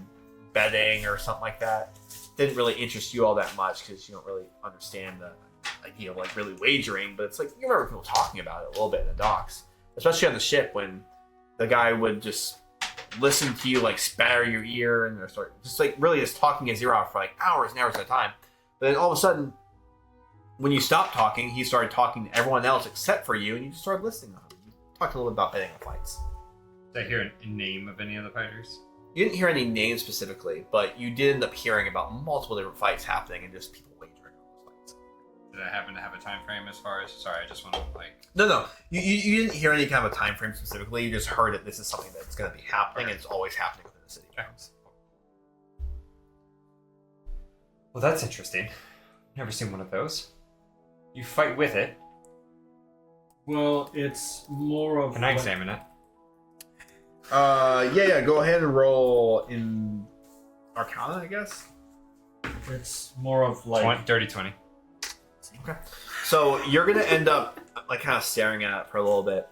betting or something like that. Didn't really interest you all that much because you don't really understand the idea of like really wagering, but it's like you remember people talking about it a little bit in the docks, especially on the ship when the guy would just listen to you like spatter your ear and start just like really just talking his ear off for like hours and hours at a time. But then all of a sudden, when you stopped talking, he started talking to everyone else except for you, and you just started listening to him. You talked a little bit about betting on fights. Did I hear a name of any of the fighters? You didn't hear any names specifically, but you did end up hearing about multiple different fights happening and just people wagering on those fights. Did I happen to have a time frame as far as? Sorry, I just want to like. No. You didn't hear any kind of a time frame specifically. You just heard that this is something that's going to be happening, and it's always happening within the city. Well, that's interesting. Never seen one of those. You fight with it. Well, it's more of. Can I examine it? Yeah. Go ahead and roll in Arcana, I guess. It's more of like. Dirty 20. Okay. So you're gonna end up like kind of staring at it for a little bit,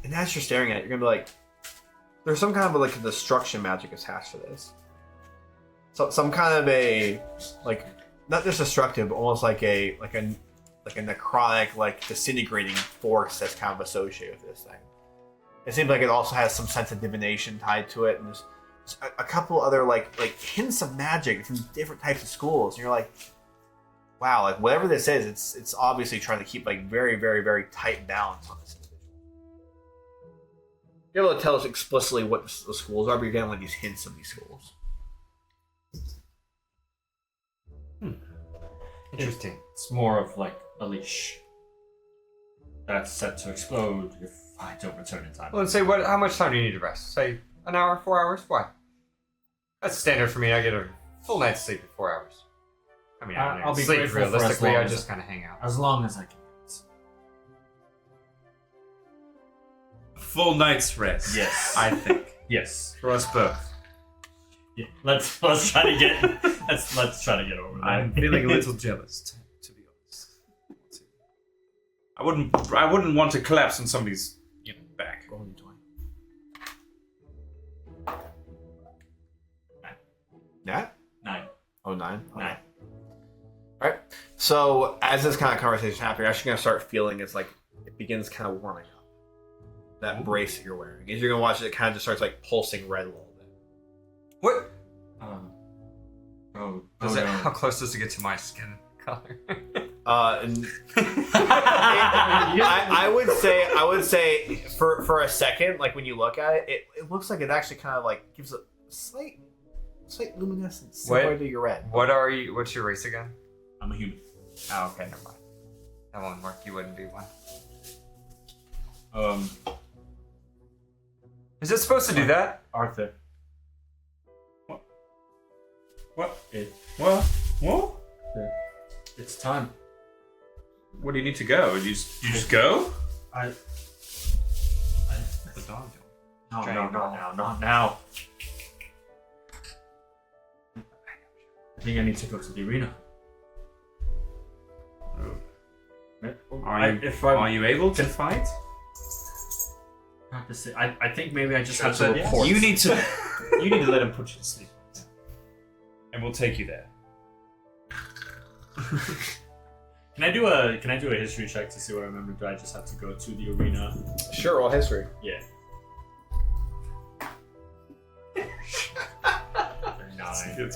and as you're staring at it, you're gonna be like, "There's some kind of like a destruction magic attached to this. So some kind of a like not just destructive, but almost like a necrotic, like disintegrating force that's kind of associated with this thing. It seems like it also has some sense of divination tied to it, and there's a couple other like hints of magic from different types of schools. And you're like, wow, like whatever this is, it's obviously trying to keep like very, very, very tight balance on this individual. You're able to tell us explicitly what the schools are, but you're getting like these hints of these schools. Interesting. It's more of like a leash that's set to explode if I don't return in time. Well, let's say how much time do you need to rest? Say an hour, 4 hours? Why? That's standard for me. I get a full night's sleep in 4 hours. I mean, I I'll don't be sleep grateful for as realistically. long I as- just kind of hang out. As long as I can. Full night's rest. Yes. I think. Yes. For us both. Yeah. Let's try to get let's try to get over that. I'm feeling a little jealous, to be honest. I wouldn't want to collapse on somebody's back. Roll your 20. Nat? 9. Oh, 9? Okay. 9. Alright. So as this kind of conversation happens, you're actually gonna start feeling it's like it begins kind of warming up. That brace that you're wearing. As you're gonna watch it, it kind of just starts like pulsing red a little bit. What? Oh no. How close does it get to my skin color? And I would say for a second, like when you look at it, it looks like it actually kind of like gives a slight luminescence similar to your red. What are you? What's your race again? I'm a human. Oh, okay, never mind. That won't work. You wouldn't be one. Is it supposed to do that? Arthur. What? It, What? What? it's time. What do you need to go? You just go? I The dog. No, Dragon Ball. not now. I think I need to go to the arena. Are you able to fight? Have to say, I think maybe I just have to Yes. report. You need to let him put you to sleep, and we'll take you there. Can I do a history check to see what I remember? Do I just have to go to the arena? Sure, roll history. Yeah. 9.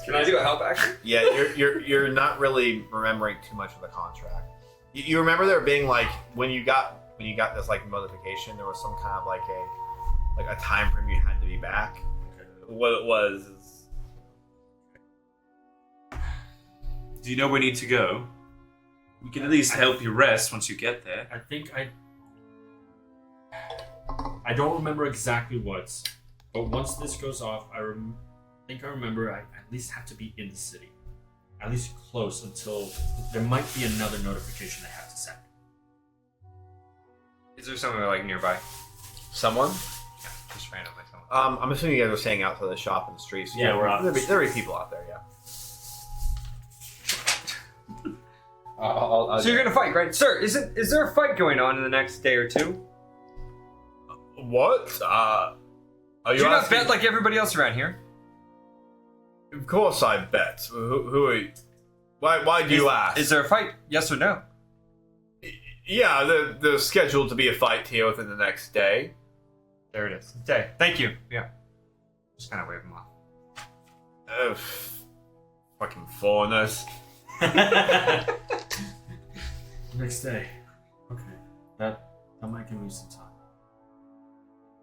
Can I do a help action? Yeah, you're not really remembering too much of the contract. You remember there being like when you got this like notification, there was some kind of like a time frame you had to be back. What it was is Do you know where we need to go? We can at least help you rest once you get there. I think I don't remember exactly what, but once this goes off, I think I remember I at least have to be in the city, at least close until there might be another notification they have to send. Is there somewhere like nearby? someone. Just randomly someone. I'm assuming you guys are staying outside the shop in the streets. Yeah, we're out. There'll be people out there. Yeah. So you're gonna fight, right, sir? Is there a fight going on in the next day or two? What? Are Do you not bet like everybody else around here? Of course I bet. Who are you? Why do you ask? Is there a fight? Yes or no? Yeah, there's scheduled to be a fight here within the next day. There it is. Day. Thank you. Yeah. Just kind of wave them off. Fucking foreigners. Next day. Okay. That might give me some time.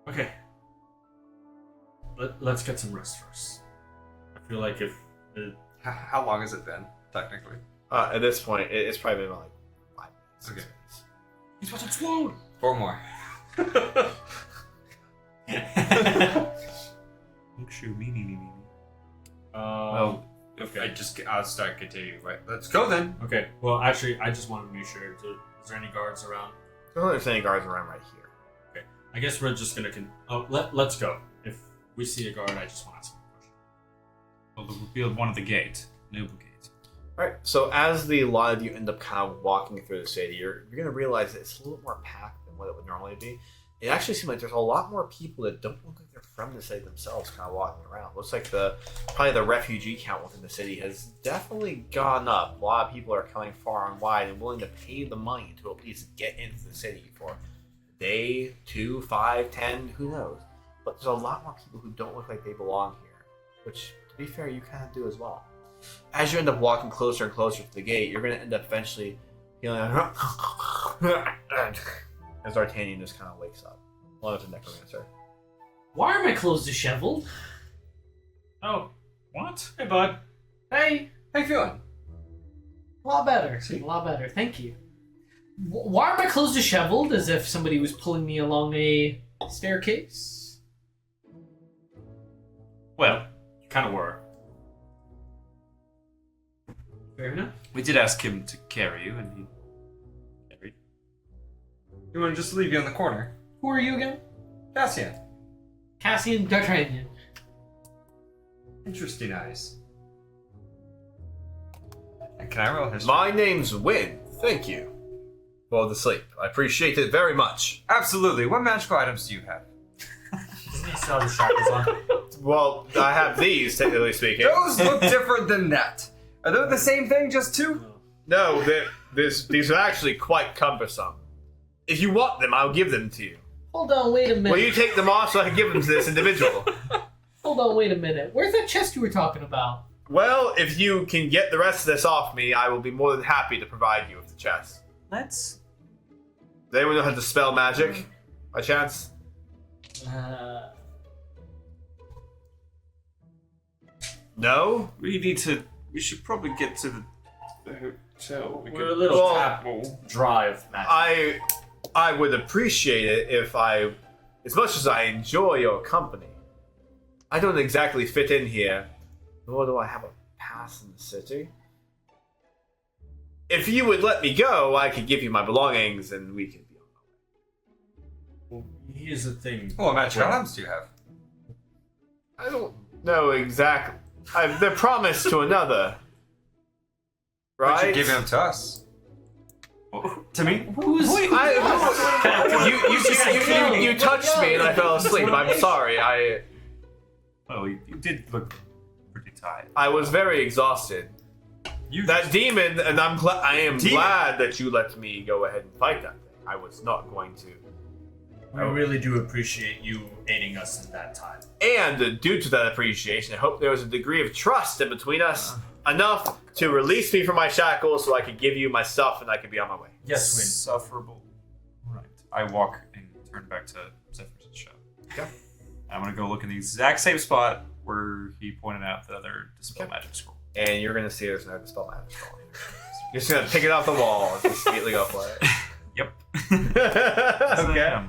Okay. Let's get some rest first. I feel like if How long has it been, technically? At this point, it's probably been like 5 minutes. Okay. he's about to explode. 4 more. Well, Okay. I'll start continue. Right. Let's go then. okay. Well, actually, I just wanted to make sure. Is there any guards around? There's only any guards around right here. I guess we're just gonna. Let's go. If we see a guard, I just want to ask him a question. Well, we'll build one at the gate, Noble Gate. Alright, so as the lot of you end up kind of walking through the city, you're going to realize that it's a little more packed than what it would normally be. It actually seems like there's a lot more people that don't look like they're from the city themselves kind of walking around. Looks like probably the refugee count within the city has definitely gone up. A lot of people are coming far and wide and willing to pay the money to at least get into the city for a day, 2, 5, 10, who knows. But there's a lot more people who don't look like they belong here, which, to be fair, you kind of do as well. As you end up walking closer and closer to the gate, you're going to end up eventually feeling as D'Artagnan just kind of wakes up. One of the necromancer. Why are my clothes disheveled? Oh, what? Hey, bud. Hey, How you feeling? a lot better. A lot better. Thank you. Why are my clothes disheveled? As if somebody was pulling me along a staircase? Well, you kind of were. Fair enough. We did ask him to carry you, and he carried. You want to just leave you on the corner? Who are you again? Cassian. Cassian D'Artagnan. Interesting eyes. Can I roll history? My name's Win. Thank you for the sleep. I appreciate it very much. Absolutely. What magical items do you have? Doesn't he still have the shackles on? Well, I have these, technically speaking. Those look different than that. Are they the same thing, just two? No, these are actually quite cumbersome. If you want them, I'll give them to you. Hold on, wait a minute. Will you take them off so I can give them to this individual? Hold on, wait a minute. Where's that chest you were talking about? Well, if you can get the rest of this off me, I will be more than happy to provide you with the chest. Let's. Does anyone know how to spell magic, by chance? No? We should probably get to the hotel. We're a little Well, dry of magic. I would appreciate it if as much as I enjoy your company, I don't exactly fit in here, nor do I have a pass in the city. If you would let me go, I could give you my belongings and we could be on Well, here's the thing. What magic items do you have? I don't know exactly. They're promised to another. Why Right? don't you give them to us? To me? Who's You touched me and I fell asleep. I'm sorry. Well, you did look pretty tired. I was very exhausted. That demon, and I am glad that you let me go ahead and fight that thing. I was not going to. We really do appreciate you aiding us in that time. And due to that appreciation, I hope there was a degree of trust in between us, enough to release me from my shackles so I could give you my stuff and I could be on my way. Yes, Win. Insufferable. Right. I walk and turn back to Zephyr's shop. Okay. I'm gonna go look in the exact same spot where he pointed out the other Dispel Magic Scroll. And you're going to see there's no Dispel Magic Scroll. You're just going to pick it off the wall and just immediately go for it. Yep. Okay.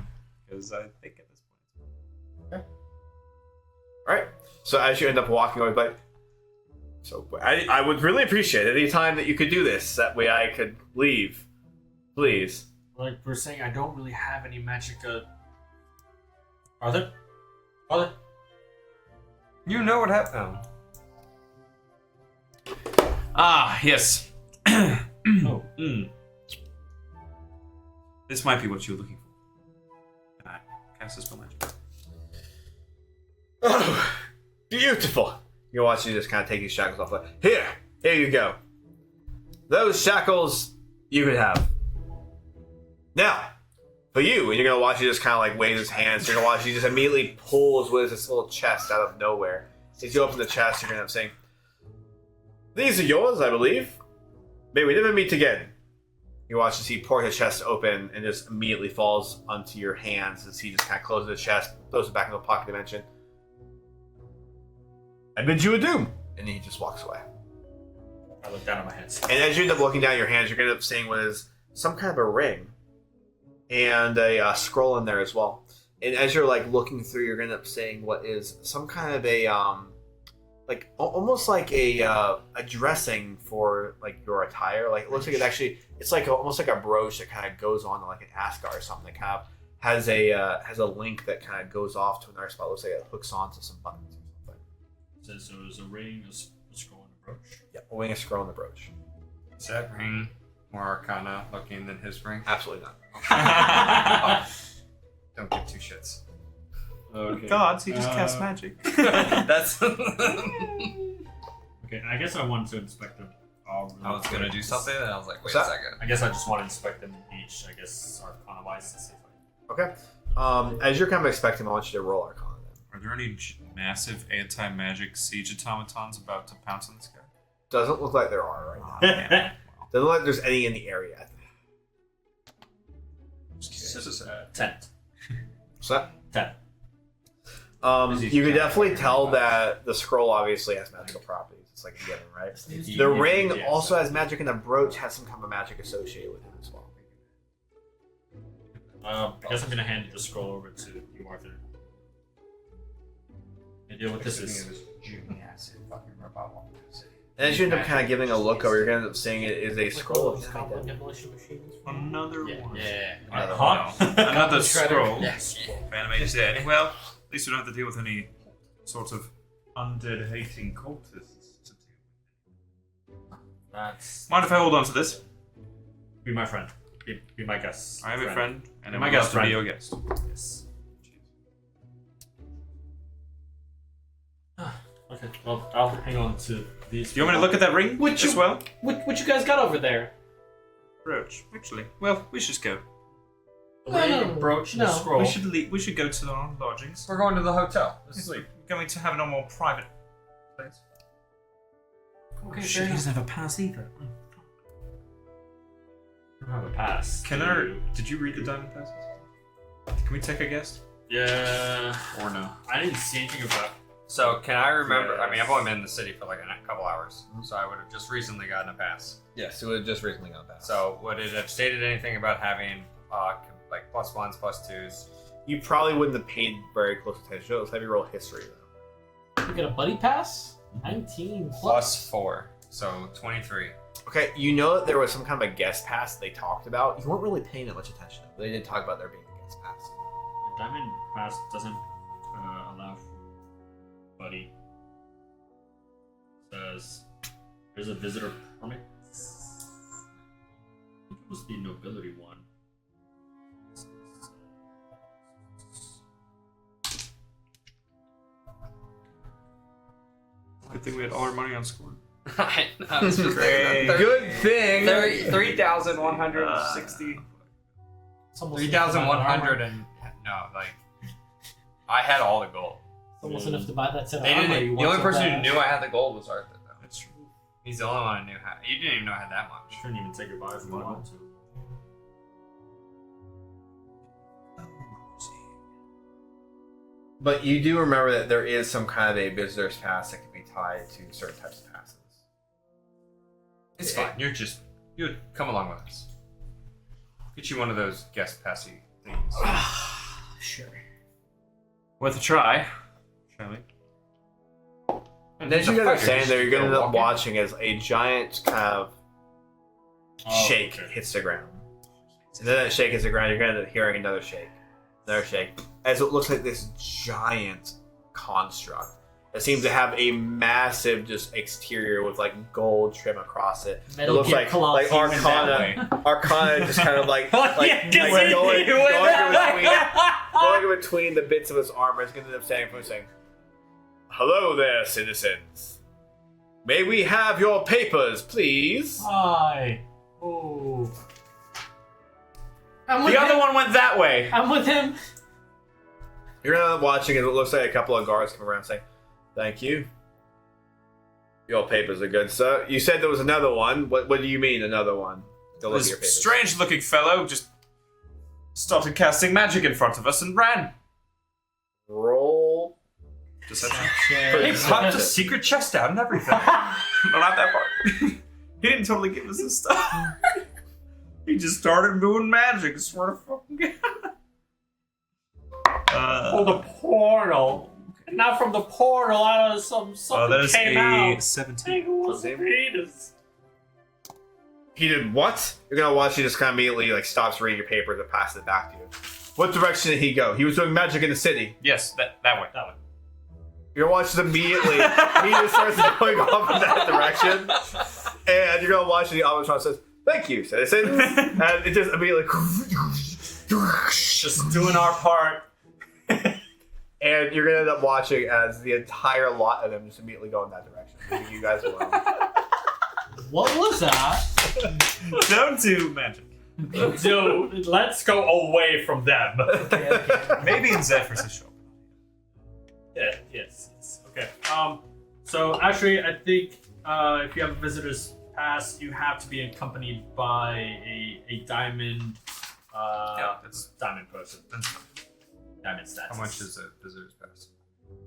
Because I think at this point. Alright. So as you end up walking away, but so I would really appreciate any time that you could do this. That way I could leave. Please. Like we're saying, I don't really have any magic. Arthur? Arthur? You know what happened. Ah, yes. Oh. This might be what you're looking for. Cast Dispel Magic. Oh, beautiful. You watch you just kind of take these shackles off. Like, here you go. Those shackles you could have. Now, for you, and you're gonna watch you just kind of like wave his hands. You're gonna watch he just immediately pulls with this little chest out of nowhere. As you open the chest, you're gonna have saying, "These are yours, I believe. May we never meet again." You watch as he pulls his chest open and just immediately falls onto your hands as he just kind of closes the chest, throws it back into the pocket dimension. I bid you adieu. And he just walks away. I look down at my hands. And as you end up looking down at your hands, you're going to end up seeing what is some kind of a ring and a scroll in there as well. And as you're like looking through, you're going to end up seeing what is some kind of a like almost like a dressing for like your attire. Like it looks like it's like almost like a brooch that kind of goes on to like an ascot or something. That kind of has a link that kind of goes off to another spot. It looks like it hooks onto some buttons or something. So there's a ring, a scroll, and a brooch. Yeah, a wing, a scroll, and a brooch. Is that ring more arcana looking than his ring? Absolutely not. Don't give two shits. Okay. Gods, he just cast magic. That's. Okay, I guess I wanted to inspect them all. Really I was gonna do something, and I was like, wait What's a that? second. I guess I just want to inspect them each. I guess arcana-wise to see if Okay. As you're kind of expecting, I want you to roll Arcana then. Are there any massive anti-magic siege automatons about to pounce on this guy? Doesn't look like there are right now. Oh, man. Doesn't look like there's any in the area. Just curious. 10. What's that? 10. You can definitely tell that the scroll obviously has magical properties. It's like a given, right? The ring Yeah, also has magic, and the brooch has some kind of magic associated with it as well. I guess I'm gonna hand the scroll over to you, Arthur. And deal with this is. And as you end up kind of giving a look over, you're going to end up seeing it is a scroll of Goblin demolition machines. Another one. Yeah. Another Huh? Another Shredder. scroll. Yes. of animated dead. Well, at least we don't have to deal with any sort of undead-hating cultists to deal with. That's. Mind if I hold on to this? Be my friend. Be my guest. I have a friend, and My I'm guest to be friend. your guest. Yes. Okay, well, I'll hang on to these. Do you want me to look at that ring Would you- as well? What you guys got over there? Brooch, actually. Well, we should just go. The ring, No, a brooch, and a no. scroll. We should leave. We should go to our lodgings. We're going to the hotel. Let's sleep. We're going to have a more private place. Okay, Shit, fair he enough. doesn't have a pass either. I don't have a pass. Can Do I? you? Did you read the diamond passes? Can we take a guess? Yeah. Or no? I didn't see anything about. So can I remember? I mean, I've only been in the city for like a couple hours, so I would have just recently gotten a pass. Yes, it would have just recently gone past. So would it have stated anything about having like +1s, +2s? You probably wouldn't have paid very close attention. Let's have you roll history, though. You get a buddy pass? 19 plus. +4, so 23. Okay, you know that there was some kind of a guest pass they talked about. You weren't really paying that much attention, but they did talk about there being a guest pass. Diamond Pass doesn't allow for buddy. It says there's a visitor permit. I think it was the nobility one. Good thing we had all our money on score. I know, it's just Great. Good thing. 3,160. It's almost 3,100 and no, like I had all the gold. It's almost enough to buy that set of They armor didn't. you The want only so person bad. who knew I had the gold was Arthur, though. That's true. He's the only one who knew how. You didn't even know I had that You much. shouldn't even take your buy if you wanted to. But you do remember that there is some kind of a visitor's pass that can be tied to certain types of passes. It's fine. You come along with us. Get you one of those guest passy things. Sure. Worth a try, shall we? And as you The guys are fighter saying just there, you're going to go end up walk in. watching as a giant kind of Oh, shake okay. hits the ground. And then that shake hits the ground, you're going to end up hearing another shake. Another shake. As it looks like this giant construct that seems to have a massive just exterior with like gold trim across it. Metal it looks Gear like Colosseum in Arcana just kind of like Yeah, going going in between the bits of his armor. It's going to end up saying, "Hello there, citizens. May we have your papers, please?" Hi. Oh. I'm with The other him. one went that way. I'm with him. You're gonna watching as it looks like a couple of guards come around saying, "Thank you. Your papers are good, sir." You said there was another one. What do you mean another one? Go look at your This papers. strange-looking fellow just started casting magic in front of us and ran. Roll. Deception. Sure. He popped a secret chest out and everything. No, not that part. He didn't totally give us his stuff. He just started doing magic. Swear to fucking God. Oh, the portal. Not from the portal. Out of something That is came a out. 17. It was a penis. He did what? You're gonna watch. He just kind of immediately like stops reading your papers and passes it back to you. What direction did he go? He was doing magic in the city. Yes, that way. That one. You're gonna watch it immediately. He just starts going off in that direction, and you're gonna watch the Albatron says, "Thank you, citizens," and it just immediately. Just doing our part. And you're gonna end up watching as the entire lot of them just immediately go in that direction, leaving you guys alone. What was that? Don't do magic. Dude, let's go away from them. Maybe in Zephyr's shop. Yeah, yes. Okay. So actually, I think if you have a visitor's pass, you have to be accompanied by a diamond. Yeah, that's diamond person. Diamond stats. How much is a visitor's pass?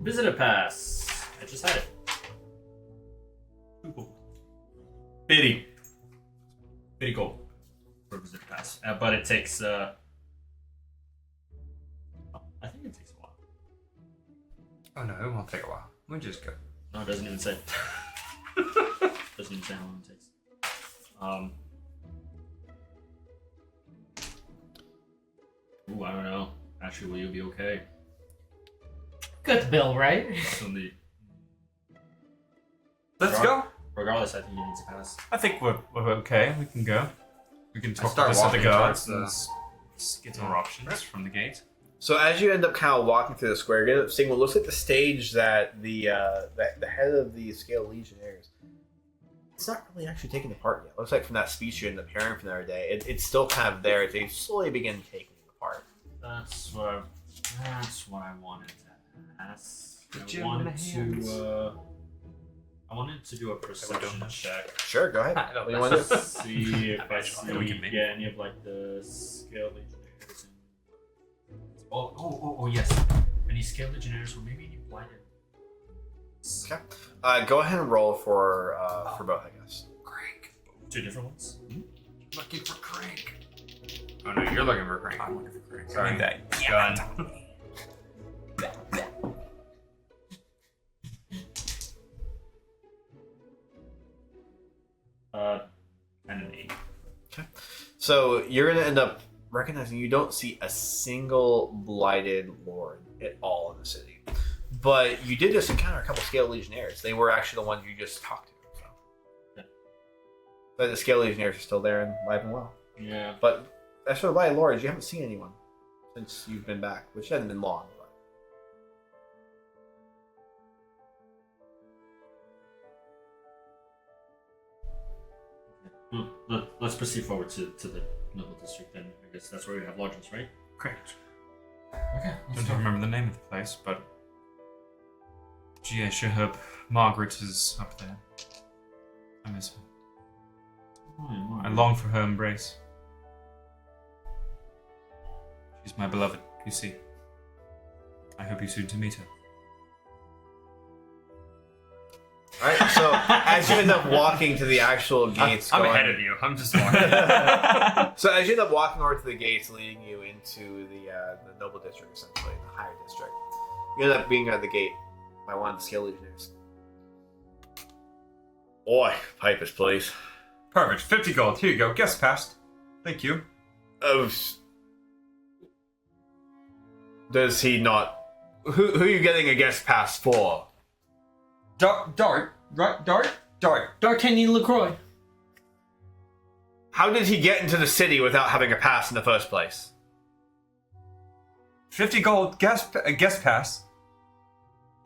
Visitor pass? I just had it. Biddy. Biddy gold for visitor pass, but it takes. I think it takes a while. Oh no, it won't take a while. We just go. No, it doesn't even say. Doesn't even say how long it takes. Ooh, I don't know. Actually, will you be okay? Good bill, right? On the, Let's go. regardless, I think you need to pass. I think we're okay. We can go. We can talk to start this at the walking guards towards and get our options from the gate. So as you end up kind of walking through the square, you end up seeing what looks like the stage that the head of the Scale Legionnaires. It's not really actually taking the part yet. It looks like from that speech you ended up hearing from the other day, it's still kind of there. They slowly begin taking the part. That's what I wanted to ask. Put I you in wanted the to do a perception check. Sure, go ahead. I don't What do you want to do? See if I see we can make any of like the Scale Legionnaires. Oh yes. Any Scale Legionnaires or maybe any blinded. Okay. Go ahead and roll for both, I guess. Crank. Two different ones. Looking for crank. Oh no, you're looking for crank. I'm looking for Craig. Sorry. I need that gun. And an 8. So you're gonna end up recognizing you don't see a single blighted lord at all in the city. But you did just encounter a couple Scale Legionnaires. They were actually the ones you just talked to. So. Yeah. But the Scale Legionnaires are still there and alive and well. Yeah. But as for the blighted lords, you haven't seen anyone since you've been back, which hasn't been long. Well, let's proceed forward to the noble district then. I guess that's where we have lodgings, right? Correct. Okay. Don't remember the name of the place, but gee, I sure hope Margaret is up there. I miss her. I long for her embrace. She's my beloved, you see. I hope you soon to meet her. Alright, so as you end up walking to the actual gates, I'm going- ahead of you. I'm just walking. So as you end up walking over to the gates leading you into the noble district, essentially, the higher district, you end up being at the gate by one of the Scale Legionnaires. Oi, papers, please. Perfect. 50 gold. Here you go. Guest passed. Thank you. Oh, does he not? Who are you getting a guest pass for? Dart. Right? Dart. D'Artagnan LaCroix. How did he get into the city without having a pass in the first place? 50 gold. Guest pass.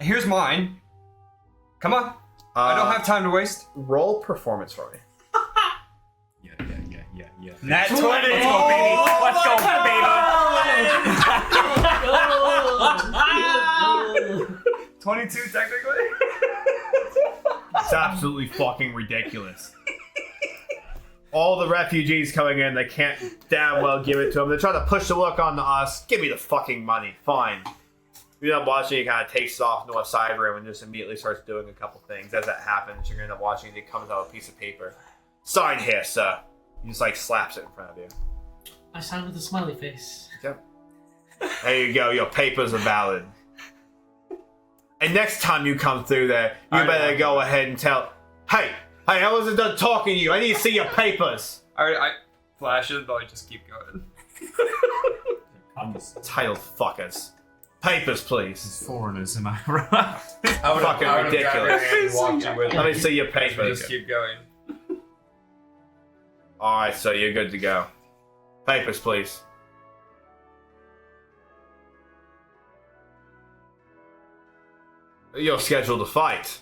Here's mine. Come on. I don't have time to waste. Roll performance for me. Yeah. Nat 20. Let's go, baby. Let's go, baby. 22 technically. It's absolutely fucking ridiculous. All the refugees coming in, they can't damn well give it to them. They're trying to push the work onto us. Give me the fucking money. Fine. You end up watching, he kind of takes off into a side room and just immediately starts doing a couple things. As that happens, you're going to end up watching, he comes out with a piece of paper. Sign here, sir. He just like slaps it in front of you. I signed with a smiley face. Yep. There you go. Your papers are valid. And next time you come through there, you better go ahead and tell, hey, I wasn't done talking to you. I need to see your papers. I flash it, but I just keep going. Titled fuckers. Papers, please. Foreigners, am I right? I would Fucking have ridiculous. walked you with Let me. me see your papers. Just keep going. Alright, so you're good to go. Papers, please. You're scheduled to fight.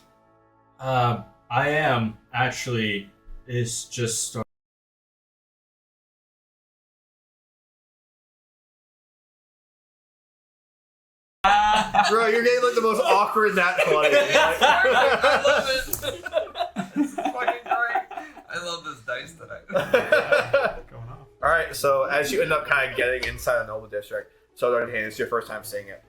I am actually. It's just. Bro, you're getting like the most awkward Nat 20. I love it. This is fucking great. I love this dice tonight. Going off. Alright, so as you end up kind of getting inside the Noble District, so on hand, it's your first time seeing it.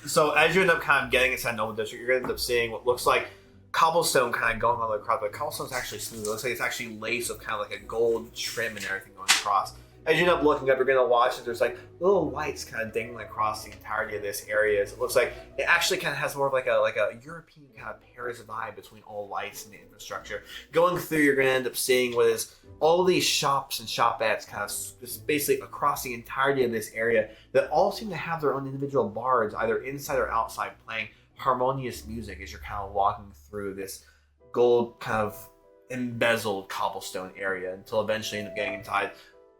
So as you end up kind of getting inside Noble District, you're going to end up seeing what looks like cobblestone kind of going all the way across, but cobblestone's actually smooth. It looks like it's actually laced with kind of like a gold trim and everything going across. As you end up looking up, you're going to watch that there's like little lights kind of dangling across the entirety of this area. It looks like it actually kind of has more of like a European kind of Paris vibe between all lights and the infrastructure. Going through, you're going to end up seeing what is all these shops and shopettes kind of just basically across the entirety of this area that all seem to have their own individual bards, either inside or outside, playing harmonious music as you're kind of walking through this gold kind of embezzled cobblestone area until eventually you end up getting inside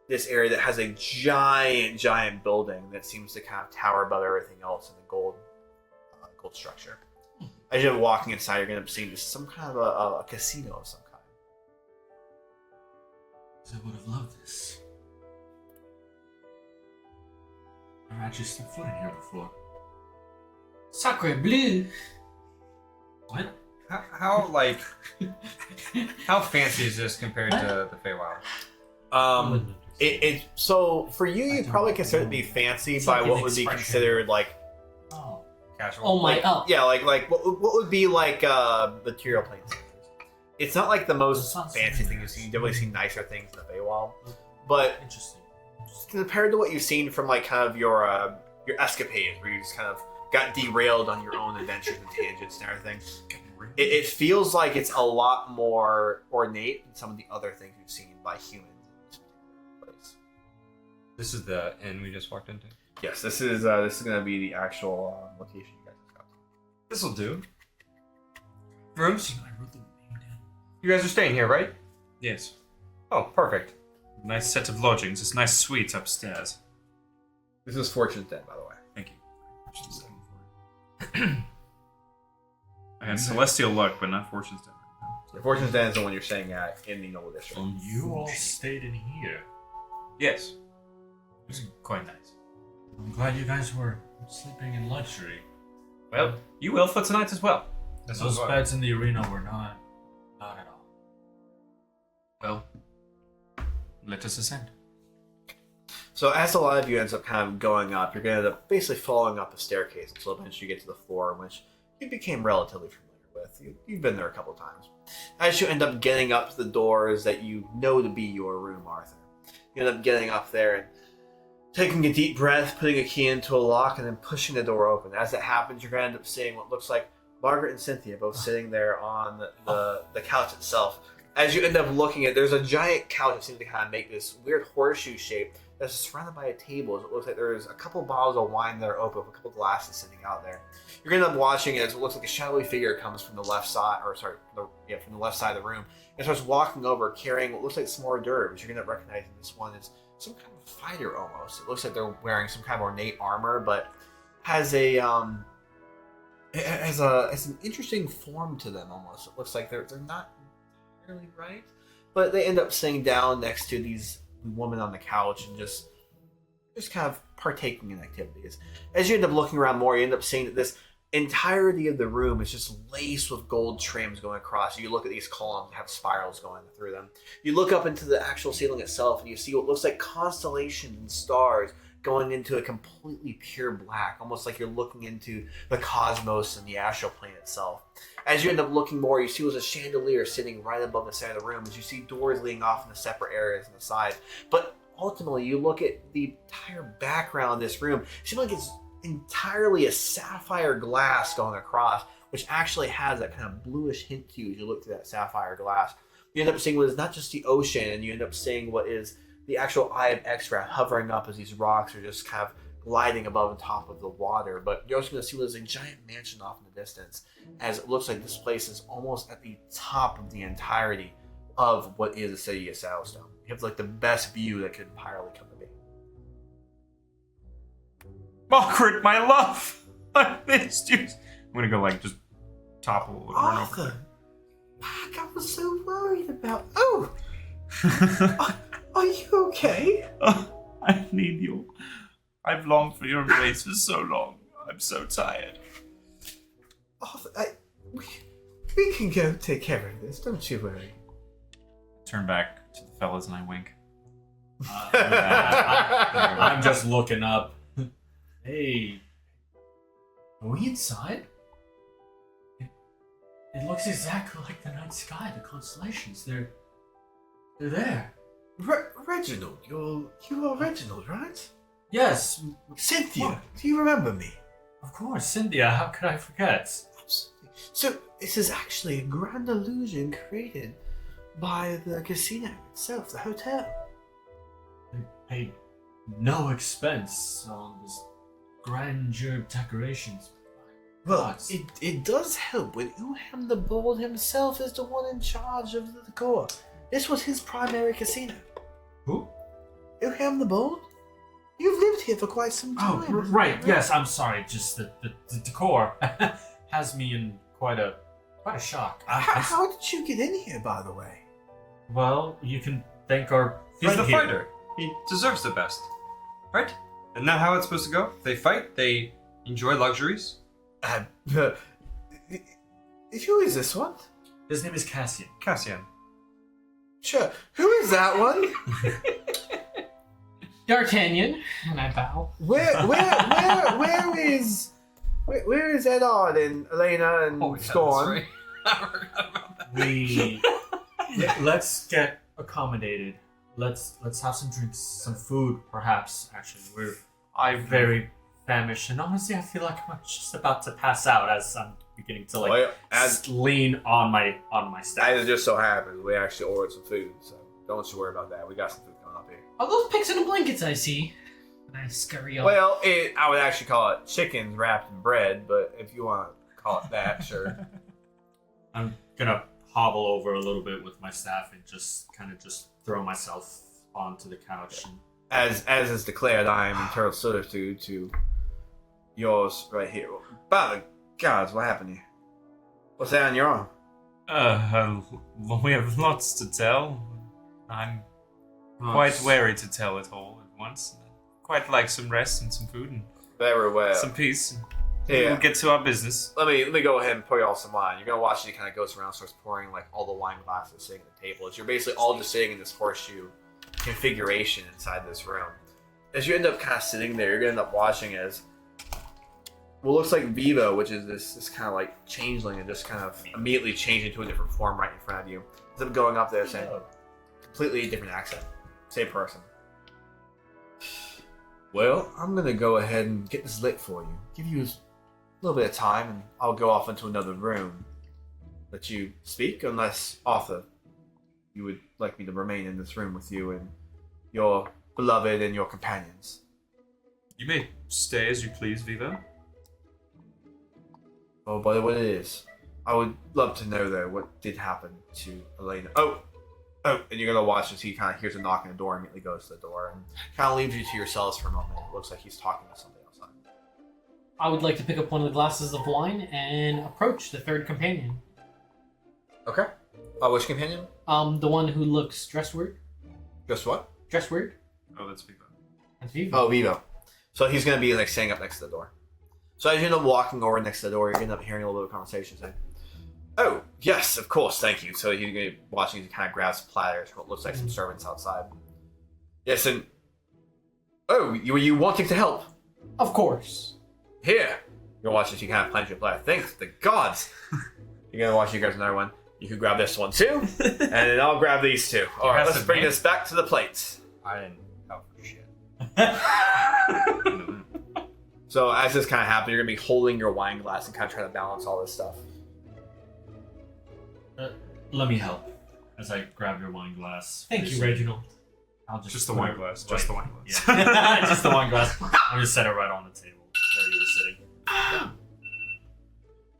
this area that has a giant building that seems to kind of tower above everything else in the gold structure. As you're walking inside, you're going to end up seeing this, some kind of a casino of some kind. I would have loved this. I've actually stepped foot in here before. Sacre bleu. What? How how fancy is this compared to the Feywild? So for you, you'd probably consider it to be fancy It's by like what an would be expression. considered like, Oh. Casual. Oh my, oh. yeah, like what would be like material planes. It's not like the most Sounds fancy so thing you've nice. seen. You've definitely seen nicer things in the Feywild, but Interesting. compared to what you've seen from like kind of your escapades, where you just kind of got derailed on your own adventures and tangents and everything, it feels like it's a lot more ornate than some of the other things you've seen by humans in this particular place. This is the inn we just walked into. Yes, this is going to be the actual location you guys just got. This'll do. Rooms? You guys are staying here, right? Yes. Oh, perfect. Nice set of lodgings. It's a nice suite upstairs. This is Fortune's Den, by the way. Thank you. I had celestial luck, but not fortune's den. The Fortune's Den is the one you're staying at in the Noble District. You all stayed in here. Yes. It was quite nice. I'm glad you guys were sleeping in luxury. Well, you will for tonight as well. Those beds in the arena were not at all. Well, let us ascend. So as a lot of you ends up kind of going up, you're going to end up basically falling up a staircase until eventually you get to the floor, which you became relatively familiar with. You've been there a couple times. As you end up getting up to the doors that you know to be your room, Arthur, you end up getting up there and taking a deep breath, putting a key into a lock, and then pushing the door open. As it happens, you're going to end up seeing what looks like Margaret and Cynthia both sitting there on the couch itself. As you end up looking at, there's a giant couch that seems to kind of make this weird horseshoe shape that's surrounded by a table. It looks like there's a couple bottles of wine that are open, with a couple glasses sitting out there. You're going to end up watching it as it looks like a shadowy figure comes from the left side, from the left side of the room, and starts walking over carrying what looks like some hors d'oeuvres. You're going to recognize this one is some kind of fighter almost. It looks like they're wearing some kind of ornate armor, but has an interesting form to them almost. It looks like they're not entirely right, but they end up sitting down next to these women on the couch and just kind of partaking in activities. As you end up looking around more, you end up seeing that this entirety of the room is just laced with gold trims going across. You look at these columns that have spirals going through them. You look up into the actual ceiling itself and you see what looks like constellations and stars going into a completely pure black, almost like you're looking into the cosmos and the astral plane itself. As you end up looking more, you see there's a chandelier sitting right above the center of the room, as you see doors leading off into separate areas on the side. But ultimately, you look at the entire background of this room, it seems like it's entirely a sapphire glass going across, which actually has that kind of bluish hint to you as you look through that sapphire glass. You end up seeing what is not just the ocean, and you end up seeing what is the actual Eye of Extra hovering up as these rocks are just kind of gliding above and top of the water. But you're also going to see what is a giant mansion off in the distance, as it looks like this place is almost at the top of the entirety of what is the city of Saddlestone. You have like the best view that could entirely come to be. Margaret, my love! I missed you. I'm gonna go just topple over and over. Arthur! Fuck, I was so worried about... Oh! Are you okay? Oh, I need you. I've longed for your embrace for so long. I'm so tired. Arthur, we can go take care of this, don't you worry. Turn back to the fellas and I wink. I'm just looking up. Hey, are we inside? It looks exactly like the night sky, the constellations. They're there. Reginald, you are Reginald, right? Yes, Cynthia, What? do you remember me? of course, Cynthia. How could I forget? Absolutely. So, this is actually a grand illusion created by the casino itself, the hotel. They paid no expense on this grandeur decorations. Well, Gods. it does help when Uham the Bold himself is the one in charge of the decor. This was his primary casino. Who? Uham the Bold? You've lived here for quite some Oh, time. right. Yes, I'm sorry. Just the decor has me in quite a shock. How did you get in here, by the way? Well, you can thank our He's friend the here. fighter. He deserves the best. Right? Isn't that how it's supposed to go? They fight, they enjoy luxuries. Who is this one? His name is Cassian. Cassian. Sure. Who is that one? D'Artagnan, and I bow. Where is Edard and Elena and Oh, yeah, Scorn? that's right. I forgot about that. Let's get accommodated. Let's have some drinks, some food, perhaps. Actually, I'm very famished, and honestly, I feel like I'm just about to pass out as I'm beginning to Well, lean on my staff. As it just so happens, we actually ordered some food, so don't you worry about that. We got some food coming. going up here? Are those pigs in the blankets I see? And I scurry up. Well, I would actually call it chickens wrapped in bread, but if you want to call it that, sure. I'm gonna hobble over a little bit with my staff and just throw myself onto the couch. And... As is declared, I am in total servitude to yours right here. By the gods, what happened here? What's that on your arm? We have lots to tell. I'm quite wary to tell it all at once. Quite like some rest and some food and Very well. some peace. Yeah. We'll get to our business. Let me go ahead and pour you all some wine. You're gonna watch as he kind of goes around, starts pouring like all the wine glasses sitting at the table. As you're basically all just sitting in this horseshoe configuration inside this room. As you end up kind of sitting there, you're gonna end up watching as what looks like Vivo, which is this kind of like changeling, and just kind of immediately change into a different form right in front of you. Instead of going up there saying completely different accent, same person. Well, I'm gonna go ahead and get this lit for you. Give you a little bit of time, and I'll go off into another room. Let you speak, unless Arthur, you would like me to remain in this room with you and your beloved and your companions. You may stay as you please, Vivo. Oh, but what it is, I would love to know though what did happen to Elena. Oh, and you're gonna watch as he kind of hears a knock on the door, and immediately goes to the door, and kind of leaves you to yourselves for a moment. It looks like he's talking to somebody outside. I would like to pick up one of the glasses of wine and approach the third companion. Okay. Which companion? The one who looks dressed weird. Just what? Dressed weird. Oh, that's Vivo. That's Vivo. Oh, Vivo. So he's gonna be like standing up next to the door. So as you end up walking over next to the door, you're gonna end up hearing a little bit of conversation saying, "Oh, yes, of course, thank you." So he's gonna be watching as he kind of grabs platters from what looks like some servants outside. Yes, and oh, were you wanting to help? Of course. Here. You're watching as you kind of plunge your platter. Thanks the gods. You're gonna watch you grab another one. You can grab this one too, and then I'll grab these two. All right, let's bring this back to the plates. I didn't help for shit. So as this kind of happens, you're gonna be holding your wine glass and kind of trying to balance all this stuff. Let me help. As I grab your wine glass. Thank you, Reginald. I'll Just the wine glass. Right. Just the wine glass. Yeah. Just the wine glass. I'm gonna set it right on the table where you were sitting.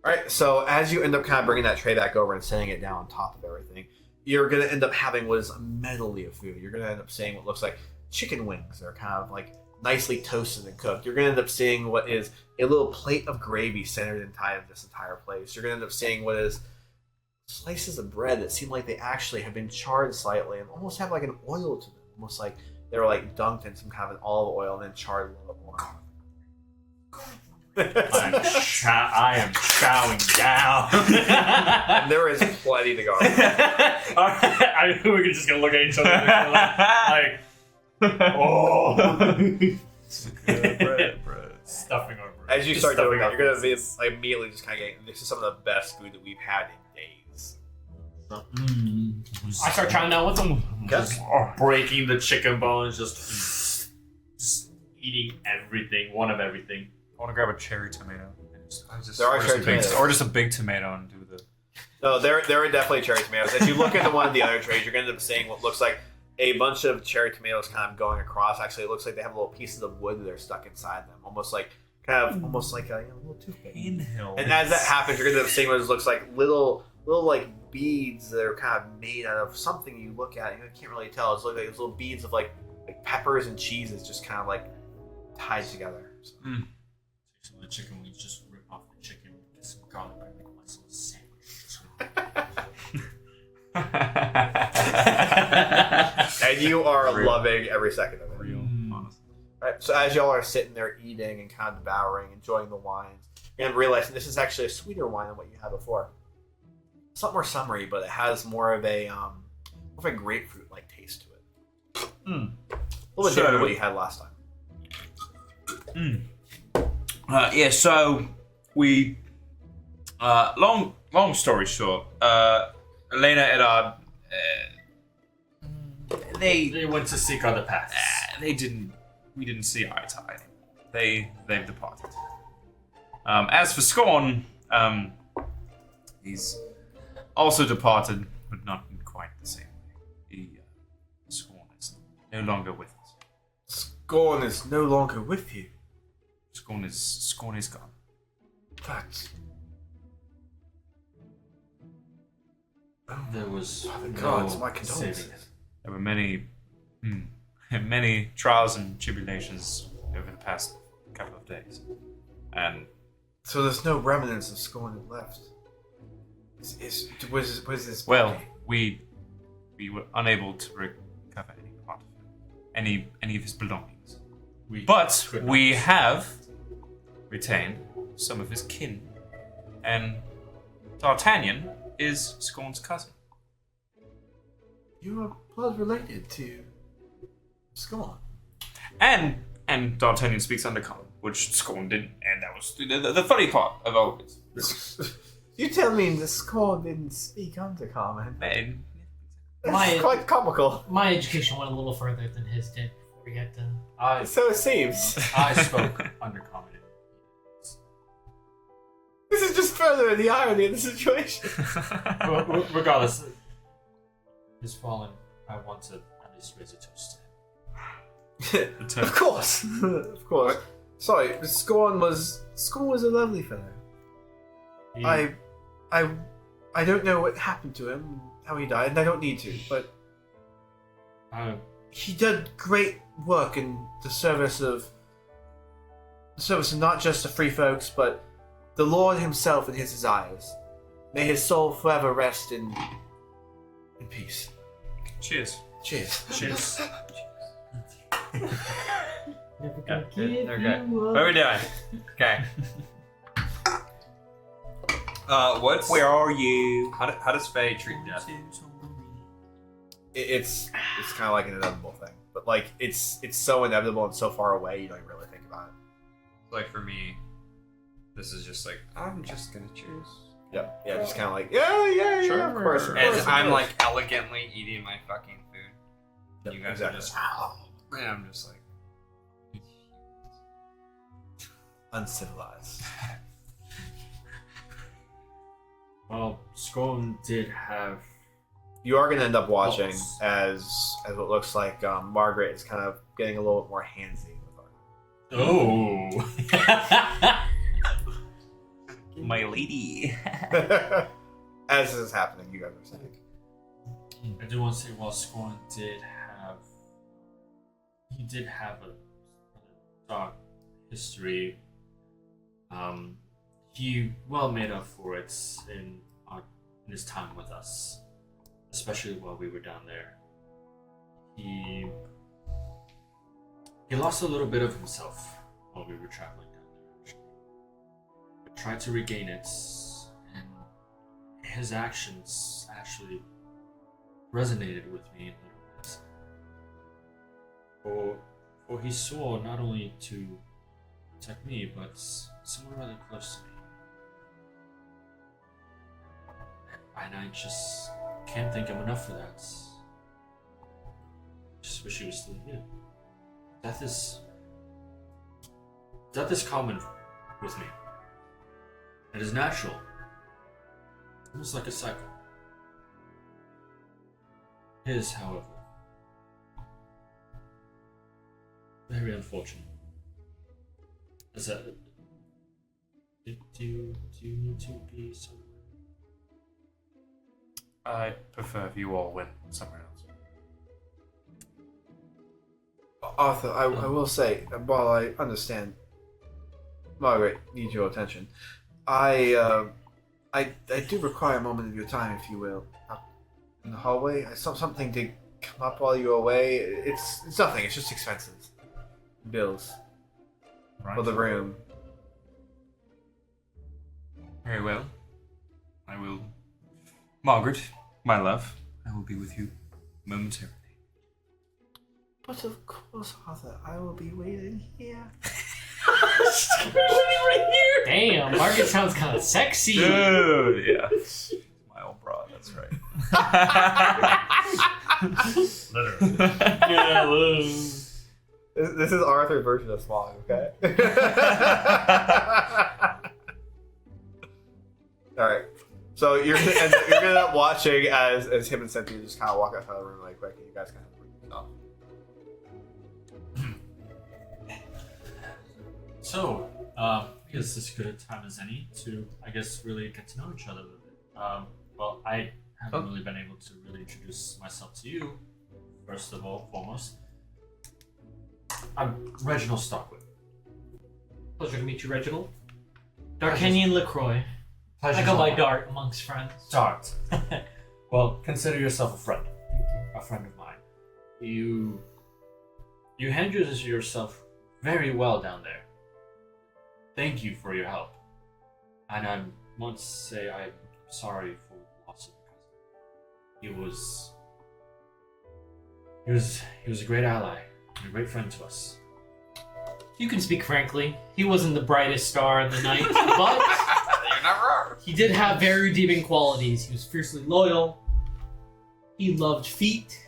Alright, so as you end up kind of bringing that tray back over and setting it down on top of everything, you're going to end up having what is a medley of food. You're going to end up seeing what looks like chicken wings that are kind of like nicely toasted and cooked. You're going to end up seeing what is a little plate of gravy centered inside this entire place. You're going to end up seeing what is slices of bread that seem like they actually have been charred slightly and almost have like an oil to them. Almost like they were like dunked in some kind of an olive oil and then charred a little bit more. I am chowing down. And there is plenty to go around. We're just gonna look at each other like, oh, bread. stuffing our bread. As you start doing that, Stuffing you're our going to be faces. like, immediately just kind of getting, this is some of the best food that we've had in days. I start trying out with them. Just breaking the chicken bones, just eating everything, one of everything. I want to grab a cherry tomato. There are cherry tomatoes. Or just a big tomato and do the... No, there are definitely cherry tomatoes. As you look into one of the other trays, you're going to end up seeing what looks like a bunch of cherry tomatoes kind of going across. Actually, it looks like they have little pieces of wood that are stuck inside them, almost like a little toothpick. Inhale. And as that happens, you're going to end up seeing what looks like little like beads that are kind of made out of something you look at. You can't really tell. It's like these little beads of like peppers and cheeses just kind of like tied together. So. So the chicken wings, just rip off the chicken, get some garlic bread, make a nice little sandwich. And you are Real. loving every second of it. Real, honestly. Right, so as y'all are sitting there eating and kind of devouring, enjoying the wines, and realizing this is actually a sweeter wine than what you had before. It's not more summery, but it has more of a grapefruit-like taste to it. A little bit different than what you had last time. Yeah, so we... long story short, Elena and our... They went to seek other paths. we didn't see eye to eye. They've departed. As for Scorn, he's also departed, but not in quite the same way. Scorn is no longer with us. Scorn is no longer with you. Scorn is gone. But There was Father no gods, my saving condolences. it. There were many, many trials and tribulations over the past couple of days, and So there's no remnants of Scorn left. Was this well, body? we were unable to recover any part of him, any of his belongings. We But could not. we have retained some of his kin, and D'Artagnan is Scorn's cousin. You are blood related to Scorn. And D'Artagnan speaks Undercommon, which Scorn didn't, and that was the funny part of all of it. You tell me the Scorn didn't speak Undercommon. Man, That's My- quite comical. My education went a little further than his did before we got to. So it seems. I spoke undercommon. This is just further the irony of the situation. Regardless, his fallen. I want to at least raise a toast to him. Of course. Of course. Sorry, Scorn was a lovely fellow. He- I don't know what happened to him, how he died, and I don't need to, but he did great work in the service of not just the free folks, but the Lord himself and his desires. May his soul forever rest in peace. cheers. Cheers. Cheers. Never Yeah, gonna give they're good. you What are we doing? Okay. What's Where are you? how does Faye treat death? It's kind of like an inevitable thing, but like it's so inevitable and so far away, you don't even really think about it. Like for me, this is just like I'm just gonna choose. Yep. Yeah, just kind of like yeah, of course. Of As course, I'm of course. like elegantly eating my fucking food. Yep, You guys exactly. are just and I'm just like uncivilized. Well, Scorn did have. You are going to end up watching Yes. as what looks like Margaret is kind of getting a little bit more handsy with Oh. My lady. her. As this is happening, you guys are saying. I do want to say, while Scorn did have a dark history. He well made up for it in his time with us, especially while we were down there. He lost a little bit of himself while we were traveling down there. Actually, but tried to regain it, and his actions actually resonated with me a little bit. For he swore not only to protect me, but someone rather close to me. And I just can't thank him enough for that. Just wish he was still here. Death is common with me. It is natural. Almost like a cycle. His, however, very unfortunate. Is that do you need to be somewhere? I prefer if you all went somewhere else. Arthur, I will say, while I understand Margaret needs your attention, I do require a moment of your time, if you will. Up in the hallway, something did come up while you were away. It's nothing. It's just expenses, bills Right. for the room. Very well. I will. Margaret, my love, I will be with you momentarily. But of course, Arthur, I will be waiting here. Damn, Margaret sounds kind of sexy. Dude, yeah. My old broad, that's right. Literally. Yeah, Lou. This is Arthur's version of Smog, okay? Alright. So you're gonna end up watching as him and Cynthia just kind of walk outside the room really quick, and you guys kind of bring yourself. So, is this good a time as any to, I guess, really get to know each other a little bit? Well, I haven't really been able to really introduce myself to you. First of all, foremost, I'm Reginald Starkwood. Pleasure to meet you, Reginald. D'Artagnan LaCroix. I go by Dart amongst friends. Dart. Well, consider yourself a friend. A friend of mine. You handled yourself very well down there. Thank you for your help. And I must say I'm sorry for the loss of your cousin. He was a great ally and a great friend to us. You can speak frankly. He wasn't the brightest star in the night, but You're not wrong. he did have very redeeming qualities. He was fiercely loyal. He loved feet.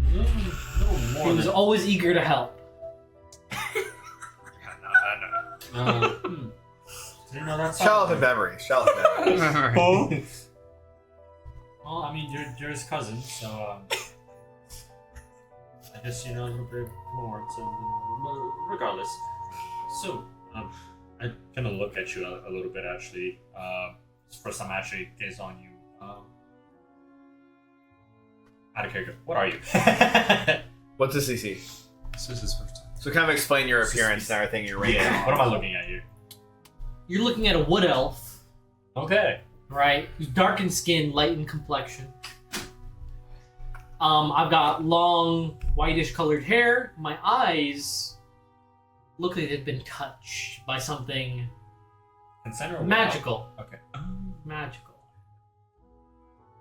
He was always eager to help. Didn't know that. Childhood memories. Childhood memories. Well, I mean, you're his cousin, so I guess you know a little bit more. So, regardless, so I kind of look at you a little bit actually. It's the first time I actually gaze on you. Out of character. What are you? What's the CC? This is his first time. So kind of explain your appearance and everything you're rating. Yeah. What am I looking at you? You're looking at a wood elf, Okay. right? Who's dark in skin, light in complexion. I've got long, whitish colored hair. My eyes look like they've been touched by something Consent or magical. Okay. Magical.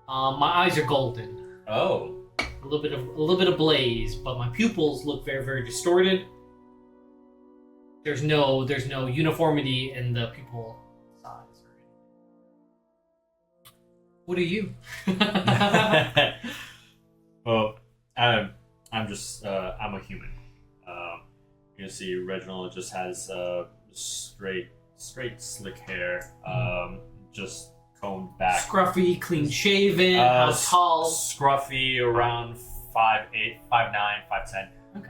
My eyes are golden. Oh. A little bit of blaze, but my pupils look very, very distorted. There's no uniformity in the pupil size or anything. What are you? Well, I'm just I'm a human. You can see Reginald just has straight slick hair, just combed back. Scruffy, clean shaven. How tall? Scruffy, around 5'8", 5'9", 5'10". Okay.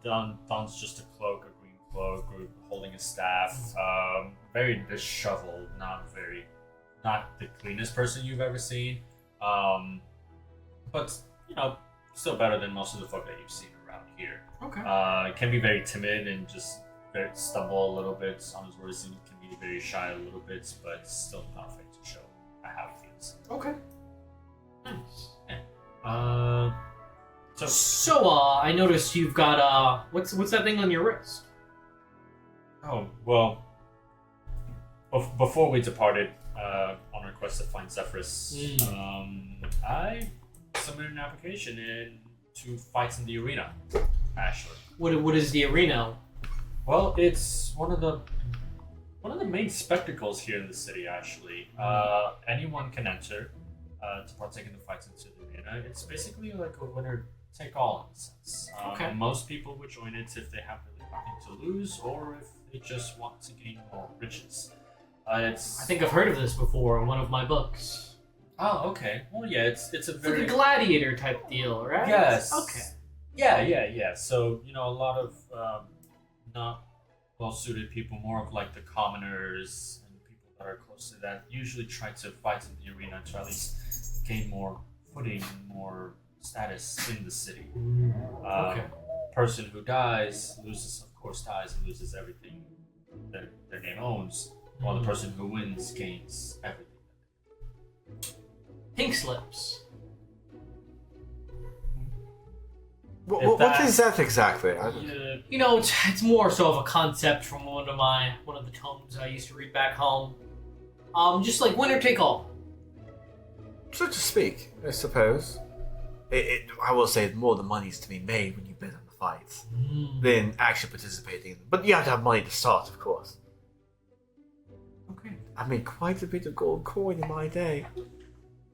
Don's just a cloak, a green cloak, holding a staff. Very disheveled, not the cleanest person you've ever seen. But you know, still better than most of the folk that you've seen around here. Okay. Can be very timid and just stumble a little bit on his words, and can be very shy a little bit, but still not afraid to show how he feels. Okay. Nice. So I noticed you've got what's that thing on your wrist? oh well. Before we departed, on request to find Zephyrus, I submitted an application to fight in the arena. Actually, What is the arena? well, it's one of the main spectacles here in the city. Actually, anyone can enter to partake in the fights into the arena. It's basically like a winner take all in a sense. Okay. Most people would join it if they have really nothing to lose, or if they just want to gain more riches. I think I've heard of this before in one of my books. Oh, okay. Well, yeah, it's a It's very like a gladiator type deal, right? Yes. Okay. Yeah. So, you know, a lot of not well-suited people, more of like the commoners and people that are close to that, usually try to fight in the arena to at least gain more footing and more status in the city. Okay. Person who dies loses, of course, dies and loses everything that their name owns, while the person who wins gains everything. Pink slips. What is that exactly? You know, it's more so of a concept from one of the tomes I used to read back home. Just like winner take all. So to speak, I suppose. I will say more the money's to be made when you bet on the fights than actually participating in them. But you have to have money to start, of course. Okay. I made quite a bit of gold coin in my day.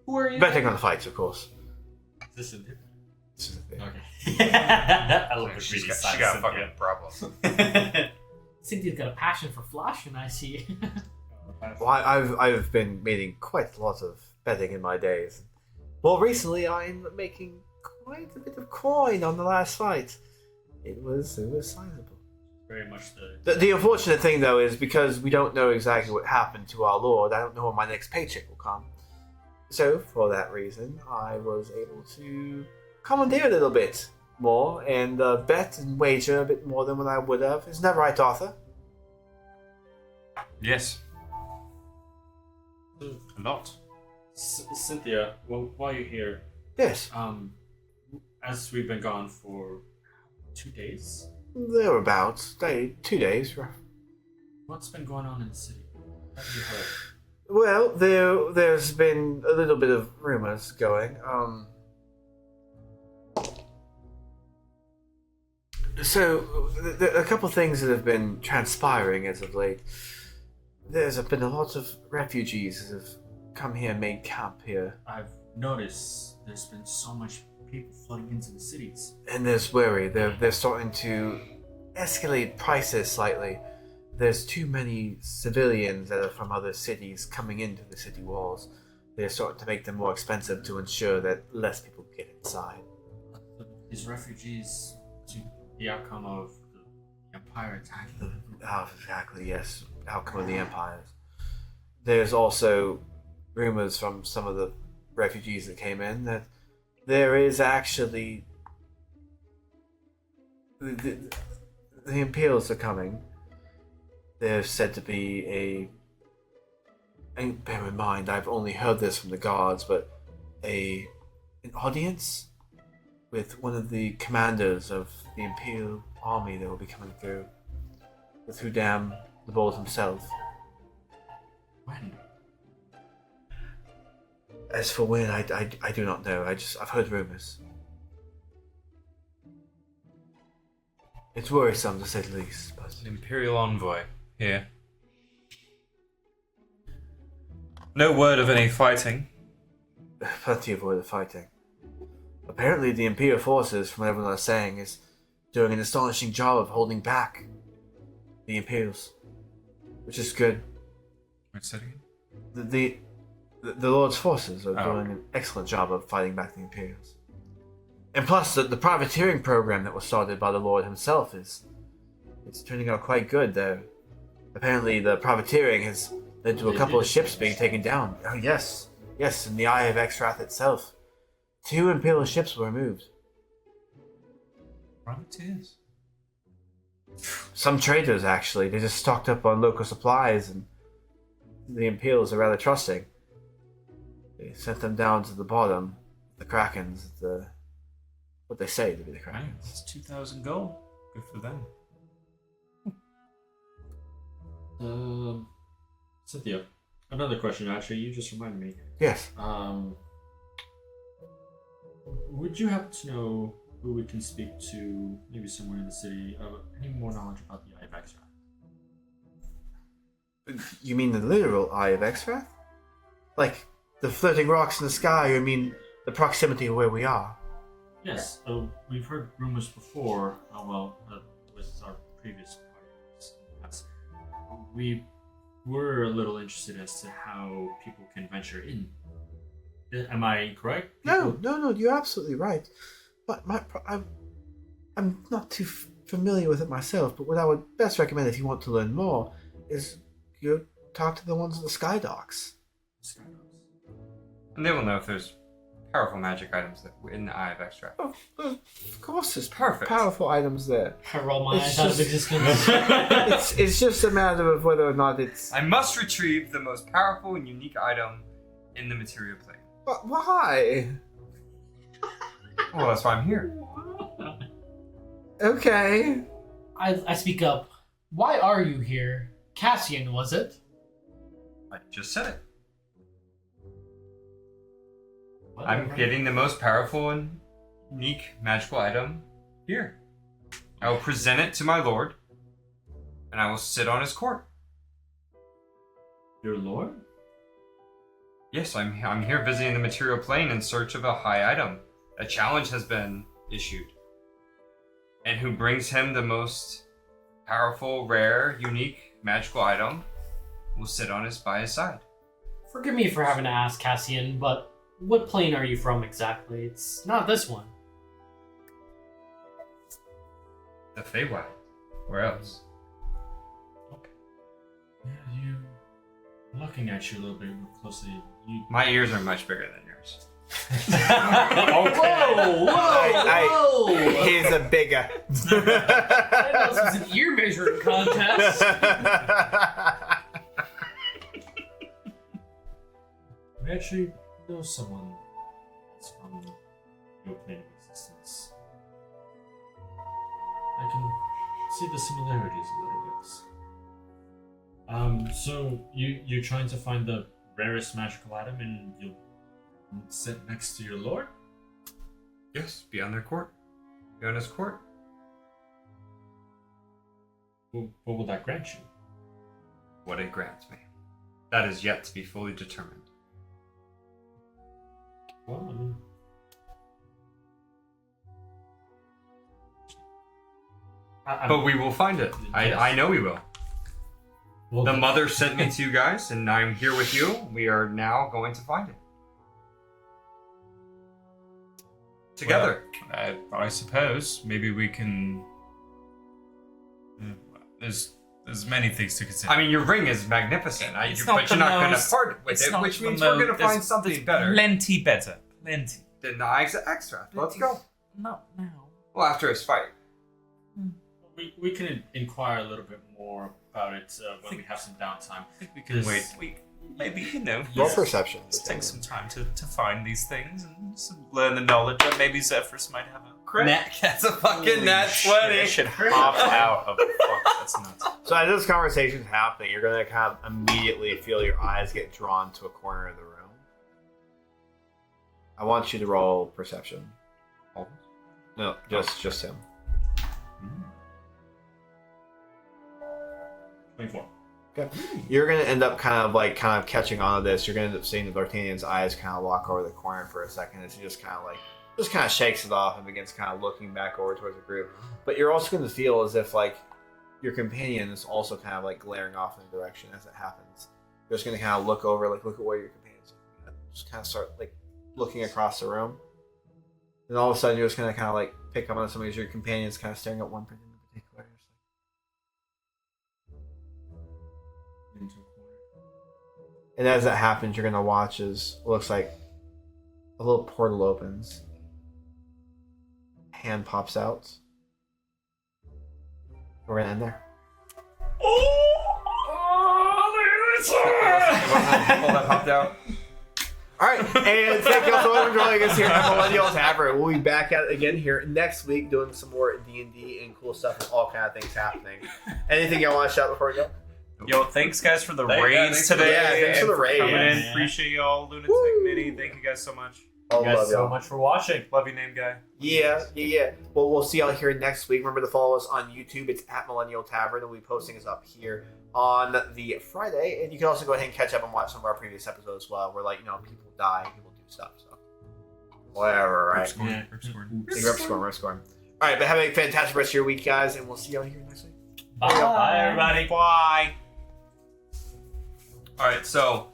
Who are you? Betting on the fights, of course. Is this a This is the thing. Okay. I look at She really got a fucking problem. Cynthia's got a passion for flashing, I see. Well, I've been making quite a lot of betting in my days. Well, recently I'm making quite a bit of coin on the last fight. It was sizable. Very much The unfortunate thing, though, is because we don't know exactly what happened to our Lord, I don't know when my next paycheck will come. So, for that reason, I was able to commandeer a little bit more and bet and wager a bit more than what I would have. Isn't that right, Arthur? Yes. A lot. Cynthia, well, while you're here, Yes, as we've been gone for 2 days, thereabouts. 2 days. what's been going on in the city? What have you heard? Well, there's been a little bit of rumors going. So a couple things that have been transpiring as of late. There's been a lot of refugees that have come here, made camp here, I've noticed there's been so much people flooding into the cities. and there's worry. They're starting to escalate prices slightly. There's too many civilians that are from other cities coming into the city walls. They're starting to make them more expensive to ensure that less people get inside. These refugees, to the outcome of the Empire attacking. Exactly, yes. Outcome of the empires. There's also rumors from some of the refugees that came in that there is actually the Imperials are coming. There's said to be and bear in mind, I've only heard this from the guards, but an audience with one of the commanders of the Imperial army that will be coming through, with Hudam the Bold himself. When? As for when, I do not know. I've heard rumors. It's worrisome to say the least, but An Imperial envoy here. No word of any fighting. plenty of word of fighting. Apparently, the Imperial forces, from what everyone is saying, is doing an astonishing job of holding back the Imperials, which is good. Wait, say it again? The Lord's forces are doing an excellent job of fighting back the Imperials. And plus, the privateering program that was started by the Lord himself it's turning out quite good, though. Apparently, the privateering has led to a couple of ships being taken down. Oh, yes. Yes, in the Eye of Exrath itself. 2 Imperial ships were removed. Privateers. Some traders, actually. They just stocked up on local supplies, and the Imperials are rather trusting. They sent them down to the bottom, the Krakens, what they say to be the Right, Krakens. that's 2,000 gold. Good for them. Cynthia, another question. Actually, you just reminded me. Yes. Would you happen to know who we can speak to, maybe somewhere in the city, any more knowledge about the Eye of Exrath? You mean the literal Eye of Exrath? Like the floating rocks in the sky, or you mean the proximity of where we are? Yes, we've heard rumors before, with our previous partners. We were a little interested as to how people can venture in. Am I correct? No, you're absolutely right. But I'm not too familiar with it myself, but what I would best recommend if you want to learn more is you talk to the ones at the Sky Docks. And they will know if there's powerful magic items in the Eye of Extract. Of course, there's Perfect. powerful items there. I roll my It's eyes out of just- existence. It's just a matter of whether or not it's. I must retrieve the most powerful and unique item in the material plane. But why? Well, that's why I'm here. Okay. I speak up. Why are you here? Cassian, was it? I just said it. Whatever. I'm getting the most powerful and unique magical item here. I will present it to my lord, and I will sit on his court. Your lord? Yes, I'm here visiting the material plane in search of a high item. A challenge has been issued. And who brings him the most powerful, rare, unique, magical item will sit by his side. Forgive me for having to ask, Cassian, but what plane are you from exactly? It's not this one. Feywild. Where else? Yeah, you. Looking at you a little bit more closely. You. My ears are much bigger than yours. Whoa, whoa! He's a bigger. I didn't know this was an ear measuring contest. We actually know someone that's from your plane of existence. I can see the similarities a little bit. So you're trying to find the rarest magical item and you'll sit next to your lord? Yes, beyond their court. Beyond his court. What will that grant you? What it grants me. That is yet to be fully determined. Well, I mean... But we will find it. I know we will. Well, The mother sent me to you guys, and I'm here with you. We are now going to find it. Together. I suppose maybe we can. There's many things to consider. I mean, your ring is magnificent, It's not but you're the not going to most- part with it's it, not which the means we're going to most- find there's- something there's better Plenty better. Plenty. than the extra. Let's go. Not now. Well, after his fight. we can inquire a little bit more about it when we have some downtime. I think we can Wait. Maybe Roll perception. Let's take some time to find these things and learn the knowledge that maybe Zephyrus might have a crit. That's a fucking Holy nat shit, 20. I should hop out of the fuck. That's nuts. So as this conversation's happening, you're gonna kind of immediately feel your eyes get drawn to a corner of the room. I want you to roll perception. No, just him. 24. Okay. You're gonna end up kind of catching on to this. You're gonna end up seeing the D'Artagnan's eyes kind of walk over the corner for a second as he just kind of shakes it off and begins kind of looking back over towards the group. But you're also gonna feel as if like your companion is also kind of like glaring off in the direction as it happens. You're just gonna kind of look over, like look at where your companion's looking at. Just kind of start like looking across the room. And all of a sudden you're just gonna kind of like pick up on some of your companions kind of staring at one person in particular. Into a corner. And as that happens, you're gonna watch as it looks like a little portal opens. Hand pops out. We're gonna end there. People that popped out. Alright, and thank you all so much for joining us here at Millennial Tavern. We'll be back at it again here next week doing some more D&D and cool stuff and all kind of things happening. Anything y'all want to shout before we go? Yo, thanks guys for the Thanks raids for the- today. yeah, thanks for and the raid. coming in. Yeah. Appreciate y'all, Lunatic Mini. Thank you guys so much. Oh, Thank you love guys so y'all. much for watching. Love you, name guy. Yeah. Well, we'll see y'all here next week. Remember to follow us on YouTube. It's at Millennial Tavern, and we'll be posting us up here on the Friday. And you can also go ahead and catch up and watch some of our previous episodes as well, where people die, people do stuff. So whatever, right? Yeah. Rip scoring. All right, but have a fantastic rest of your week, guys, and we'll see y'all here next week. Bye, everybody. Bye. All right, so